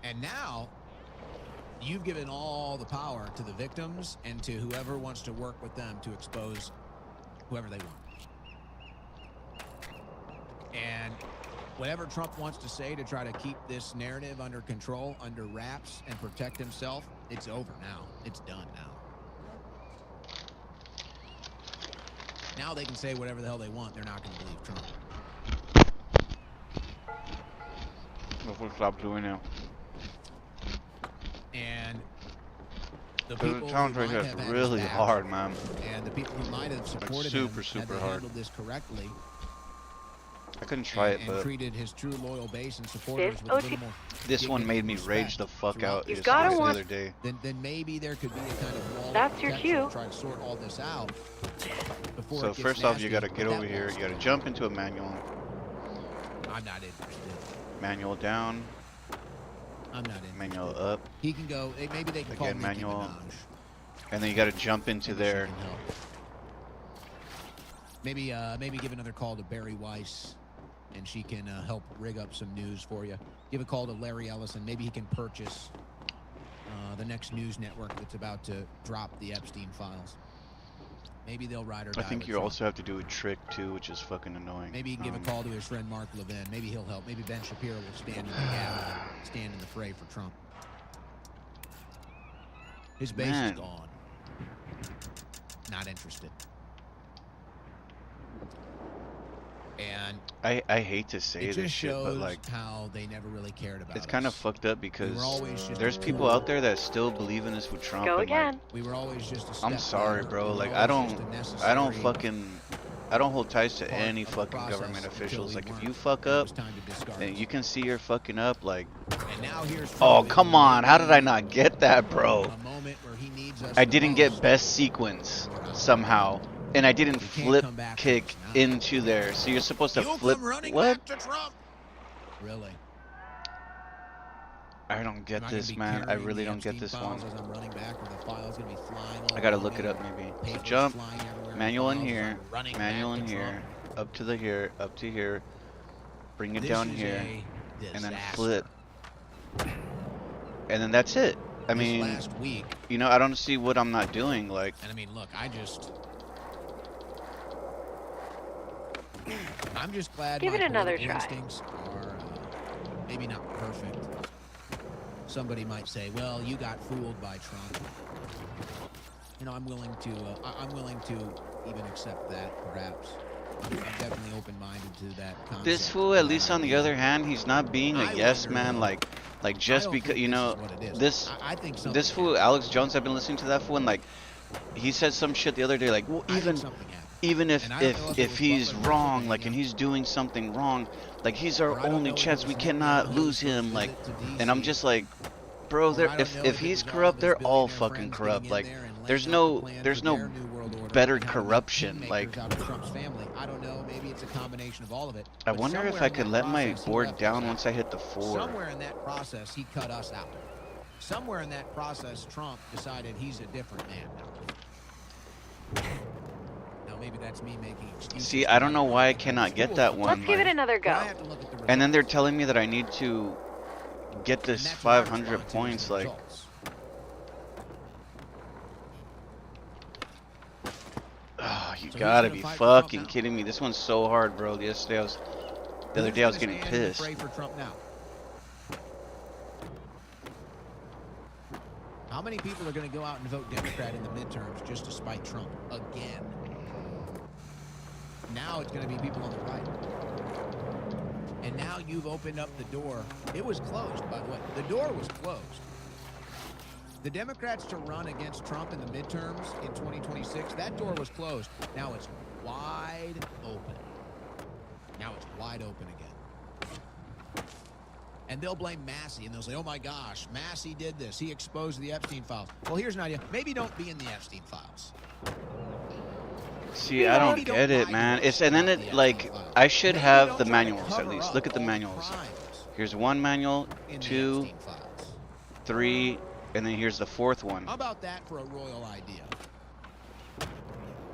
And now you've given all the power to the victims and to whoever wants to work with them to expose whoever they want. And whatever Trump wants to say to try to keep this narrative under control, under wraps, and protect himself, it's over now. It's done now. Now they can say whatever the hell they want. They're not going to believe Trump. We'll stop doing it. And the The people challenge who right might here is have had his really back, hard, man. and the people who might have supported super, him super had they hard. handled this correctly, I couldn't try it, and but treated his true loyal base and supporters This with a little more this one dignity made me and rage respect the fuck throughout out this You've the gotta other day. then maybe there could be a kind of wall That's of your protection cue. to try to sort all this out before So it gets first off, you nasty, gotta but get that over here. wall's You gotta gone. jump into a manual. I'm not interested. Manual down. I'm not interested. Manual up. He can go. Maybe they can call Again, Nicki manual. Minaj. And then you gotta jump into Maybe she there. can help. Maybe give another call to Barry Weiss, and she can help rig up some news for you. Give a call to Larry Ellison. Maybe he can purchase the next news network that's about to drop the Epstein files. Maybe they'll ride or die I think with you Trump. also have to do a trick too, which is fucking annoying. Maybe he can give a call to his friend Mark Levin. Maybe he'll help. Maybe Ben Shapiro will stand in the gap, stand in the fray for Trump. His base Man. is gone. Not interested. And I hate to say it this just shit, shows but like how they never really cared about it's kind of us. fucked up because were always just there's a people tool. out there that still believe in this with Trump. Go and, like, again. We were always just a I'm step sorry, further. bro. We were Like always just a I don't necessary hold ties to part any of the fucking process government until officials. we Like if weren't, you fuck and it up, was time to discard then us. you can see you're fucking up. Like, And now here's oh Trump come in on, how did I maybe not get that, bro? a moment where he needs us I the didn't most. get best sequence somehow, and I didn't You can't flip come back from kick this now. into there. So you're supposed to You'll flip. come running What? back to Trump. Really? I don't get Am I gonna this, be man. I carrying really the don't get Epstein this files one. as I'm running back, or the files gonna be flying all I gotta over look me, it up maybe. So papers jump, flying everywhere, manual in files as here, I'm running manual back in to here, Trump. up to the here, up to here, bring it This down is here, a and then disaster. flip. and then that's it. I This mean, last week, you know, I don't see what I'm not doing. Like, and I mean, look, I'm just glad Give my it another political try. instincts are maybe not perfect. Somebody might say, "Well, you got fooled by Trump." You know, I'm willing to even accept that. Perhaps I'm definitely open-minded to that concept. this fool, at least on the other hand, he's not being a I yes wonder, man. though, Like I just don't because think you this know is what it is. this I think this something fool happened. Alex Jones. I've been listening to that fool, and like he said some shit the other day. Like, well, I think even something happened. even And I don't know if it if was he's Butler, wrong, like, and Pennsylvania, he's doing something wrong, like he's our or I don't only know if it chance. We was cannot Netanyahu's lose first him. Like, visit to and I'm DC. just like, bro, Or I don't know if if it he's was all corrupt, of his they're all billionaire fucking friends corrupt. getting in Like, there and laying there's out no the plan there's for no their new world order better and how to make corruption. kingmakers Like, out of Trump's family. I don't know. Maybe it's a combination of all of it. I But wonder if somewhere I in could that let my process, he board left us down out. once I hit the 4. Somewhere in that process, he cut us out. Somewhere in that process, Trump decided he's a different man now. Now, maybe that's me making excuses. See, I don't know why I think cannot was get fooled that by one. Let's give it Like, another But I go. have to look at the and then they're results. telling me that I need to get And this that's what our 500 response is, points. the Like, results. oh, you So who's gotta gonna be fight for Trump fucking now? kidding me. This one's so hard, bro. The other day I was Who's getting gonna stand in the pissed. fray for Trump now? How many people are going to go out and vote Democrat in the midterms just to spite Trump again? Now it's going to be people on the right. And now you've opened up the door. It was closed, by the way. The door was closed. The Democrats to run against Trump in the midterms in 2026, that door was closed. Now it's wide open. Now it's wide open again. And they'll blame Massey, and they'll say, oh my gosh, Massey did this. He exposed the Epstein files. Well, here's an idea. Maybe don't be in the Epstein files. See, I don't get it, man. It's and then it like I should have the manuals at least. Look at the manuals. Here's one manual, 2, 3, and then here's the 4th one. How about that for a royal idea?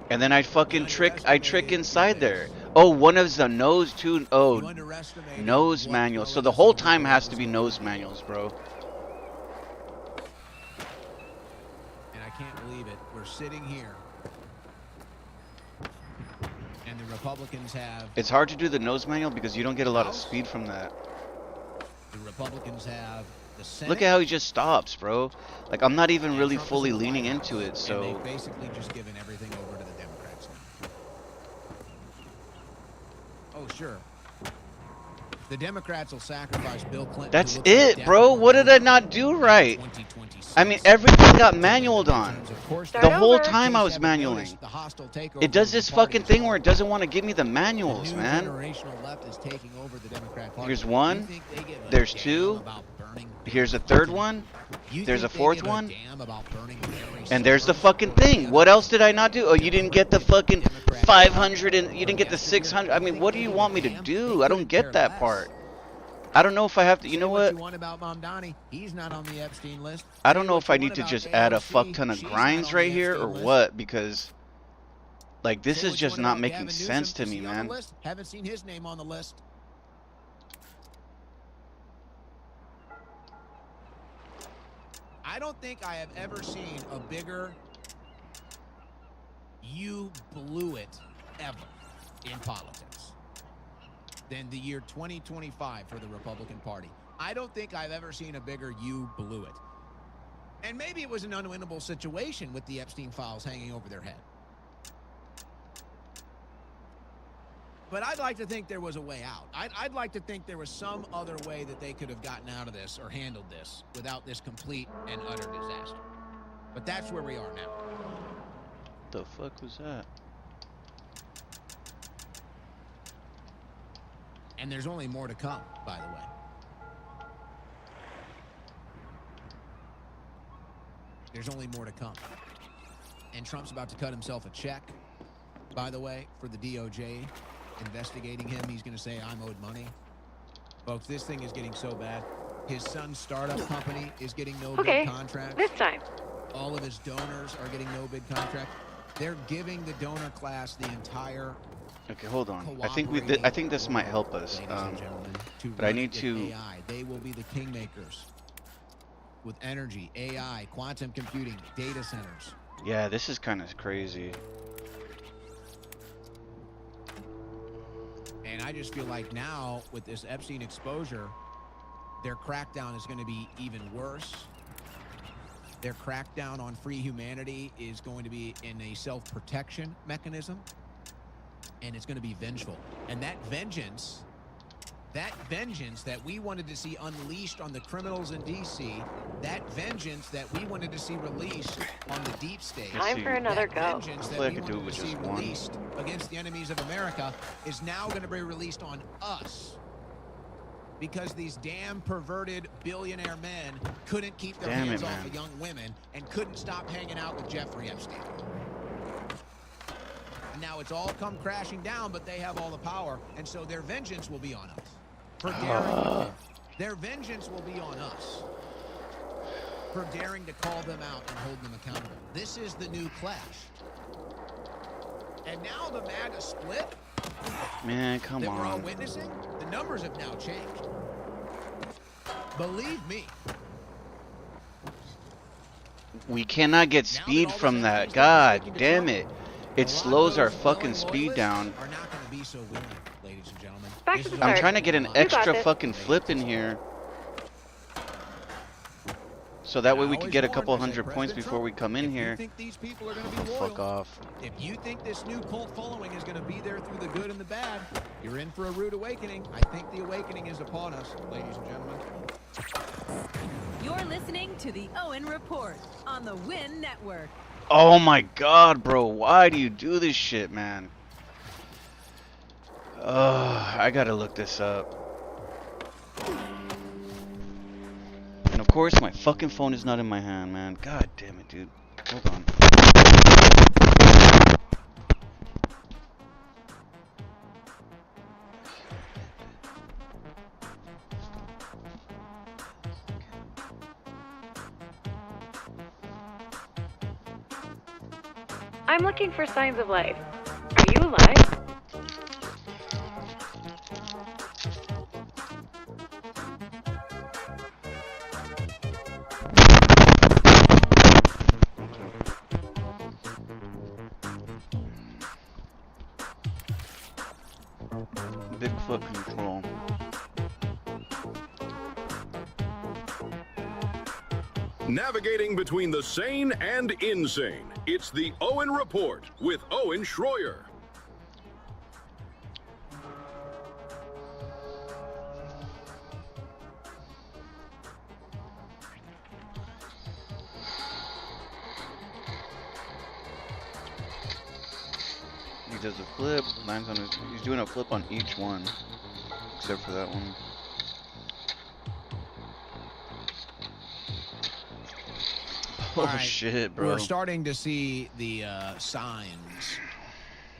And then I fucking trick inside there. Oh, one of the nose too. Oh, nose manuals. So the whole time has to be nose manuals, bro. And I can't believe it. We're sitting here. And the Republicans have... It's hard to do the nose manual because you don't get a lot of speed from that. The Republicans have the Senate. Look at how he just stops, bro. Like, I'm not even really Trump is fully in the leaning White into House, it, so... And they've basically just given everything over to the Democrats now. Oh, sure. The Democrats will sacrifice Bill Clinton. That's it, bro. What did I not do right? I mean, everything got manualed on. The whole time I was manualing. It does this fucking thing where it doesn't want to give me the manuals, man. Here's 1. There's 2. Here's a 3rd one. There's a 4th one. And there's the fucking thing. What else did I not do? Oh, you didn't get the fucking 500 and you didn't get the 600. I mean, what do you want me to do? I don't get that part. I don't know if I have to, you know what? I don't know if I need to just add a fuck ton of grinds right here or what, because like this is just not making sense to me, man. Haven't seen his name on the list. I don't think I have ever seen a bigger you blew it ever in politics than the year 2025 for the Republican Party. I don't think I've ever seen a bigger you blew it. And maybe it was an unwinnable situation with the Epstein files hanging over their head. But I'd like to think there was a way out. I'd like to think there was some other way that they could have gotten out of this or handled this without this complete and utter disaster. But that's where we are now. The fuck was that? And there's only more to come, by the way. There's only more to come. And Trump's about to cut himself a check, by the way, for the DOJ investigating him. He's going to say, I'm owed money. Folks, this thing is getting so bad. His son's startup company is getting no bid contract. This time. All of his donors are getting no bid contract. They're giving the donor class the entire... Okay, hold on. I think this might help us. But I need to... AI. They will be the kingmakers. with energy, AI, quantum computing, data centers. Yeah, this is kind of crazy. And I just feel like now, with this Epstein exposure, their crackdown is going to be even worse. Their crackdown on free humanity is going to be in a self-protection mechanism, and it's going to be vengeful. And that vengeance that we wanted to see unleashed on the criminals in D.C., that vengeance that we wanted to see released on the deep state, Time for another go. vengeance that we wanted to see released against the enemies of America is now going to be released on us. Because these damn perverted billionaire men couldn't keep their hands off of young women and couldn't stop hanging out with Jeffrey Epstein. And now it's all come crashing down, but they have all the power, and so their vengeance will be on us. For daring, their vengeance will be on us for daring to call them out and hold them accountable. This is the new clash. And now the MAGA split, Man, come that we're all on. witnessing, the numbers have now changed. Believe me. We cannot get speed from that. God damn it. It slows our fucking speed down. Are not going to be so willing, ladies and gentlemen. Back to the I'm start. trying to get an You got extra this. fucking flip in here. So that way we could get a couple hundred points before we come in here. Think these people are going to be loyal, Fuck off. if you think this new cult following is going to be there through the good and the bad, you're in for a rude awakening. I think the awakening is upon us, ladies and gentlemen. You're listening to the Owen Report on the Win Network. Oh my god, bro. Why do you do this shit, man? I gotta look this up. And of course, my fucking phone is not in my hand, man. God damn it, dude. Hold on. I'm looking for signs of life. Are you alive? Bigfoot control. Navigating between the sane and insane. It's the Owen Report with Owen Schroyer. He does a flip, lands on his. He's doing a flip on each one, except for that one. Oh right, shit, bro. We're starting to see the signs.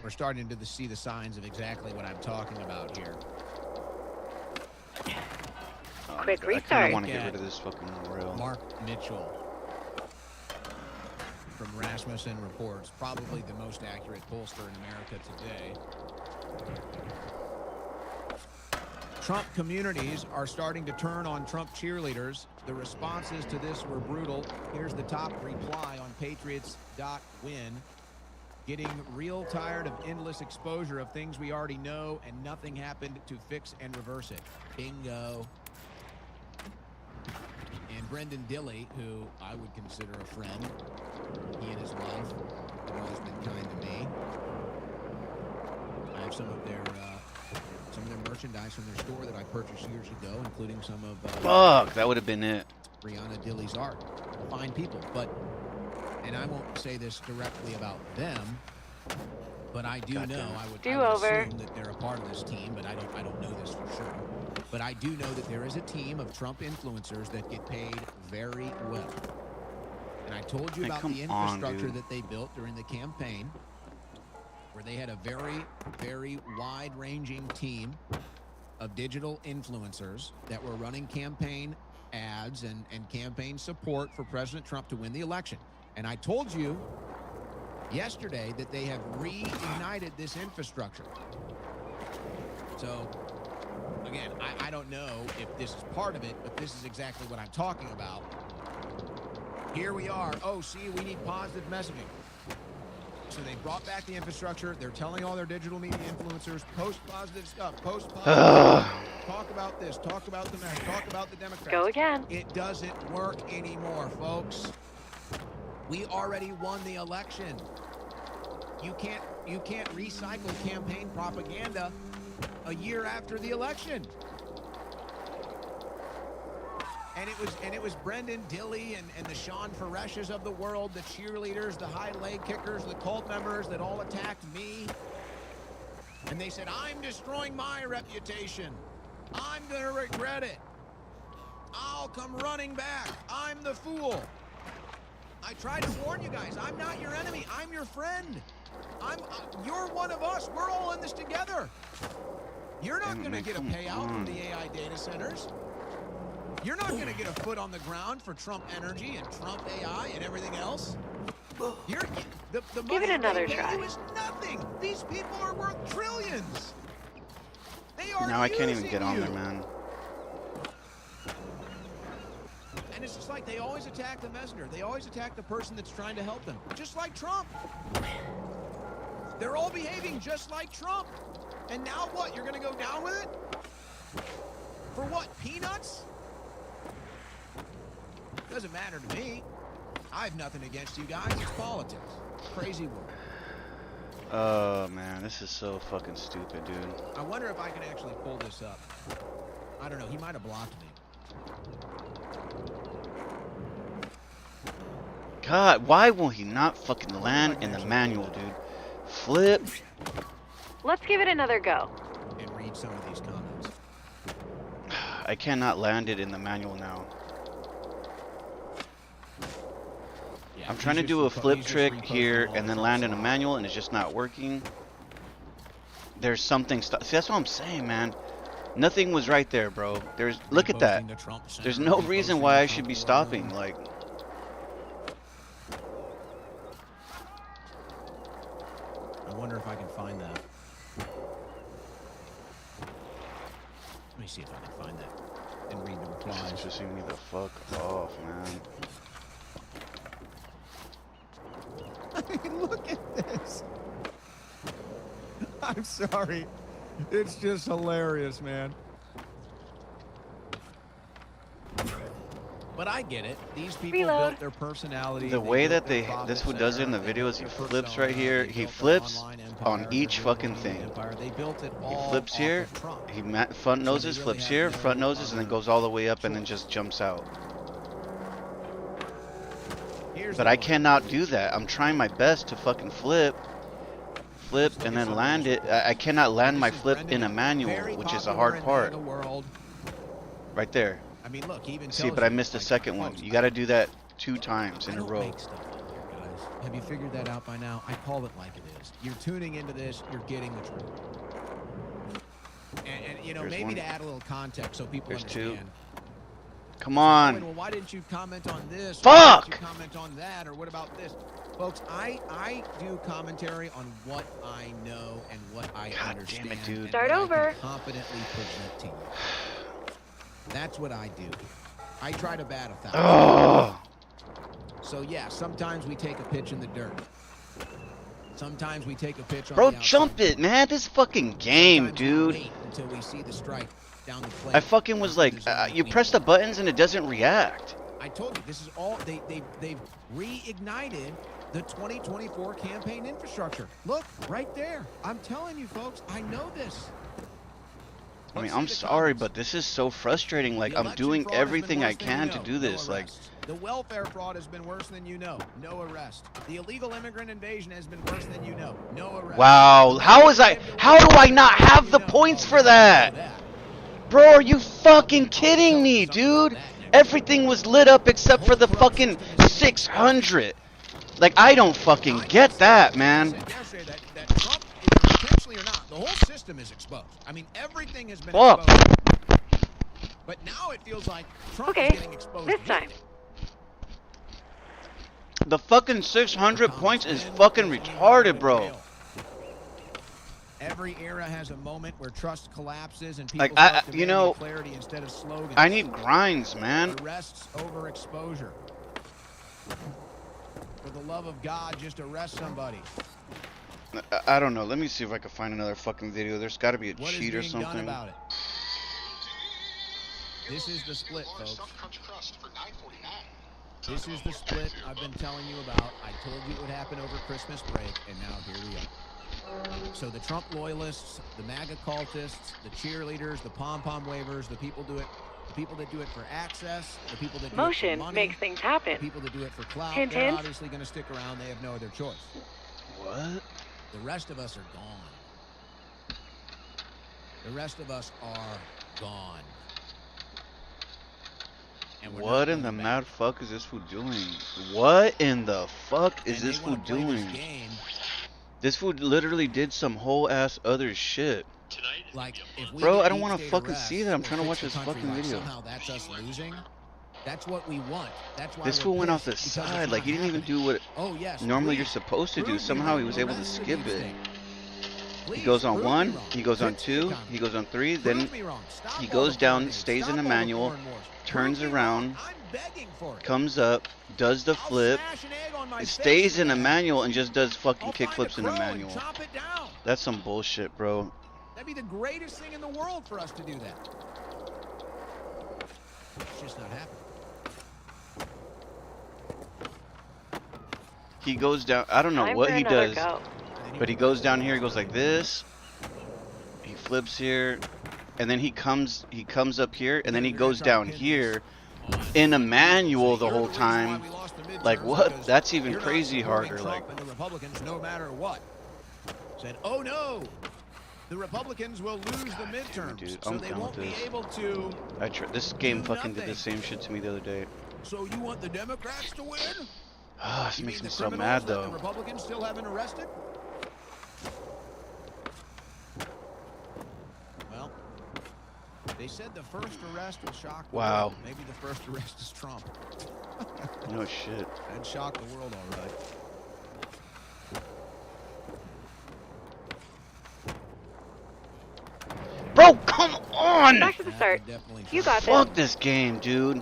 We're starting to see the signs of exactly what I'm talking about here. Quick I restart. kind of want to get rid of this fucking rail. Mark Mitchell from Rasmussen Reports, probably the most accurate pollster in America today. Trump communities are starting to turn on Trump cheerleaders. The responses to this were brutal. Here's the top reply on Patriots.win. Getting real tired of endless exposure of things we already know and nothing happened to fix and reverse it. Bingo. And Brendan Dilley, who I would consider a friend, he and his wife have always been kind to me. I have some of their merchandise from their store that I purchased years ago, including some of Fuck, that would have been it. Brianna Dilley's art. Fine people, but, and I won't say this directly about them, but I do know, I would assume that they're a part of this team, but I don't know this for sure. But I do know that there is a team of Trump influencers that get paid very well. And I told you about the infrastructure that they built during the campaign, where they had a very, very wide-ranging team of digital influencers that were running campaign ads and campaign support for President Trump to win the election. And I told you yesterday that they have reignited this infrastructure. So, again, I don't know if this is part of it, but this is exactly what I'm talking about. Here we are. Oh, see, we need positive messaging. So they brought back the infrastructure. They're telling all their digital media influencers, post positive stuff, post positive stuff. Talk about this, talk about the mayor, talk about the Democrats. Go again. It doesn't work anymore, folks. We already won the election. You can't recycle campaign propaganda a year after the election. And it was Brendan Dilley and the Sean Fareshes of the world, the cheerleaders, the high leg kickers, the cult members that all attacked me. And they said, I'm destroying my reputation. I'm gonna regret it. I'll come running back. I'm the fool. I tried to warn you guys. I'm not your enemy. I'm your friend. You're one of us. We're all in this together. You're not gonna get a payout from the AI data centers. You're not going to get a foot on the ground for Trump Energy and Trump AI and everything else. The Give it another try. Is nothing. These people are worth trillions. They are now I can't even get on there, man. And it's just like they always attack the messenger. They always attack the person that's trying to help them. Just like Trump. They're all behaving just like Trump. And now what? You're going to go down with it? For what? Peanuts? Doesn't matter to me. I have nothing against you guys. It's politics. Crazy world. Oh man, this is so fucking stupid, dude. I wonder if I can actually pull this up. I don't know. He might have blocked me. God, why will he not fucking land in the manual, dude? Flip. Let's give it another go. And read some of these comments. I cannot land it in the manual now. I'm trying to do a flip trick here and then land in a manual and it's just not working. There's something see, that's what I'm saying, man. Nothing was right there, bro. Look at that. There's no reason why I should be stopping. Like, I wonder if I can find that. Let me see if I can find that and read the replies. this is pissing me the fuck off, man. I mean, look at this. I'm sorry. It's just hilarious, man. But I get it. These people built their personality. The way that this who does it in the video is he flips right here. He flips on each fucking thing. They built it He flips here. He front noses, flips here, front noses, and then goes all the way up and then just jumps out. But I cannot do that. I'm trying my best to fucking flip, and then land it. I cannot land my flip in a manual, which is a hard part. Right there. I mean, look, even see, but I missed the second one. You got to do that 2 times in a row. Have you figured that out by now? I call it like it is. You're tuning into this. You're getting the truth. And you know, maybe to add a little context so people understand. 2. Come on. Well, why didn't you comment on this? Fuck! Why didn't you comment on that? Or what about this? Folks, I do commentary on what I know and what I understand. Damn it, dude. Start over. Confidently present to you. That's what I do. I try to bat 1,000. Oh. So yeah, sometimes we take a pitch in the dirt. Sometimes we take a pitch on Bro, the outside. jump it, man. This fucking game, Sometimes dude. we wait until we see the strike down the plate. I fucking was like, you press the buttons and it doesn't react. I told you, this is all, they've reignited the 2024 campaign infrastructure. Look, right there. I'm telling you, folks, I know this. I mean, I'm sorry, but this is so frustrating. Like, I'm doing everything I can to do this. Like, the welfare fraud has been worse than you know. No arrest. The illegal immigrant invasion has been worse than you know. No arrest. wow. How do I not have the points for that? Bro, are you fucking kidding me, dude? Everything was lit up except for the fucking 600. Like, I don't fucking get that, man. That Trump, intentionally or not, the whole system is exposed. I mean, everything has been Fuck. exposed. But now it feels like Trump is getting exposed. This time. The fucking 600 points is fucking retarded, bro. Every era has a moment where trust collapses and people Like, start you know, clarity instead of slogans. I need grinds, man. Arrests over exposure. the love of God, just arrest somebody. I don't know. Let me see if I can find another fucking video. There's got to be a What cheat is or being something. done about it? This is the split, folks. This is the split I've been telling you about. I told you it would happen over Christmas break, and now here we are. So the Trump loyalists, the MAGA cultists, the cheerleaders, the pom-pom wavers, the people do it. The people that do it for access, the people that do Motion it for money, makes things happen. the people that do it for clout, Hint, they're hint. obviously going to stick around. They have no other choice. What? The rest of us are gone. The rest of us are gone. And we're What not in the going back. mad fuck is this fool doing? What in the fuck is And this they fool wanna play this doing? game. This fool literally did some whole ass other shit. Like, if we Bro, get I don't deep want to state fucking arrests, see that. I'm we'll trying to watch fix this the country, fucking like video. somehow that's us losing. That's what we want. That's why This we're fool went off the pissed, because it's side. Like, not he didn't even happening. do what Oh, yes, normally please. you're supposed to do. Prove me Somehow wrong. he was able to Arrest the skip deep it. state. He Please, goes on prove me 1, wrong. he goes on Fix the 2, economy. he goes on 3, then Prove me wrong. Stop he all goes the down, foreign aid. stays Stop in the all the manual, foreign wars. turns Prove me around, wrong. I'm begging for it. comes up, does the I'll flip, smash an egg on my it face stays for in the that. manual and just does fucking I'll find a kickflips in the crow and manual. chop it down. That's some bullshit, bro. That'd be the greatest thing in the world for us to do that. It's just not happening. He goes down, I don't know Time what for he another does, go. but he goes down here, he goes like this, he flips here, and then he comes up here, and then he goes down here in a manual the whole time. Like, what? That's even crazy harder. Like, And the Republicans, no matter what, said, "Oh no, the Republicans will lose the midterms, dude, so I'm they done won't with be this. able to." this game do fucking did the nothing. same shit to me the other day. So you want the Democrats to win? Ah, this You makes mean me the so criminals mad that the though. Republicans still haven't arrested? Well, they said the first arrest will shock the Wow. world. Maybe the first arrest is Trump. No shit. That'd shock the world, all right. Bro, come on! Back to the start. You got this. Fuck this game, dude.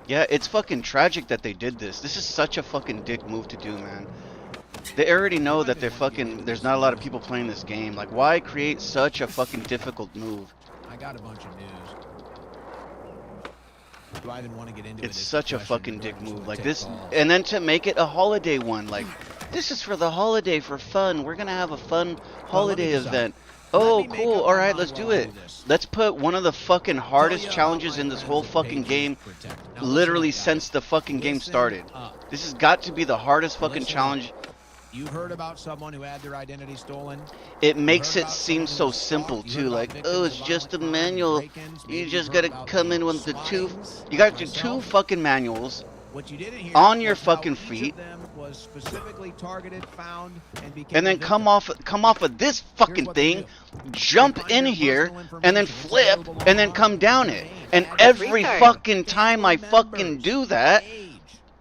Yeah, it's fucking tragic that they did this. This is such a fucking dick move to do, man. They already know that there's not a lot of people playing this game. Like, why create such a fucking difficult move? I got a bunch of news. Do I even want to get into it? It's such a fucking dick move. Like this, calls. and then to make it a holiday one. Like, this is for the holiday, for fun. We're gonna have a fun holiday event. Oh, cool. All right, let's do it. Let's put one of the fucking hardest challenges in this whole fucking game, literally since the fucking game started. This has got to be the hardest fucking challenge. You've heard about someone who had their identity stolen? It makes it seem so simple too. Like, oh, it's just a manual. You just gotta come in with the you gotta do 2 fucking manuals What you didn't hear on your was how fucking each feet. of them was specifically targeted, found, and became And then a come victim. off of this fucking thing, jump in here, and then flip, and then come down it. And every fucking time I fucking do that,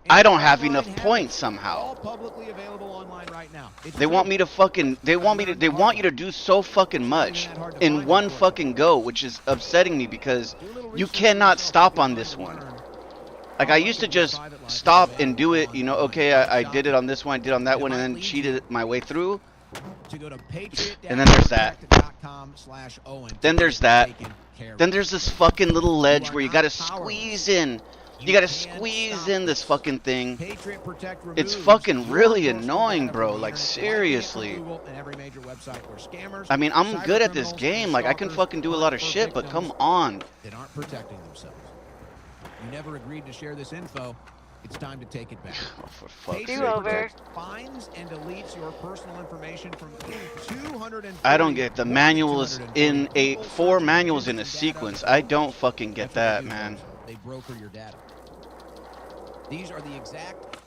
I don't have enough points somehow. All publicly available online right now. It's They want me to fucking, they want you to do so fucking much in one fucking go, which is upsetting me because you cannot stop on this one. Like, I used to just stop and do it, you know, okay, I did it on this one, I did it on that one, and then cheated my way through. And then there's that. Then there's that. Then there's this fucking little ledge where you gotta squeeze in. You gotta squeeze in this fucking thing. It's fucking really annoying, bro. Like, seriously. I mean, I'm good at this game. Like, I can fucking do a lot of shit, but come on. That aren't protecting themselves. You never agreed to share this info. It's time to take it back. For fuck's Do sake. over. Finds and deletes your personal information from 240. I don't get the manuals in 4 manuals in a sequence. I don't fucking get that, man. They broker your data. These are the exact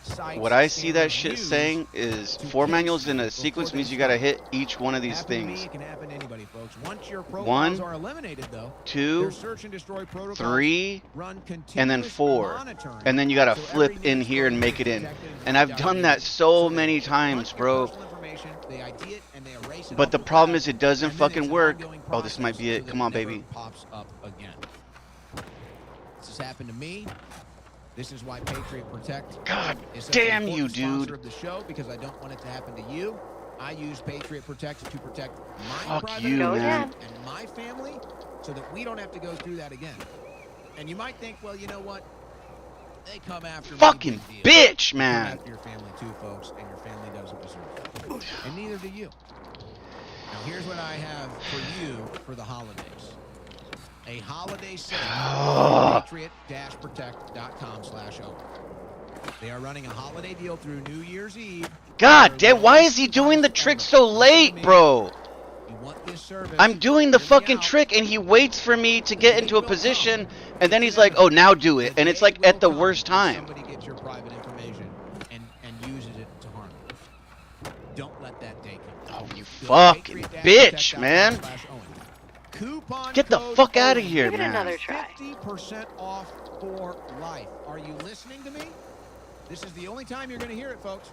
sites. What I see that scammers shit use saying is 4 manuals in a sequence means you gotta hit each one of these things. It can happen to anybody, folks. Once your 1, profiles are eliminated, though, 2, their search and destroy protocols 3, run and then continuous 4. monitoring. And then you gotta So flip every in news here and story make it is in. protected And I've down done here. that so many times, Your bro. personal information, they ID it and they erase it But off the the problem web, is it doesn't and then it's fucking an work. ongoing Oh, this might be process it. so Come that on, never baby. pops up again. This has happened to me. This is why Patriot Protect God is such damn an you, important sponsor dude. of the show, because I don't want it to happen to you. I use Patriot Protect to protect my Fuck private you, man. and my family, so that we don't have to go through that again. And you might think, well, you know what? They come after me. Fucking big deal. bitch, They man. come after your family too, folks, and your family doesn't deserve it. And neither do you. Now, here's what I have for you for the holidays. A holiday sale on patriot-protect.com/owen. They are running a holiday deal through New Year's Eve. God damn, why is he doing the trick so late, bro? You want this service? I'm doing the fucking trick and he waits for me to get into a position and then he's like, oh, now do it. And it's like at the worst time. Somebody gets your private information and uses it to harm you. Don't let that day come. Oh, you fucking bitch, man. Get the fuck out of here, Give it man. another try. 50% off for life. Are you listening to me? This is the only time you're going to hear it, folks.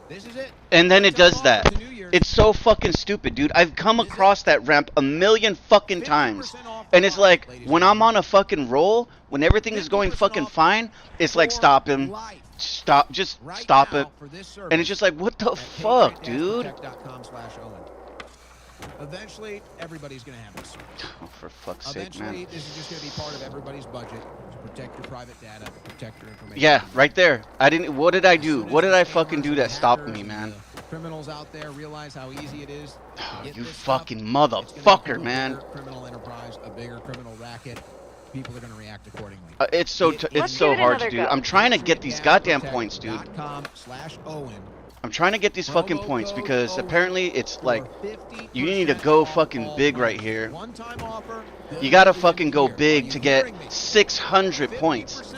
This is it. And then it does that. It's so fucking stupid, dude. I've come across that ramp a million fucking times. And it's like, when I'm on a fucking roll, when everything is going fucking fine, it's like, stop him. Stop, just stop it. And it's just like, what the fuck, dude? Eventually, everybody's going to have this. Oh, for fuck's sake, Eventually, man. this is just going to be part of everybody's budget to protect your private data, protect your information. Yeah, right there. I didn't, what did I do? What did I fucking do that stopped me, man? Criminals out there realize how easy it is. Oh, you fucking motherfucker, man. Criminal enterprise, a bigger criminal racket. People are going to react accordingly. It's so hard to do. I'm trying to get these goddamn points, dude. I'm trying to get these fucking points because apparently it's like you need to go fucking big right here. You gotta fucking go big to get 600 points,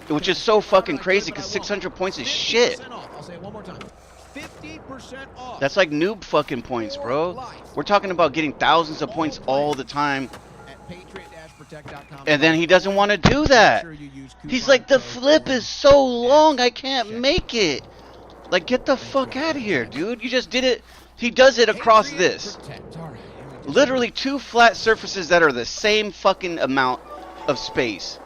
which is so fucking crazy because 600 points is shit. I'll say it one more time. 50% off. That's like noob fucking points, bro. We're talking about getting thousands of points all the time. And then he doesn't want to do that. He's like, the flip is so long, I can't make it. Like, get the fuck out of here, dude. You just did it. He does it across this. Literally 2 flat surfaces that are the same fucking amount of space.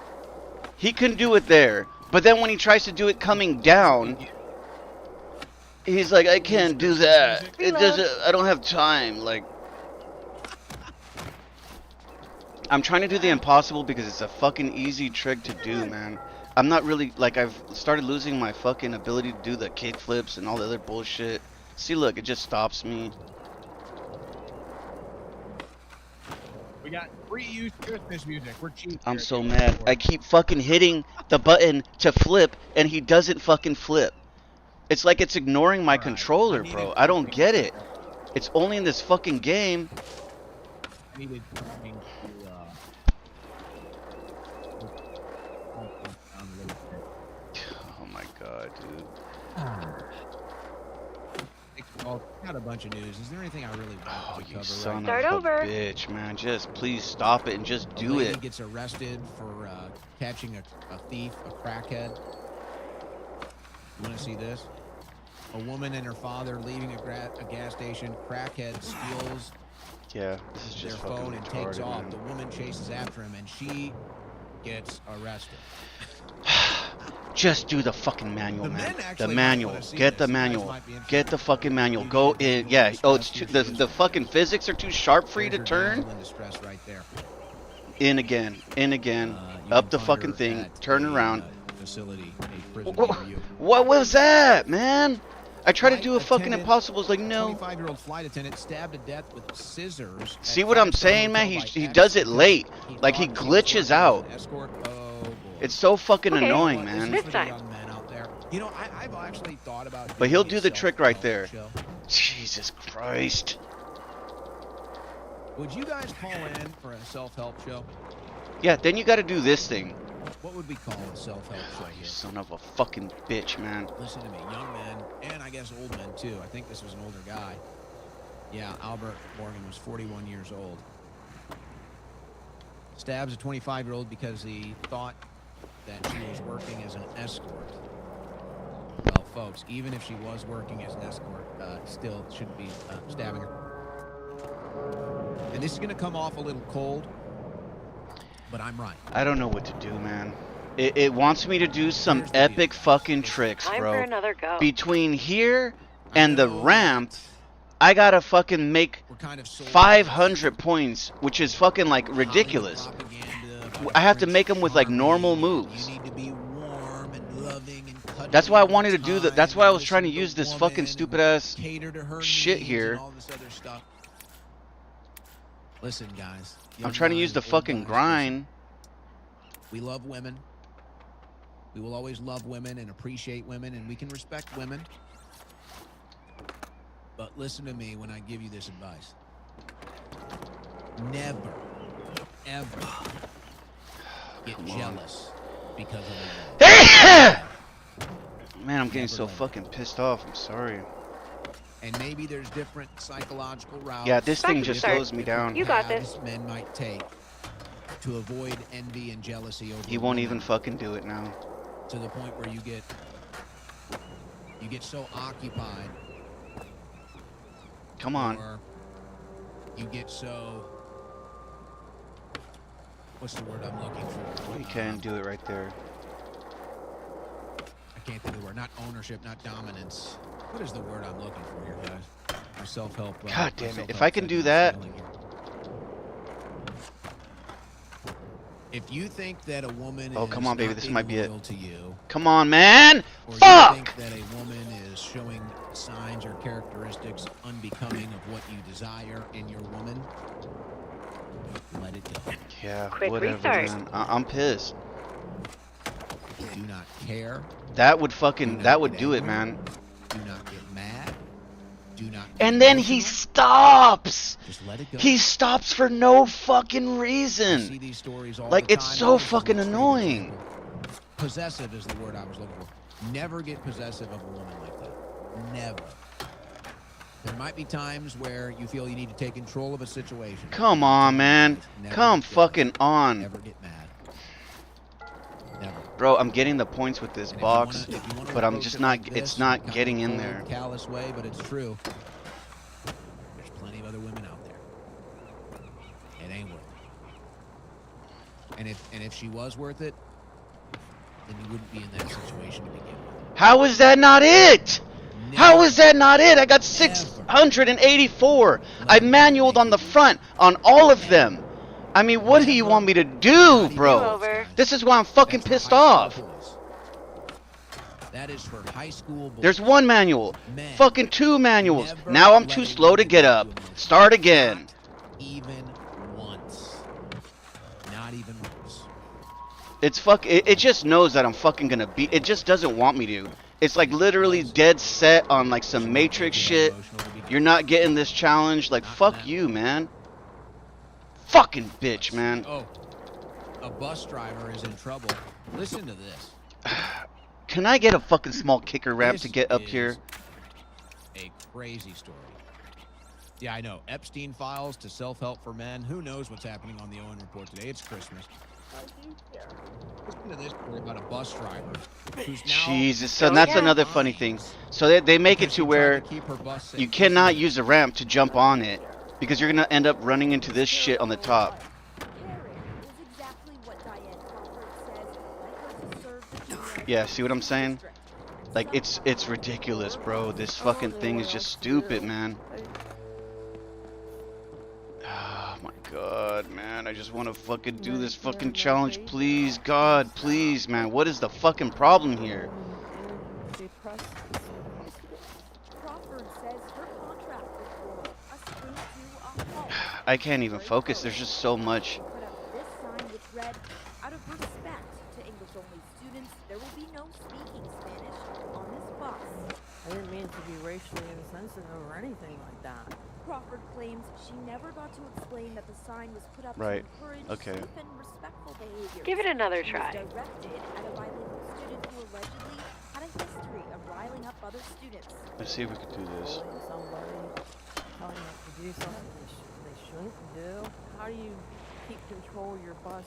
He can do it there. But then when he tries to do it coming down, he's like, I can't do that. It doesn't, I don't have time. Like, I'm trying to do the impossible because it's a fucking easy trick to do, man. I'm not really, like, I've started losing my fucking ability to do the kick flips and all the other bullshit. See, look, it just stops me. We got free use Christmas music. We're cheap. I'm so mad. I keep fucking hitting the button to flip and he doesn't fucking flip. It's like it's ignoring my controller, bro. I don't get it. It's only in this fucking game. I needed something to, oh my god, dude. Got a bunch of news. Is there anything I really want to you cover son right of a bitch, man. Just please stop it and just do it. Gets arrested for catching a thief, a crackhead. You want to see this? A woman and her father leaving a gas station. Crackhead steals Yeah, this is just their phone and fucking takes retarded, off. man. The woman chases after him, and she gets arrested. Just do the fucking manual, The man. men The actually manual. might wanna see Get the this. You guys manual. might be interested. Get the fucking manual. Go in. Yeah. Oh, it's too, the fucking physics are too sharp for you to There's your turn. damsel in distress right there. In again. In again. Up the fucking thing. Turn around. Facility, a prison Wha- near you. What was that, man? I tried to do a fucking Attendant, impossible. It's like, no. 25-year-old flight attendant stabbed to death with scissors. See what I'm saying, man? He does it late. Like, he glitches out. Escort. Oh, boy. It's so fucking Okay, annoying, This man. is for the young men out there. You know, I've actually thought about. But he'll doing do a the trick right self-help there. show. Jesus Christ. Would you guys call in for a self-help show? Yeah, then you gotta do this thing. What would we call a self-help show You here? son of a fucking bitch, man. Listen to me, young men, and I guess old men too. I think this was an older guy. Yeah, Albert Morgan was 41 years old. Stabs a 25-year-old because he thought that she was working as an escort. Well, folks, even if she was working as an escort, still shouldn't be stabbing her. And this is going to come off a little cold, but I'm right. I don't know what to do, man. It wants me to do some epic fucking tricks, Time bro. for another go. Between here and the ramp, I gotta fucking make 500 points, which is fucking like ridiculous. I have to make them with like normal moves. That's why I wanted to do that. That's why I was trying to use this fucking stupid ass shit here. Listen, guys. I'm trying to use the fucking grind. We love women. We will always love women and appreciate women, and we can respect women. But listen to me when I give you this advice. Never, ever get jealous because of a Man, I'm getting so fucking pissed off. I'm sorry. And maybe there's different psychological routes. Yeah, this thing just slows me down. You got this. Men might take to avoid envy and jealousy over He won't even fucking do it now. to the point where you get so occupied. Come on. Or you get so, what's the word I'm looking for? You can do it right there. I can't think of the word. Not ownership, not dominance. What is the word I'm looking for here, guys? My self-help. God damn it. If I can do that. If you think that a woman Oh, is come on, baby. not This being might be it. loyal to you, Come on, man. or Fuck! you think that a woman is showing signs or characteristics unbecoming of what you desire in your woman, let it go. Yeah, Quick whatever, restart. man. I'm pissed. Do not care. That would fucking, that would do it, man. Do not get mad. Do not. And then he stops. Just let it go. He stops for no fucking I see reason. these stories all Like, the it's time. so This is fucking an extreme annoying. example. Possessive is the word I was looking for. Never get possessive of a woman like that. Never. There might be times where you feel you need to take control of a situation. Come on, man. Never Come get fucking on. Never get mad. Never. Bro, I'm getting the points with this And if you box, wanna but I'm approach just it not, like it's this, not kind of getting in cold, there. Callous way, but it's true. There's plenty of other women out there. It ain't worth it. And if she was worth it, then you wouldn't be in that situation to begin with. How is that not it? How is that not it? I got 684. I manualed on the front on all of them. I mean, what do you want me to do, bro? This is why I'm fucking pissed off. That is for high school boys. There's one manual. Fucking two manuals. Now I'm too slow to get up. Start again. Even once. Not even once. It's it just knows that I'm fucking gonna beat. It just doesn't want me to. It's like literally dead set on like some Matrix shit. You're not getting this challenge. Like, fuck you, man. Fucking bitch, man. Oh, a bus driver is in trouble. Listen to this. Can I get a fucking small kicker ramp to get up here? A crazy story. Yeah, I know. Epstein files to self-help for men. Who knows what's happening on the Owen Report today? It's Christmas. Listen to this story about a bus driver who's now... Jesus, son, that's another funny thing. So they make it to where you cannot use a ramp to jump on it because you're gonna end up running into this shit on the top. Yeah, see what I'm saying? Like, it's ridiculous, bro. This fucking thing is just stupid, man. Oh my god, man. I just want to fucking do this fucking challenge. Please, God, please, man. What is the fucking problem here? I can't even focus. There's just so much. Out of respect to English-only students, there will be no speaking Spanish on this bus. I didn't mean to be racially insensitive or anything like that. Crawford claims she never got to explain that the sign was put up Right. to encourage Okay. safe and respectful behavior. Give it another She try. was directed at a bilingual student who allegedly had a history of riling up other students. Let's see if we can do this. Bullying somebody, telling them to do something they shouldn't do. How do you keep control of your bus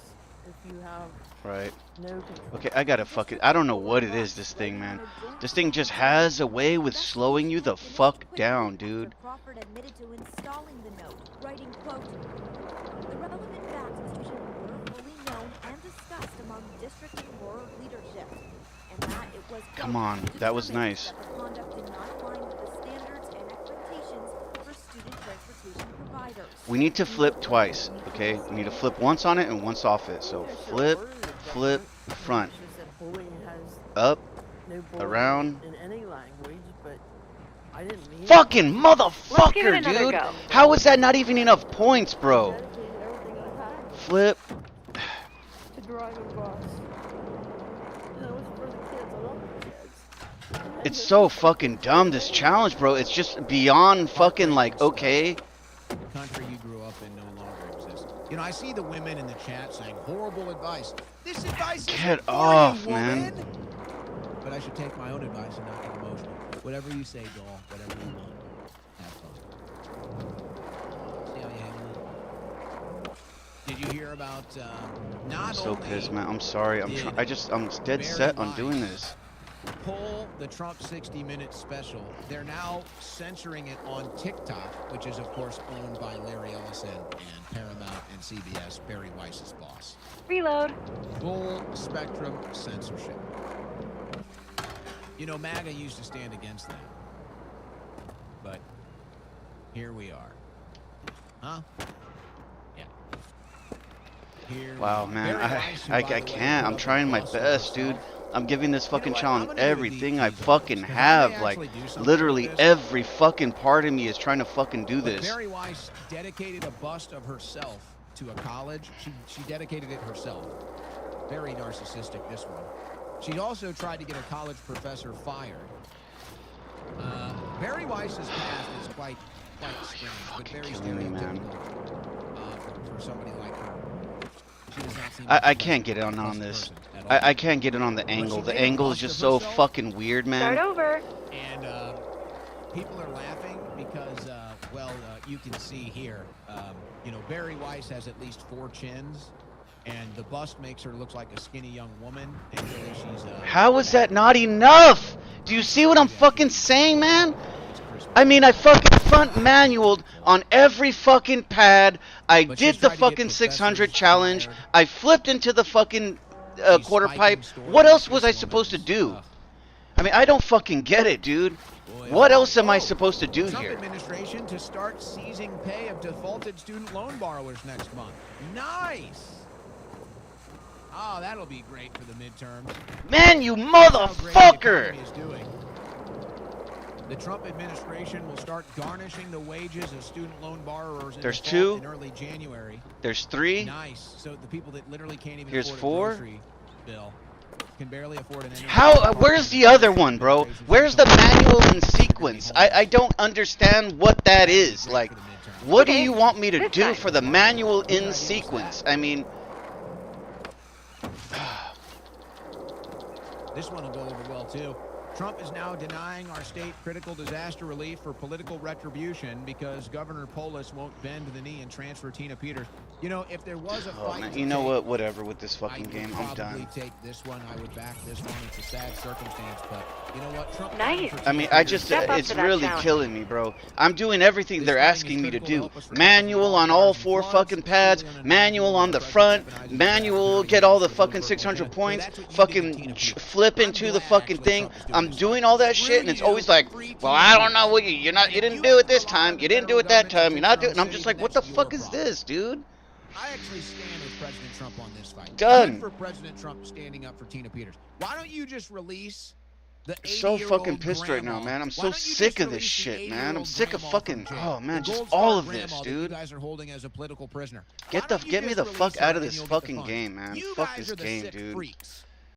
if you have Right. no control? Okay, I gotta fucking... I don't know what it is, this thing, man. This thing just has a way with slowing you the fuck down, dude. Crawford admitted to installing the note, writing, quote, "The relevant facts, Mr. Schindler, were fully known and discussed among district and borough was, Come quote, on, that was determined nice. that the conduct did not align with the standards and expectations for student transportation providers. We need to flip twice, okay? We need to flip once on it and once off it. So flip, flip, front, She said bullying has up, no bullying around. in any language, but I didn't mean Fucking Let's give it motherfucker, another dude! go. How is that not even enough points, bro? dedicated everything I had Flip. to drive a bus. And it was for the kids. I love the kids. It's so fucking dumb, this challenge, bro. It's just beyond fucking like, okay. The country you grew up in no longer exists. You know, I see the women in the chat saying horrible advice. This advice Get isn't for off, you, woman. man. But I should take my own advice and not get emotional. Whatever you say, doll. Whatever you want. Have fun. See how you handle it? Did you hear about not I'm so only pissed, man. I'm sorry. I'm dead set on doing this. pull the Trump 60 Minutes special, they're now censoring it on TikTok, which is, of course, owned by Larry Ellison and Paramount and CBS, Barry Weiss's boss. Reload. Full spectrum censorship. You know, MAGA used to stand against that. But here we are. Huh? Yeah. Here Wow, we are. man. Barry Weiss, who, I by the way, can't. I'm grew up trying in my Boston best, dude. herself. I'm giving this fucking what? I'm challenge gonna do the everything I details, fucking because I have. may Like, actually do something literally with this. every fucking part of me is trying to fucking do But this. Barry Weiss dedicated a bust of herself to a college. She dedicated it herself. Very narcissistic, this one. She also tried to get a college professor fired. Barry Weiss's past is quite strange, but very Killing me, man. stereotypical for somebody like her. She does not seem I can't get on this. person at all. I can't get it on the angle. The angle is just so fucking weird, Start man. over. And people are laughing because, you can see here, you know, Barry Weiss has at least 4 chins, and the bust makes her look like a skinny young woman. And really she's How is that not enough? Do you see what I'm fucking saying, man? I mean, I fucking front manualed on every fucking pad. I did the fucking 600 challenge. I flipped into the fucking quarter pipe. What else was I supposed to do? I mean, I don't fucking get it, dude. What else am I supposed to do Trump here? administration to start seizing pay of defaulted student loan borrowers next month. Nice. Oh, that'll be great for the midterms. Man, you That's how great the motherfucker! economy is doing. The Trump administration will start garnishing the wages of student loan borrowers in There's default 2. in early January. There's 3. Nice. So the people that literally can't even Here's afford 4. a grocery bill can barely afford an energy How? Where's the other one, bro? Where's the manual and sequence? I don't understand what that is. Like, what do you want me to do for the manual in sequence? I mean, This one will go over well, too. Trump is now denying our state critical disaster relief for political retribution because Governor Polis won't bend the knee and transfer Tina Peters. You know, if there was a oh fight man, to you know take, what? Whatever with this I fucking would game, I'm probably done. take this one. I would back this one. It's a sad circumstance, but you know what? Trump. Nice. I mean, I just, it's really killing me, bro. I'm doing everything they're asking me to do. Manual on all 4 fucking pads, manual on the front, manual, get all the fucking 600 points, fucking flip into the fucking thing. I'm doing all that shit, and it's always like, well, I don't know what you didn't do it this time, you didn't do it that time, you're not doing, and I'm just like, what the fuck is this, dude? I actually stand with President Trump on this fight. Done. Good for President Trump standing up for Tina Peters. Why don't you just release the So 80-year-old fucking pissed right now, grandma? man. I'm Why so don't you sick just of this release the shit, man. I'm 80-year-old sick of grandma fucking, from jail? oh man, The just Gold all Star of this, grandma that dude. You guys are holding as a political prisoner. Get Why don't you me just the release fuck her out of and this you'll get the fucking funds? game, man. You Fuck guys this are the game, sick dude. freaks.